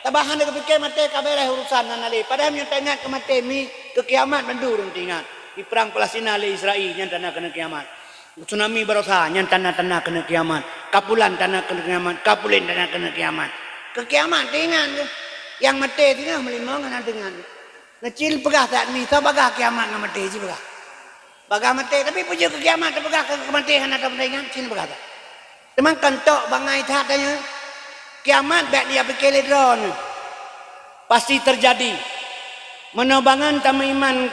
Tabahan dia kepikir mati kabareh urusan nanali. Padahal yang tanya ke mati mi ke kiamat mendurung tinggal. Di perang Palestina le Israel yang tanah kena kiamat. Tsunami barosa yang tanah-tanah kena kiamat. Kapulan tanah kena kiamat. Kapulin tanah kena kiamat. Ke kiamat tinggal tu. Yang mati tinggal melimang dengan dengan. Ngecil pegah tak ni, tak bagah kiamat dengan mati je pegah. Bagah mati tapi punya ke kiamat tak pegah ke kematian atau tinggal sini pegah tak. Teman kantok bangai tak tanya. Kiamat baik dia fikir ledron. Pasti terjadi. Menobangan tamu iman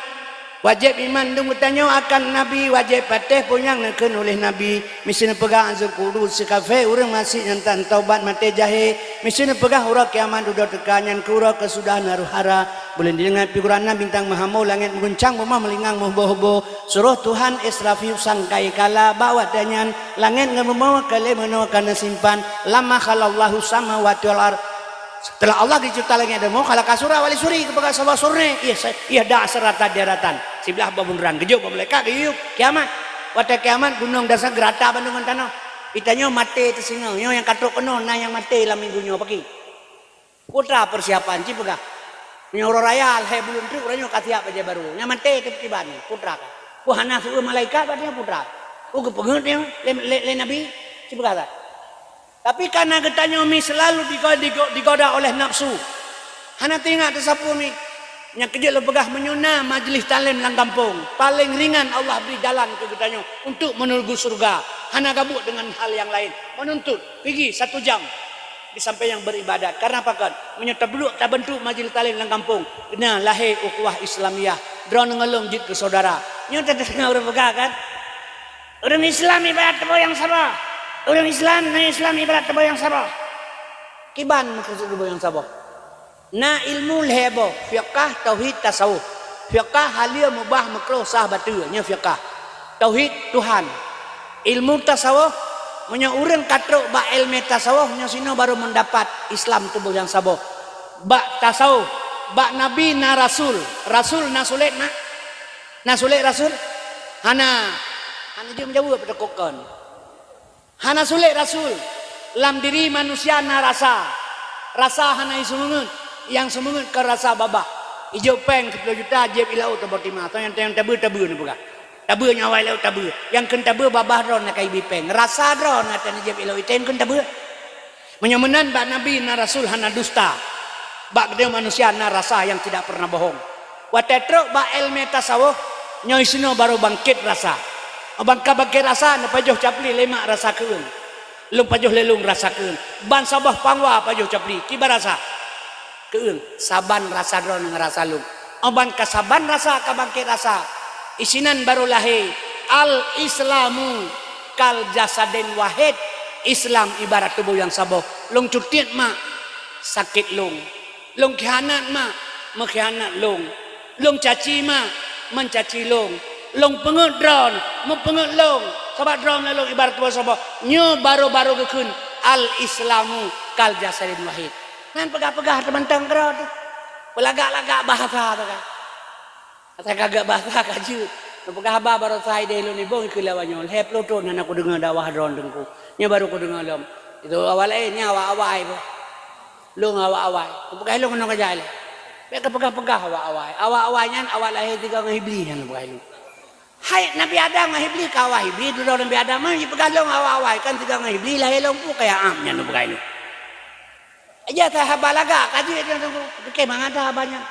wajib iman dung bertanya akan Nabi wajib patih punyang neken oleh Nabi misalnya pegang azkuru sekafe urang masih nyantan taubat mati jahe misalnya pegang urang kiamat udah tekanyan kura kesudahan naruhara boleh didengar figuranna bintang mahamu langit menguncang rumah melingang muhbo-hbo suruh Tuhan Israfil sangkai kala bawa danyan langit ngembawa kale menawa kana simpan lama khalallahu samawati wal ardh. Setelah Allah dicipta lagi ada mau kalau kasura wali suri kepada sabah surne iya dah serata daratan sebelah babunran gejuk mereka geyuk kiamat pada kiamat gunung dasar gerata bandungan tanah itanya mati tersinga yang katrok penuh nah yang mati lah minggunya pagi putra persiapan ci pegah nyoro raya hai belum trik orangnya kasiap aja baru yang mati tiba-tiba nih putra kan wahana suruh malaikat badnya putra kepengen dia le nabi ci pegah tak. Tapi karena getanya mi selalu digoda oleh nafsu. Hana tengok tersapu mi. Yang kerja lo pegah menyuna majlis talim lang kampung. Paling ringan Allah beri jalan ke getanya untuk menuju surga. Hana gabut dengan hal yang lain. Menuntut pergi 1 jam di sampai yang beribadat. Karena apa kan? Menyerta beluk tak bentuk majlis talim lang kampung. Kena lahir ukhuwah Islamiyah. Drone ngelong jid ke saudara. Nyata tengah orang pegah kan? Orang Islam ibarat tebo yang sabar. Orang Islam ibarat tebo yang sabar. Kiban maksud tebo yang sabar. Na ilmu lehebo, fiqah, tauhid, tasawuf. Fiqah halia mubah makruh sah batul, nya fiqah. Tauhid Tuhan. Ilmu tasawuf nya urang katrok ba ilmu tasawuf nya sino baru mendapat Islam tebo yang sabar. Ba tasawuf, ba nabi na rasul. Rasul na sulit na. Na sulit rasul. Hana dia menjawab pada kokon. Hana sulit rasul lam diri manusia na rasa hana isumungun yang sumungun ke rasa babah hijau peng 10 juta jeb ilau tabotima atau yang tabu ni bukan tabu nyawa ilau tabu yang ken tabu babah ron na kai bipeng rasa ron atan jeb ilau iten ken tabu menyemenan ba nabi na rasul hana dusta ba gede manusia na rasa yang tidak pernah bohong watetro ba ilmu tasawuf nyoisino baru bangkit rasa bangka bangkit rasa na pajoh capli lemak rasa keun lung pajoh lelung rasa keun ban sabah pangwa pajoh capli kibar rasa keun saban rasa dron ngerasa lung ban kasaban rasa ka bangkit rasa isinan baru lahir al islamu kal jasadin wahid Islam ibarat tubuh yang saboh lung cutiat mak sakit lung khianat mak mengkhianat lung caci mak mencaci long pengut drone mempengut long sahabat drone lalu ibarat tuan sahabat nyo baru-baru kekun al islamu kal jasadin wahid nan pegah-pegah terbentang kera tu pelagak-lagak bahasa tu kan kata kagak bahasa kaju pegah haba baru sai deh lu ni bong ikut lawannya he ploton nan aku dengar dakwah drone dengku nyo baru aku dengar lom itu awal ni awal-awal lu awal-awal pegah lu kena kerja mereka pegah-pegah awal-awalnya awal lahir 3 orang iblis yang pegah lu hai Nabi Adam ngah iblis kawah iblis dulu Nabi Adam mah pegalong awal-awal kan 3 orang iblis lahir lompu kayak amnya nu pegai lu aja tah balaga kaji dia tunggu ke mang ada banyak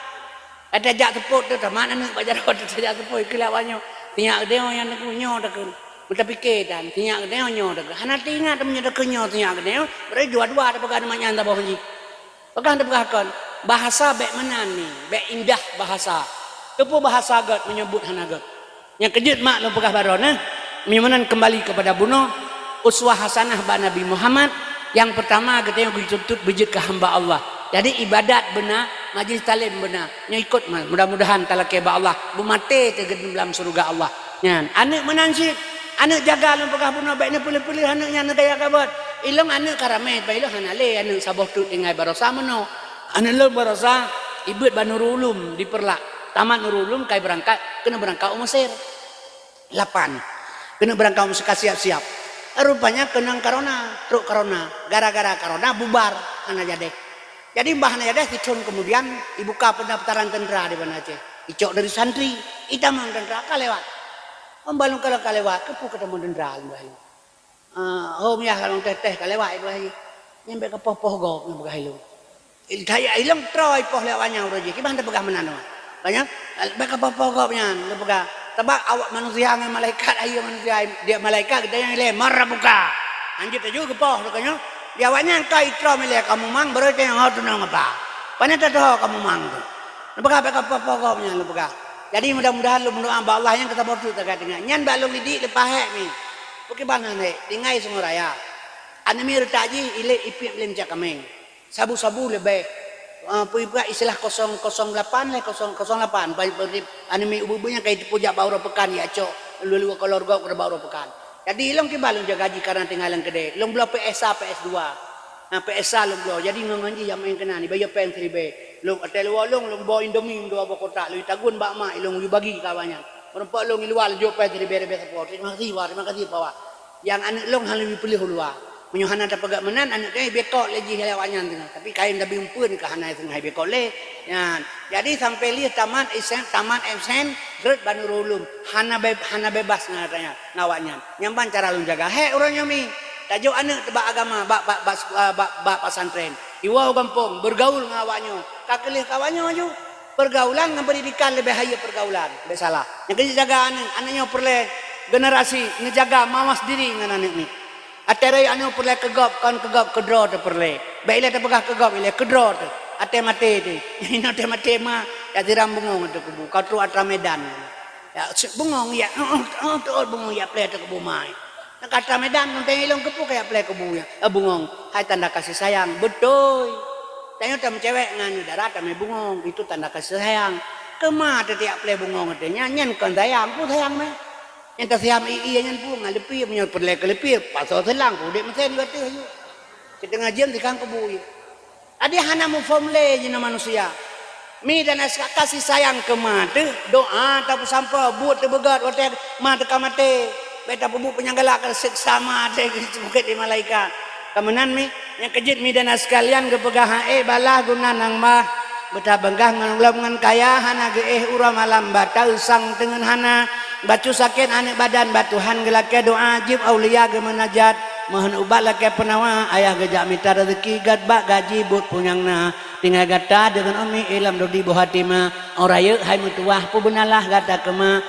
ada jak tepuk tu mana nak bajar kau tu jak tepuk kelawannya tiak dia yang nak nyo dak kita fikir dan tiak dia nyo dak hana tingat temennya dak nyo tiak dia berarti dua-dua ada pegang namanya anda bawah ni pegang ada pegahkan bahasa baik menan ni baik indah bahasa kepo bahasa God menyebut hana God yang kejut mak lo pegah baron menyamanan kembali kepada bunuh uswah hasanah ba Nabi Muhammad yang pertama kita yang dituntut bejit ke hamba Allah jadi ibadat benar majlis talim benar nya ikut mudah-mudahan talake ba Allah bumate teged dalam surga Allah nyan anak menansyid anak jaga lo pegah bunuh baiknya pilih-pilih anaknya nak daya kabat Ilong ane karame ba ilong hanale ane saboh tu tingai barosa meno. Ane lo barosa ibut ba Nurul Ulum di Perlak. Tamat Nurul Ulum kai berangkat kena berangkat Mesir. 8. Kena berangkat Mesir siap-siap. Rupanya kena corona, truk corona. Gara-gara corona bubar ana jadeh. Jadi mbah ana jadeh dicun kemudian dibuka pendaftaran tentara di mana Aceh. Icok dari santri, itamang tentara kalewat. Ombalung kalau kalewat kepu ketemu tentara mbah. Hom ya kalau teteh kalewat mbah. Nyampe ke poh-poh gok mbah ilung. Daya ilung troy poh lewatnya uroji. Ki bang pegah menan. Banyak beka poh-poh goknya pegah. Tebak awak manusia dengan malaikat ayo manusia dia malaikat kita yang lemar buka. Anjir juga poh dokanya. Dia awaknya engkau itro milih kamu mang berarti yang harus nang apa. Panen tahu kamu mang tu. Lepega beka poh-poh goknya lepega. Jadi mudah-mudahan lu mendoa Allah yang kita bodoh terkait dengan nyan balung didik lepah ni. Oke bana ni tingai semua raya. Ane mir taji ile ipip lem cakameng. Sabu-sabu lebih puipa istilah 008 lah 008 anime ubu-ubunya kayak pujak baura pekan ya cok lu keluarga udah baura pekan jadi ilong ki balung jaga gaji karena tinggalan gede long belum PSA PS2 nah PSA long belum jadi nganji yang main kena ni bayar pen 3B long atel long bawa Indomie dua bawa kotak lu tagun bak mak ilong lu bagi kawannya perempuan long luar jo pen 3B support terima kasih bawa yang anak long hal lebih pilih luar menyuhana tak pegak menan anak dia bekok lagi lewatnya tengah tapi kain dah bimpun ke hana tengah bekok le ya jadi sampai li taman esen grade Nurul Ulum hana bebas ngatanya ngawaknya nyamban cara lu jaga he urang nyami tajuk anak tebak agama bak pesantren iwau kampung bergaul ngawaknya kakelih kawannya aju pergaulan pendidikan lebih haya pergaulan lebih salah yang jaga anaknya perle generasi ngejaga mawas diri dengan anak ni Aterai anu perle kegop kan kegop kedro tu perle. Baiklah tu pegah kegop ile kedro tu. Ate mati tu. Ini ate mati mah ya tiram bungong tu kubu. Kau tu atra Medan. Ya bungong ya. Tu bungong ya ple tu kubu mai. Nak atra Medan tentang ilong kepu kayak ple kubu ya. Bungong. Hai tanda kasih sayang. Betul. Tanya tam cewek nganu darat ame bungong itu tanda kasih sayang. Kemah tu tiap ple bungong tu nyanyian kan sayang pu sayang meh. Yang tak siap iya nyan pu ngalepi punya perle kelepi pasal selang ku dek mesen kata ayo. Setengah jam di kang kebu. Adi hana mu formule jina manusia. Mi dan kasih sayang ke mate doa tapi sampai buat terbegat waktu mate kamate. Beta bubu penyanggala kan seksama ada bukit di malaikat. Kemenan mi yang kejit mi dan sekalian kepegah balah guna nang mah. Beta benggah ngan kaya hana ge ura malam bata usang dengan hana. Bacu sakit anak badan batuhan gelake doa ajib aulia ge menajat mohon ubat lake penawa ayah gejak minta rezeki gadbak gaji but punyangna tinggal gata dengan umi ilam dodi buhatima orang ye hai mutuah pu benalah gata kema